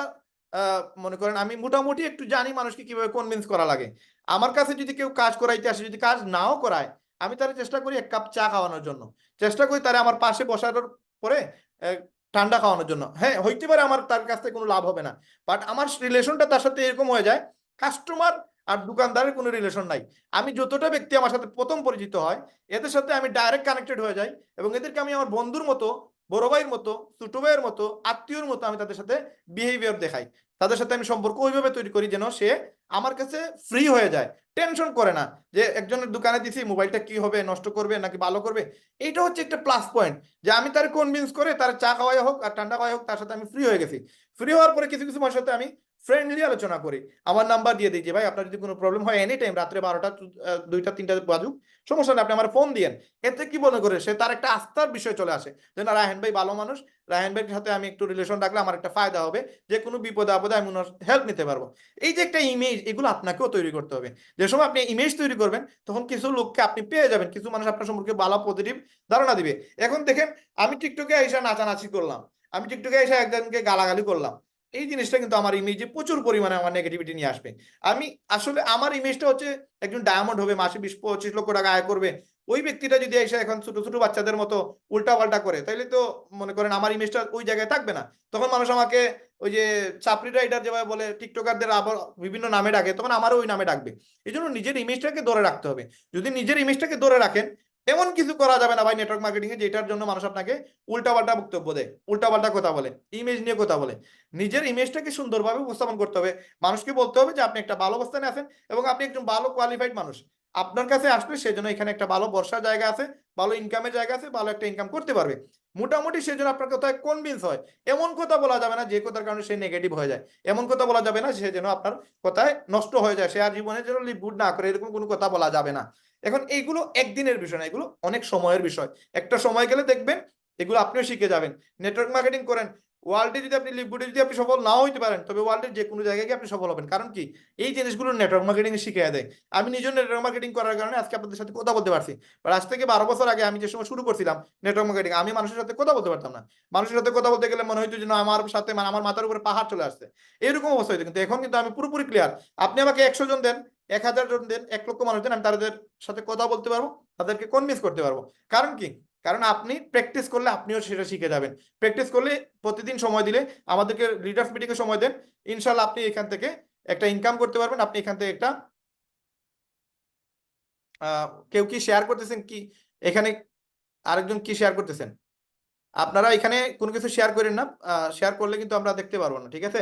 মনে করেন আমি মোটামুটি একটু জানি মানুষকে কিভাবে কনভিন্স করা লাগে। আমার কাছে যদি কেউ কাজ করাইতে আসে, যদি কাজ নাও করায়, আমি তার চেষ্টা করি 1 কাপ চা খাওয়ানোর জন্য, চেষ্টা করি তারা আমার পাশে বসানোর পরে ঠান্ডা খাওয়ানোর জন্য। হ্যাঁ, হইতে পারে আমার তার কাছ থেকে কোনো লাভ হবে না, বাট আমার রিলেশনটা তার সাথে এরকম হয়ে যায়, কাস্টমার আর দোকানদারের কোনো রিলেশন নাই। আমি যতটা ব্যক্তি আমার সাথে প্রথম পরিচিত হয় এদের সাথে আমি ডাইরেক্ট কানেক্টেড হয়ে যাই এবং এদেরকে আমি আমার বন্ধুর মতো, বড় ভাইয়ের মতো, ছোট ভাইয়ের মতো, আত্মীয়র মতো আমি তাদের সাথে বিহেভিয়ার দেখাই। তাদের সাথে আমি সম্পর্ক ওইভাবে তৈরি করি যেন সে আমার কাছে ফ্রি হয়ে যায়, টেনশন করে না যে একজনের দোকানে দিছি মোবাইলটা কি হবে, নষ্ট করবে নাকি ভালো করবে। এইটা হচ্ছে একটা প্লাস পয়েন্ট যে আমি তার কনভিন্স করে তার চা খাওয়াই হোক আর ঠান্ডা খাওয়াই হোক তার সাথে আমি ফ্রি হয়ে গেছি। ফ্রি হওয়ার পরে কিছু কিছু মানুষের সাথে আমি ফ্রেন্ডলি আলোচনা করি, আমার নাম্বার দিয়ে দিই যে ভাই আপনার যদি কোনো প্রবলেম হয় এনি টাইম, রাত্রে 12টা 2টা 3টা বাজুক, সমস্যা নেই, আপনি আমার ফোন দিয়েন। এতে কি মনে করে সে তার একটা আস্থার বিষয় চলে আসে যে না, রায়হান ভাই ভালো মানুষ, রায়হান ভাইয়ের সাথে আমি একটু রিলেশন রাখলে আমার একটা ফায়দা হবে, যে কোনো বিপদে আপদে আমি ওনার হেল্প নিতে পারবো। এই যে একটা ইমেজ, এগুলো আপনাকেও তৈরি করতে হবে। যে সময় আপনি ইমেজ তৈরি করবেন তখন কিছু লোককে আপনি পেয়ে যাবেন, কিছু মানুষ আপনার সম্পর্কে ভালো পজিটিভ ধারণা দিবে। এখন দেখেন আমি টিকটকে এসে নাচানাচি করলাম, আমি টিকটকে এসে একজনকে গালাগালি করলাম, এই জিনিসটা কিন্তু আমার ইমেজে প্রচুর পরিমাণে আমার নেগেটিভিটি নিয়ে আসবে। আমি আসলে আমার ইমেজটা হচ্ছে একজন ডায়মন্ড হবে, মাসে 20-25 লক্ষ টাকা আয় করবে, ওই ব্যক্তিটা যদি এসে এখন ছোট ছোট বাচ্চাদের মতো উল্টা পাল্টা করে তাহলে তো মনে করেন আমার ইমেজটা ওই জায়গায় থাকবে না। তখন মানুষ আমাকে ওই যে চাপরি রাইডার যেভাবে বলে, টিকটকারদের আবার বিভিন্ন নামে ডাকে, তখন আমারও ওই নামে ডাকবে। এই জন্য নিজের ইমেজটাকে ধরে রাখতে হবে। যদি নিজের ইমেজটাকে ধরে রাখেন, এমন কিছু করা যাবে না ভাই নেটওয়ার্ক মার্কেটিং এ যেটার জন্য মানুষ আপনাকে উল্টাপাল্টা বক্তব্য দেয়, উল্টাপাল্টা কথা বলে, ইমেজ নিয়ে কথা বলে। নিজের ইমেজটাকে সুন্দরভাবে উপস্থাপন করতে হবে, মানুষকে বলতে হবে যে আপনি একটা ভালো অবস্থানে আছেন এবং আপনি একজন ভালো কোয়ালিফাইড মানুষ। আপনার কাছে আসলে সেজন্য এখানে একটা ভালো বর্ষার জায়গা আছে, ভালো ইনকামের জায়গা আছে, ভালো একটা ইনকাম করতে পারবে মোটামুটি, সেজন্য আপনার কথায় কনভিন্স হয়। এমন কথা বলা যাবে না যে কথার কারণে সে নেগেটিভ হয়ে যায়, এমন কথা বলা যাবে না সে যেন আপনার কথায় নষ্ট হয়ে যায়, সে আর জীবনে যেন লিভগুড না করে, এরকম কোনো কথা বলা যাবে না। এখন এইগুলো একদিনের বিষয় না, এগুলো অনেক সময়ের বিষয়। একটা সময় গেলে দেখবেন এগুলো আপনিও শিখে যাবেন। নেটওয়ার্ক মার্কেটিং করেন, ওয়ার্ল্ডে যদি আপনি লিভগুডে যদি আপনি সফল নাও হইতে পারেন, তবে ওয়ার্ল্ডের যে কোনো জায়গায় গিয়ে আপনি সফল হবেন। কারণ কি, এই জিনিসগুলো নেটওয়ার্ক মার্কেটিং শিখিয়ে দেয়। আমি নিজের নেটওয়ার্ক মার্কেটিং করার কারণে আজকে আপনাদের সাথে কথা বলতে পারছি। আর আজ থেকে 12 বছর আগে আমি যে সময় শুরু করছিলাম নেটওয়ার্ক মার্কেটিং, আমি মানুষের সাথে কথা বলতে পারতাম না। মানুষের সাথে কথা বলতে গেলে মনে হইতো যেন আমার সাথে মানে আমার মাথার উপরে পাহাড় চলে আসছে, এরকম অবস্থা হইতো। কিন্তু এখন কিন্তু আমি পুরোপুরি ক্লিয়ার। আপনি আমাকে 100 জন দেন, 1000 জন দেন, 1 লক্ষ মানুষ দেন, আমি তাদের সাথে কথা বলতে পারবো, তাদেরকে কনভিন্স করতে পারবো। কারণ কি, কারণ আপনি প্র্যাকটিস করলে আপনিও সেটা শিখে যাবেন। প্র্যাকটিস করলে প্রতিদিন সময় দিলে, আমাদেরকে লিডার্স মিটিং এ সময় দেন, ইনশাআল্লাহ আপনি এখান থেকে একটা ইনকাম করতে পারবেন। আপনি এখান থেকে একটা কেউ কি শেয়ার করতেছেন কি এখানে, আরেকজন কি শেয়ার করতেছেন? আপনারা এখানে কোনো কিছু শেয়ার করেন না, শেয়ার করলে কিন্তু আমরা দেখতে পারবো না, ঠিক আছে?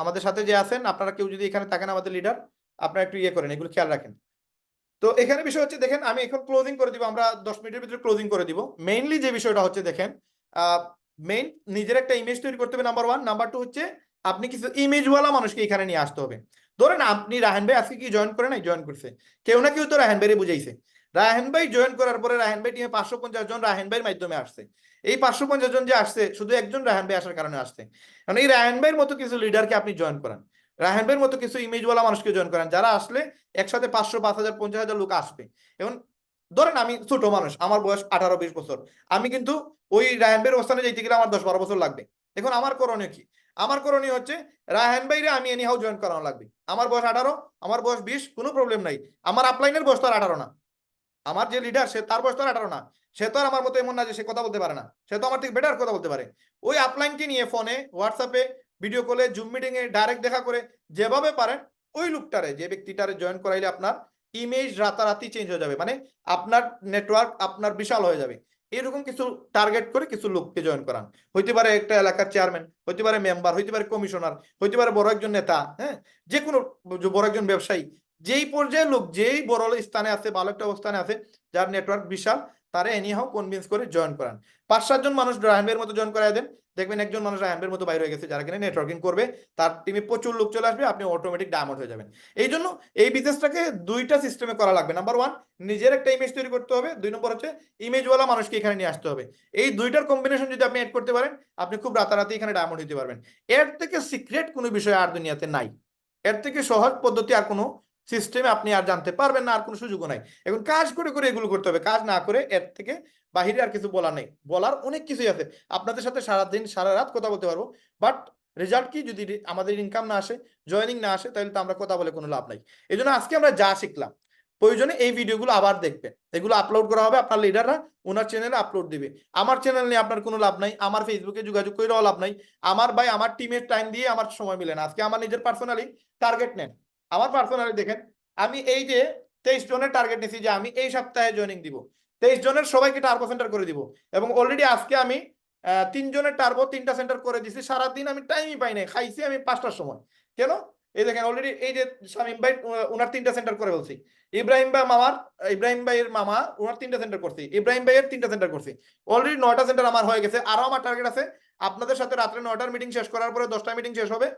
আমাদের সাথে যে আছেন আপনারা কেউ যদি এখানে থাকেন আমাদের লিডার, আপনারা একটু ইয়ে করেন, এগুলো খেয়াল রাখেন। তো এখানে বিষয় হচ্ছে দেখেন, আমি এখন ক্লোজিং করে দিব, আমরা 10 মিনিটের ভিতরে ক্লোজিং করে দিব। মেইনলি যে বিষয়টা হচ্ছে দেখেন, মেইন নিজের একটা ইমেজ তৈরি করতে হবে, নাম্বার 1। নাম্বার 2 হচ্ছে আপনি কিছু ইমেজওয়ালা মানুষকে এখানে নিয়ে আসতে হবে। ধরেন আপনি রায়হান ভাই আজকে কি জয়েন করে নাই, জয়েন করছে, কেউ না কেউ তো রায়হান ভাইরে বুঝাইছে। রায়হান ভাই জয়েন করার পরে রায়হান ভাই টিমে 550 জন রায়হান ভাইয়ের মাধ্যমে আসছে। এই 550 জন যে আসছে শুধু একজন রায়হান ভাই আসার কারণে আসছে। কারণ এই রায়হান ভাইয়ের মতো কিছু লিডারকে আপনি জয়েন করান, রায়হান ভাইয়ের মতো কিছু ইমেজওয়ালা মানুষকে জয়েন করেন, যারা আসলে একসাথে 500, 5000, 50,000 লোক আসবে। এবং ধরেন আমি ছোট মানুষ, আমার বয়স 18-20 বছর, আমি কিন্তু ওই রায়হান ভাইয়ের অবস্থানে যাইতে গেলে আমার 10-12 বছর লাগবে। এখন আমার করণীয় কি? আমার করণীয় হচ্ছে রায়হান ভাইরে আমি এনিহাউ জয়েন করানো লাগবে। আমার বয়স 18, আমার বয়স 20, কোনো প্রবলেম নাই। আমার আপলাইনের বয়স তো আর 18 না, আমার যে লিডার সে তার বয়স তো আর 18 না। সে তো আর আমার মতো এমন না যে সে কথা বলতে পারে না, সে তো আমার থেকে বেটার কথা বলতে পারে। ওই আপলাইনকে নিয়ে ফোনে, হোয়াটসঅ্যাপে, ভিডিও কলে, জুম মিটিং এ ডাইরেক্ট দেখা করে যেভাবে পারেন ওই লোকটারে, যে ব্যক্তিটারে জয়েন করাইলে আপনার ইমেজ রাতারাতি চেঞ্জ হয়ে যাবে, মানে আপনার নেটওয়ার্ক আপনার বিশাল হয়ে যাবে। এরকম কিছু টার্গেট করে কিছু লোককে জয়েন করান। হইতে পারে একটা এলাকার চেয়ারম্যান, হইতে পারে মেম্বার, হইতে পারে কমিশনার, হইতে পারে বড় একজন নেতা, হ্যাঁ, যে কোনো বড় একজন ব্যবসায়ী, যেই পর্যায়ে লোক, যেই বড় স্থানে আছে, ভালো একটা অবস্থানে আছে, যার নেটওয়ার্ক বিশাল, তারে এনিহাও কনভিন্স করে জয়েন করান। 5-7 জন মানুষ রায়হান ভাইয়ের মতো জয়েন করায় দেন, দেখবেন একজন মানুষ রায়হান ভাইয়ের মতো বাইরে হয়ে গেছে, যারা কিনা নেটওয়ার্কিং করবে, তার টিমে প্রচুর লোক চলে আসবে, আপনি অটোমেটিক ডায়মন্ড হয়ে যাবেন। এই জন্য এই বিজনেসটাকে দুইটা সিস্টেমে করা লাগবে। নাম্বার 1, নিজের একটা ইমেজ তৈরি করতে হবে। 2 নম্বর হচ্ছে ইমেজওয়ালা মানুষকে এখানে নিয়ে আসতে হবে। এই দুইটার কম্বিনেশন যদি আপনি এড করতে পারেন, আপনি খুব রাতারাতি এখানে ডায়মন্ড হতে পারবেন। এর থেকে সিক্রেট কোনো বিষয় আর দুনিয়াতে নাই। এর থেকে সহজ পদ্ধতি আর কোনো সিস্টেমে আপনি আর জানতে পারবেন না, আর কোনো সুযোগও নাই। এখন কাজ করে করে এগুলো করতে হবে, কাজ না করে এর থেকে বাহিরে আর কিছু বলার নেই। বলার অনেক কিছুই আছে, আপনাদের সাথে সারাদিন সারা রাত কথা বলতে পারবো, বাট রেজাল্ট কি? যদি আমাদের ইনকাম না আসে, জয়েনিং না আসে, তাহলে তো আমরা কথা বলে কোনো লাভ নাই। এই জন্য আজকে আমরা যা শিখলাম, প্রয়োজনে এই ভিডিওগুলো আবার দেখবেন, এগুলো আপলোড করা হবে, আপনার লিডাররা ওনার চ্যানেলে আপলোড দিবে। আমার চ্যানেল নিয়ে আপনার কোনো লাভ নাই, আমার ফেসবুকে যোগাযোগ করেও লাভ নাই। আমার ভাই আমার টিমের টাইম দিয়ে আমার সময় মিলে না। আজকে আমার নিজের পার্সোনালি টার্গেট নেন, আমার পার্সোনালি দেখেন, আমি এই যে 23 জনের টার্গেট নিয়েছি যে আমি এই সপ্তাহে জয়েনিং দিব, 23 জনের সবাইকে টার্বো সেন্টার করে দিব। এবং অলরেডি আজকে আমি 3 জনের টার্বো 3টা সেন্টার করে দিছি। সারাদিন আমি টাইমই পাই নাই, খাইছি আমি 5টার সময়। কেন? এই দেখেন অলরেডি এই যে শামীম ভাই ওনার 3টা সেন্টার করে বলছি, ইব্রাহিম ভাইয়ের মামা ওনার 3টা সেন্টার করছি, ইব্রাহিম ভাইয়ের 3টা সেন্টার করছি। অলরেডি 9টা সেন্টার আমার হয়ে গেছে। আরো আমার টার্গেট আছে, আপনাদের সাথে রাত্রে 9টার মিটিং শেষ করার পরে 10টা মিটিং শেষ হবে,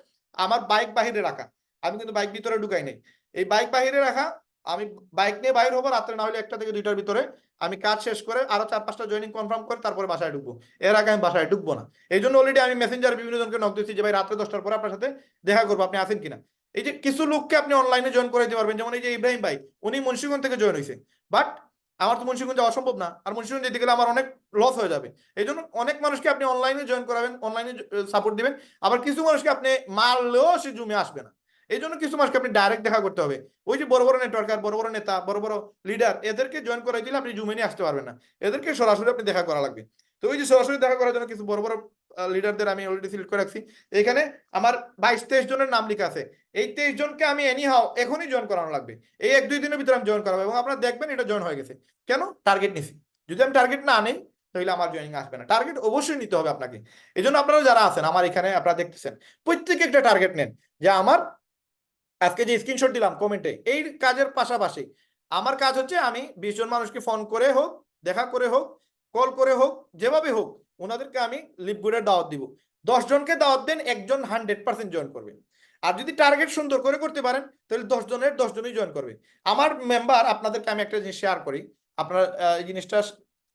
আমার বাইক বাহিরে রাখা। আমি কিন্তু বাইক ভিতরে ঢুকাই নাই, এই বাইক বাহিরে রাখা। আমি বাইক নিয়ে বাইর হবো রাত্রে, না হলে 1টা থেকে 2টার ভিতরে। আমি কাজ শেষ করে আরো 4-5টা জয়েনিং কনফার্ম করে তারপরে বাসায় ঢুকবো, এর আগে আমি বাসায় ঢুকবো না। এই জন্য অলরেডি আমি মেসেঞ্জার বিভিন্ন জনকে নক দিচ্ছি যে ভাই রাত্রে 10টার পরে আপনার সাথে দেখা করবো, আপনি আসেন কিনা। এই যে কিছু লোককে আপনি অনলাইনে জয়েন করে দিতে পারবেন, যেমন এই যে ইব্রাহিম ভাই, উনি মুন্সিগঞ্জ থেকে জয়েন হয়েছে, বাট আমার তো মুন্সিগঞ্জ যাওয়া সম্ভব না, আর মুন্সিগঞ্জ যেতে গেলে আমার অনেক লস হয়ে যাবে। এই জন্য অনেক মানুষকে আপনি অনলাইনে জয়েন করাবেন, অনলাইনে সাপোর্ট দিবেন। আবার কিছু মানুষকে আপনি মারলেও সে জুমে আসবে না। এই জন্য কিছু মানুষকে আপনি ডাইরেক্ট দেখা করতে হবে। ওই যে বড় বড় নেটওয়ার্কার, বড় বড় নেতা, বড় বড় লিডার, এদেরকে জয়েন করাই দিলে আপনি জুমে নিয়ে আসতে পারবেন না, এদেরকে সরাসরি আপনি দেখা করা লাগবে। তো ওই যে সরাসরি দেখা করার জন্য কিছু বড় বড় লিডারদের আমি অলরেডি সিলেক্ট করে রাখছি। এখানে আমার 22-23 জনের নাম লেখা আছে। এই 23 জনকে আমি এনিহাও এখনই জয়েন করানো লাগবে, এই 1-2 দিনের ভিতরে আমি জয়েন করাবো, এবং আপনারা দেখবেন এটা জয়েন হয়ে গেছে। কেন? টার্গেট নিছি। যদি আমি টার্গেট না নেই তাহলে আমার জয়েনিং আসবে না। টার্গেট অবশ্যই নিতে হবে আপনাকে। এই জন্য আপনারা যারা আছেন আমার এখানে, আপনারা দেখতেছেন, প্রত্যেকে একটা টার্গেট নেন যে আমার আজকে যে স্ক্রিনশট দিলাম কমেন্টে, এই কাজের পাশাপাশি আমার কাজ হচ্ছে আমি 20 জন মানুষকে ফোন করে হোক, দেখা করে হোক, কল করে হোক, যেভাবে হোক ওনাদেরকে আমি লিপগুডের দাওয়াত দিব। 10 জনকে দাওয়াত দেন, একজন 100% জয়েন করবে। আর যদি টার্গেট সুন্দর করে করতে পারেন তাহলে 10 জনের 10 জনই জয়েন করবে। আমার মেম্বার, আপনাদেরকে আমি একটা জিনিস শেয়ার করি, আপনারা এই জিনিসটা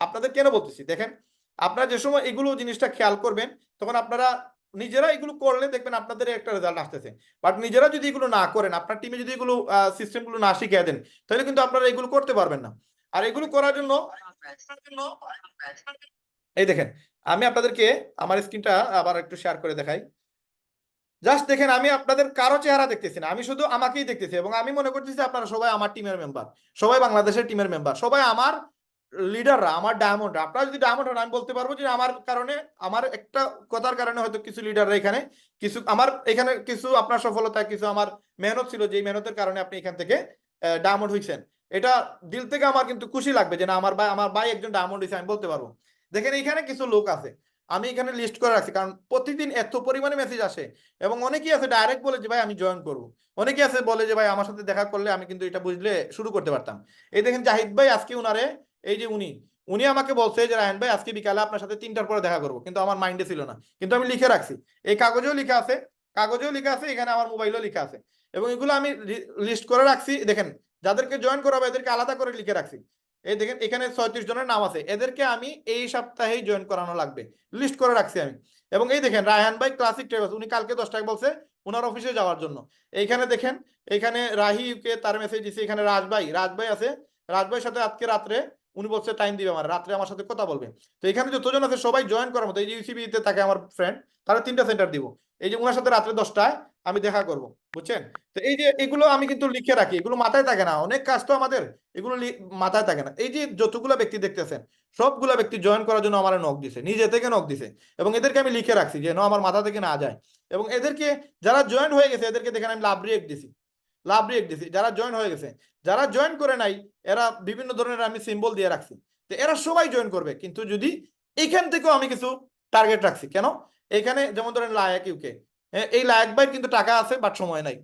আপনাদের কেন বলতেছি দেখেন, আপনারা যে সময় এগুলো জিনিসটা খেয়াল করবেন তখন আপনারা নিজেরা এগুলো করলে দেখবেন আপনাদের একটা রেজাল্ট আসতেছে। বাট নিজেরা যদি এগুলো না করেন, আপনার টিমে যদি এগুলো সিস্টেমগুলো না শিখিয়ে দেন, তাহলে কিন্তু আপনারা এগুলো করতে পারবেন না। আর এগুলো করার জন্য এই দেখেন, আমি আপনাদেরকে আমার স্ক্রিনটা আবার একটু শেয়ার করে দেখাই। জাস্ট দেখেন, আমি আপনাদের কারো চেহারা দেখতেছি না, আমি শুধু আমাকেই দেখতেছি, এবং আমি মনে করতেছি আপনারা সবাই আমার টিমের মেম্বার, সবাই বাংলাদেশের টিমের মেম্বার, সবাই আমার লিডাররা, আমার ডায়মন্ড। আপনারা যদি ডায়মন্ড হন, আমি বলতে পারবো যে আমার কারণে, আমার একটা কথার কারণে হয়তো কিছু লিডাররা এখানে, কিছু আমার এখানে, কিছু আপনার সফলতা, কিছু আমার মেহনত ছিল, যে মেহনতের কারণে আপনি এখান থেকে ডায়মন্ড হয়েছেন। এটা দিল থেকে আমার কিন্তু খুশি লাগবে যে না, আমার ভাই একজন ডায়মন্ড হয়েছে, আমি বলতে পারবো। দেখেন এখানে কিছু লোক আছে, আমি এখানে লিস্ট করে রাখছি, কারণ প্রতিদিন এত পরিমাণে মেসেজ আসে, এবং অনেকেই আছে ডাইরেক্ট বলে যে ভাই আমি জয়েন করবো, অনেকেই আছে বলে যে ভাই আমার সাথে দেখা করলে আমি কিন্তু এটা বুঝলে শুরু করতে পারতাম। এই দেখেন জাহিদ ভাই, আজকে উনারে, এই যে উনি আমাকে বলছে যে রায়হান ভাই আজকে বিকালে আপনার সাথে 3টার পরে দেখা করবো, কিন্তু আমার মাইন্ডে ছিল না, কিন্তু আমি লিখে রাখছি, এই কাগজেও লেখা আছে, এখানে আমার মোবাইলেও লেখা আছে, এবং এগুলো আমি লিস্ট করে রাখছি। দেখেন যাদেরকে জয়েন করাবো এদেরকে আলাদা করে লিখে রাখছি। এই দেখেন এখানে 36 জনের নাম আছে, এদেরকে আমি এই সপ্তাহেই জয়েন করানো লাগবে, লিস্ট করে রাখছি আমি। এবং এই দেখেন রায়হান ভাই ক্লাসিক ট্রেভার্স, উনি কালকে 10টায় বলছে ওনার অফিসে যাওয়ার জন্য। এইখানে দেখেন, এখানে রাহিকে তার মেসেজ দিছে, এখানে রাজভাই আছে, রাজভাইয়ের সাথে আজকে রাত্রে উনি বলছে টাইম দিবে, আমার রাত্রে আমার সাথে কথা বলবে। তো এখানে যতজন আছে সবাই জয়েন করার মতো, এই যে ইউসিবিতে থাকে আমার ফ্রেন্ড, তারা 3টা সেন্টার দিব, এই যে ওনার সাথে রাত্রে 10টায় আমি দেখা করব, বুঝছেন? তো এই যে এগুলো আমি কিন্তু লিখে রাখি, এগুলো মাথায় থাকে না, অনেক কাজ তো আমাদের, এগুলো মাথায় থাকে না। এই যে যতগুলো ব্যক্তি দেখতেছেন, সবগুলা ব্যক্তি জয়েন করার জন্য আমার নক দিছে, নিজে থেকে নক দিছে, এবং এদেরকে আমি লিখে রাখছি যেন আমার মাথা থেকে না যায়। এবং এদেরকে যারা জয়েন হয়ে গেছে এদেরকে দেখেন আমি লাভ রিয়েক্ট দিছি, যারা জয়েন হয়ে গেছে। যারা জয়েন করে নাই এরা বিভিন্ন ধরনের আমি সিম্বল দিয়ে রাখছি, তো এরা সবাই জয়েন করবে। কিন্তু যদি এইখান থেকেও আমি কিছু টার্গেট রাখছি, কেন? এখানে যেমন ধরেন লায়ক ইউকে, এই লায়ক ভাই কিন্তু টাকা আছে বাট সময় নাই,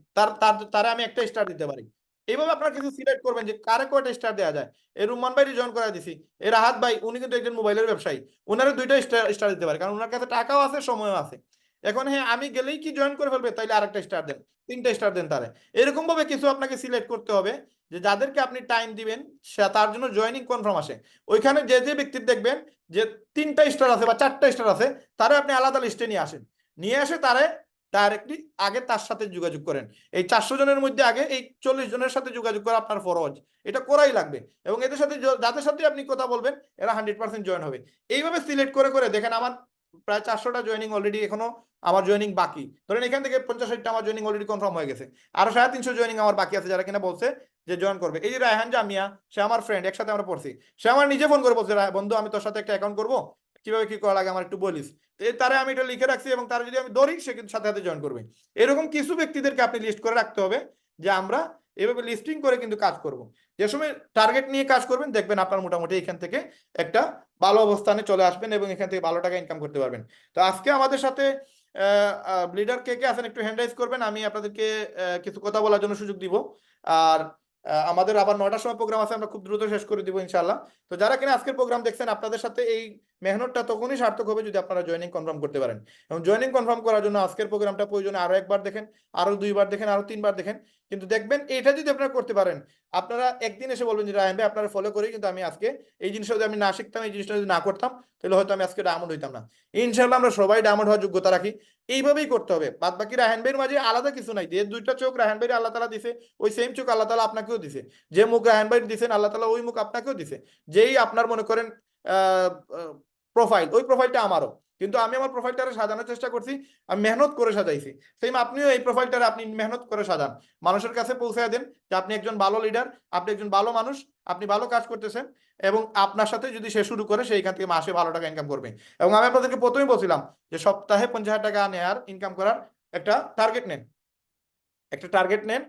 তারে আমি একটা স্টার দিতে পারি, এইভাবে আপনারা কিছু সিলেক্ট করবেন যে কারে কয়টা স্টার দেওয়া যায়। এই রুম্মান ভাই জয়েন করা দিছি, এই রাহাত ভাই উনি কিন্তু একজন মোবাইলের ব্যবসায়ী, উনারে 2টা স্টার দিতে পারে, কারণ ওনার কাছে টাকাও আছে সময়ও আছে। এখন হ্যাঁ আমি গেলেই কি জয়েন করে ফেলবে, তাইলে আরেকটা স্টার দেন, 3টা স্টার দেন তারে। এরকম ভাবে কিছু আপনাকে সিলেক্ট করতে হবে যে যাদেরকে আপনি টাইম দিবেন তার জন্য জয়েনিং কনফার্ম আসে। ওইখানে যে যে ব্যক্তির দেখবেন যে 3টা স্টার আছে বা 4টা স্টার আছে, তারা আপনি আলাদা লিস্টে নিয়ে আসেন, নিয়ে এসে তারে ডাইরেক্টলি আগে তার সাথে যোগাযোগ করেন। এই 400 জনের মধ্যে আগে এই 40 জনের সাথে যোগাযোগ করা আপনার ফরজ, এটা করাই লাগবে। এবং এদের সাথে যাদের সাথে আপনি কথা বলবেন এরা 100% জয়েন হবে। এইভাবে সিলেক্ট করে করে দেখেন আমার প্রায় 400টা জয়েনিং অলরেডি, এখনো আমার জয়েনিং বাকি। ধরেন এখান থেকে 50-60টা আমার জয়েনিং অলরেডি কনফার্ম হয়ে গেছে, আরো 350 জয়েনিং আমার বাকি আছে, যারা কিনা বলছে যে জয়েন করবে। এই যে রায়হান জামিয়া, সে আমার ফ্রেন্ড, একসাথে আমরা পড়ছি, সে আমার নিজে ফোন করে বলছে বন্ধু আমি তোর সাথে একটা অ্যাকাউন্ট করবো, কিভাবে কি করা লাগে আমার একটু বলিস। তারে আমি এটা লিখে রাখছি, এবং তারা যদি আমি ধরি সে কিন্তু সাথে সাথে জয়েন করবে। এরকম কিছু ব্যক্তিদেরকে আপনি লিস্ট করে রাখতে হবে যে আমরা এভাবে লিস্টিং করে কিন্তু কাজ করব। যে সময় টার্গেট নিয়ে কাজ করবেন দেখবেন আপনার মোটামুটি এখান থেকে একটা ভালো অবস্থানে চলে আসবেন এবং এখান থেকে ভালো টাকা ইনকাম করতে পারবেন। তো আজকে আমাদের সাথে লিডার কে কে আছেন একটু হ্যান্ড রাইজ করবেন, আমি আপনাদেরকে কিছু কথা বলার জন্য সুযোগ দিব। আর আমাদের আবার 9টার সময় প্রোগ্রাম আছে, আমরা খুব দ্রুত শেষ করে দিব ইনশাআল্লাহ। তো যারা কিনা আজকের প্রোগ্রাম দেখছেন, আপনাদের সাথে এই মেহনতটা তখনই সার্থক হবে যদি আপনারা জয়েনিং কনফার্ম করতে পারেন। এবং জয়েনিং কনফার্ম করার জন্য আজকের প্রোগ্রামটা প্রয়োজনে আরো একবার দেখেন, আরো 2বার দেখেন, আরো 3বার দেখেন, কিন্তু দেখবেন এটা যদি আপনারা করতে পারেন, আপনারা একদিন এসে বলবেন যে রায়হান ভাই আপনারা ফলো করি, কিন্তু আমি আজকে এই জিনিসটা যদি আমি না শিখতাম, এই জিনিসটা যদি না করতাম, তাহলে হয়তো আমি আজকে ডায়মন্ড হইতাম না। ইনশাআল্লাহ আমরা সবাই ডায়মন্ড হওয়ার যোগ্যতা রাখি, এইভাবেই করতে হবে। বাদ বাকি রায়হান ভাইয়ের মাঝে আলাদা কিছু নাই, যে 2টা চোখ রায়হান ভাইয়ের আল্লাহ তাআলা দিছে, ওই সেম চোখ আল্লাহ তাআলা আপনাকেও দিছে। যে মুখ রায়হান ভাই দিছেন আল্লাহ তাআলা ওই মুখ আপনাকেও দিছে। যেই আপনার মনে করেন প্রোফাইল, ওই প্রোফাইলটা আমারও, কিন্তু আমি আমার প্রোফাইলটারে সাজানোর চেষ্টা করছি, আমি মেহনত করে সাজাইছি। সেম আপনিও এই প্রোফাইলটারে আপনি মেহনত করে সাজান, মানুষের কাছে পৌঁছায় দেন যে আপনি একজন ভালো লিডার, আপনি একজন ভালো মানুষ, আপনি ভালো কাজ করতেছেন, এবং আপনার সাথে যদি সে শুরু করে সেইখান থেকে মাসে ভালো টাকা ইনকাম করবে। এবং আমি আপনাদেরকে প্রথমেই বলছিলাম যে সপ্তাহে 50,000 টাকা নেয়ার, ইনকাম করার একটা টার্গেট নেন, একটা টার্গেট নেন।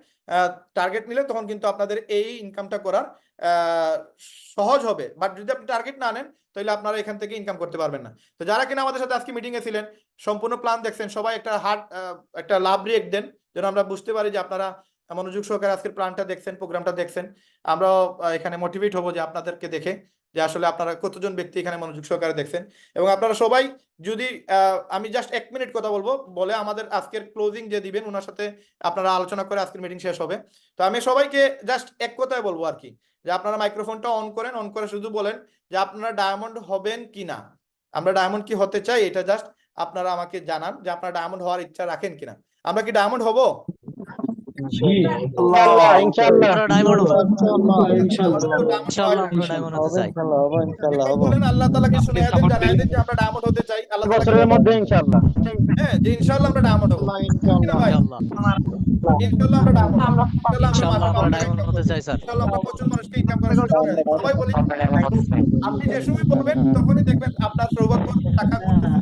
টার্গেট নিলে তখন কিন্তু আপনাদের এই ইনকামটা করার সহজ হবে। বাট যদি আপনি টার্গেট না নেন তাহলে আপনারা এখান থেকে ইনকাম করতে পারবেন না। তো যারা কিনা আমাদের সাথে আজকে মিটিং এ ছিলেন, সম্পূর্ণ প্ল্যান দেখছেন, সবাই একটা লাভ রিয়েক্ট দেন, যেন আমরা বুঝতে পারি যে আপনারা মনোযোগ সহকারে আজকের প্ল্যানটা দেখছেন, প্রোগ্রামটা দেখছেন। আমরাও এখানে মোটিভেট হবো যে আপনাদেরকে দেখে, যে আসলে আপনারা কতজন ব্যক্তি এখানে মনোযোগ সহকারে দেখছেন। এবং আপনারা সবাই যদি আমি জাস্ট 1 মিনিট কথা বলবো, বলে আমাদের আজকের ক্লোজিং যে দিবেন ওনার সাথে আপনারা আলোচনা করে আজকের মিটিং শেষ হবে। তো আমি সবাইকে জাস্ট এক কথায় বলবো আর কি, যে আপনারা মাইক্রোফোনটা অন করেন, অন করে শুধু বলেন যে আপনারা ডায়মন্ড হবেন কিনা, আমরা ডায়মন্ড কি হতে চাই, এটা জাস্ট আপনারা আমাকে জানান যে আপনারা ডায়মন্ড হওয়ার ইচ্ছা রাখেন কিনা। আমরা কি ডায়মন্ড হব? ইনশাআল্লাহ ইনশাআল্লাহ আমরা ডায়মন্ড হবো, ইনশাআল্লাহ ইনশাআল্লাহ আমরা ডায়মন্ড হতে চাই। ইনশাআল্লাহ এখন বলেন আল্লাহ তাআলাকে শুনাইয়া দেন, জানাইয়া দেন যে আমরা ডায়মন্ড হতে চাই, আল্লাহ তাআলাকে বছরের মধ্যে ইনশাআল্লাহ হ্যাঁ, যে ইনশাআল্লাহ আমরা ডায়মন্ড হব। ঠিক না ভাই? ইনশাআল্লাহ ইনশাআল্লাহ আমরা ডায়মন্ড হব। ইনশাআল্লাহ আমরা মাসে ডায়মন্ড হতে চাই স্যার। ইনশাআল্লাহ আমরা প্রচুর মানুষকে ইনকাম করা শুরু করে দেব। সবাই বলি, আপনি যে সময় বলবেন তখনই দেখবেন আপনার সৌভাগ্য টাকা ঘুরতেছে।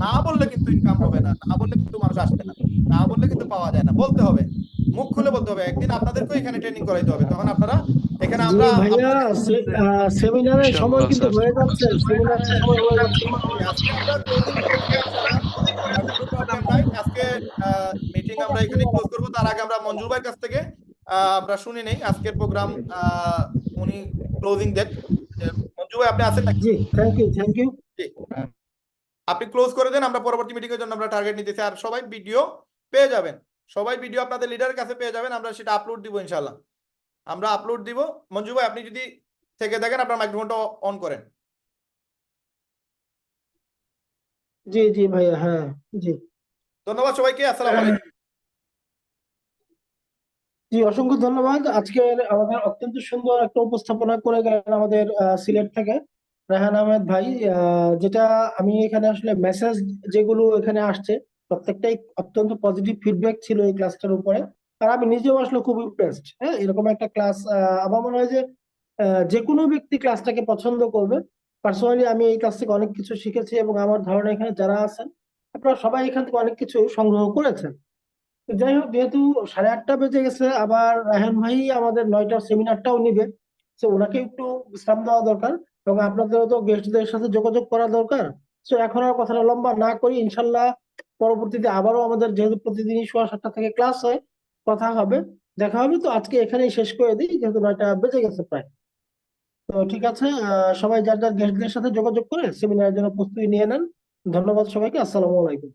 না বললে কিন্তু ইনকাম হবে না, না বললে কিন্তু মানুষ আসবে না, না বললে কিন্তু পাওয়া যায় না। বলতে হবে, মুখ খুলে বলতে হবে। একদিন আপনাদেরকেও এখানে ট্রেনিং করাইতে হবে, তখন আপনারা এখানে জি আমরা ভাইয়া, সেমিনারের সময় কিন্তু হয়ে যাচ্ছে, সেমিনারের সময় হয়ে যাচ্ছে। আজকে আমরা ক্লোজিং করে দিব ইনশাআল্লাহ, আর কোনো প্রবলেম নাই। আজকে মিটিং আমরা এখানে ক্লোজ করব। তার আগে আমরা মঞ্জুর ভাইয়ের কাছ থেকে আমরা শুনে নেই আজকের প্রোগ্রাম, উনি ক্লোজিং দেন। মঞ্জু ভাই আপনি আছেন নাকি? জি, থ্যাংক ইউ জি, আপনি ক্লোজ করে দেন, আমরা পরবর্তী মিটিং এর জন্য আমরা টার্গেট নিতেছি। আর সবাই ভিডিও পেয়ে যাবেন, সবাই ভিডিও আপনাদের লিডারের কাছে পেয়ে যাবেন, আমরা সেটা আপলোড দিব ইনশাআল্লাহ, আমরা আপলোড দিব। মঞ্জু ভাই আপনি যদি থেকে দেখেন আপনার মাইক্রোফোনটা অন করেন। জি জি ভাইয়া, হ্যাঁ জি ধন্যবাদ সবাইকে, আসসালামু আলাইকুম। জি, অসংখ্য ধন্যবাদ। আজকের আমাদের অত্যন্ত সুন্দর একটা উপস্থাপনা করে গেলেন আমাদের সিলেট থেকে রায়হান আহমেদ ভাই। যেটা আমি এখানে আসলে মেসেজ যেগুলো এখানে আসছে প্রত্যেকটাই অত্যন্ত পজিটিভ ফিডব্যাক ছিল এই ক্লাসটার উপরে। আর আমি নিজেও আসলে খুব ইমপ্রেসড। হ্যাঁ, এরকম একটা ক্লাস আমার মনে হয় যে যে কোনো ব্যক্তি ক্লাসটাকে পছন্দ করবে। পার্সোনালি আমি এই ক্লাস থেকে অনেক কিছু শিখেছি, এবং আমার ধারণা এখানে যারা আছেন আপনারা সবাই এখান থেকে অনেক কিছু সংগ্রহ করেছেন। তো যাই হোক, যেহেতু 8:30 বেজে গেছে, আবার রায়হান ভাই আমাদের 9টার সেমিনারটাও নিবে, তো ওনাকে একটু বিশ্রাম দেওয়া দরকার, এবং আপনাদেরও তো গেস্টদের সাথে যোগাযোগ করা দরকার। তো এখন আর কথাটা লম্বা না করি, ইনশাল্লাহ পরবর্তীতে আবারও আমাদের যেহেতু প্রতিদিনই 7:15 থেকে ক্লাস হয়, কথা হবে। দেখা হবে। তো আজকে এখানেই শেষ করে দিই, যেহেতু 9টা বেজে গেছে প্রায়। তো ঠিক আছে, সবাই যার যার গেস্টদের সাথে যোগাযোগ করে সেমিনারের জন্য প্রস্তুতি নিয়ে নেন। ধন্যবাদ সবাইকে। আসসালামু আলাইকুম।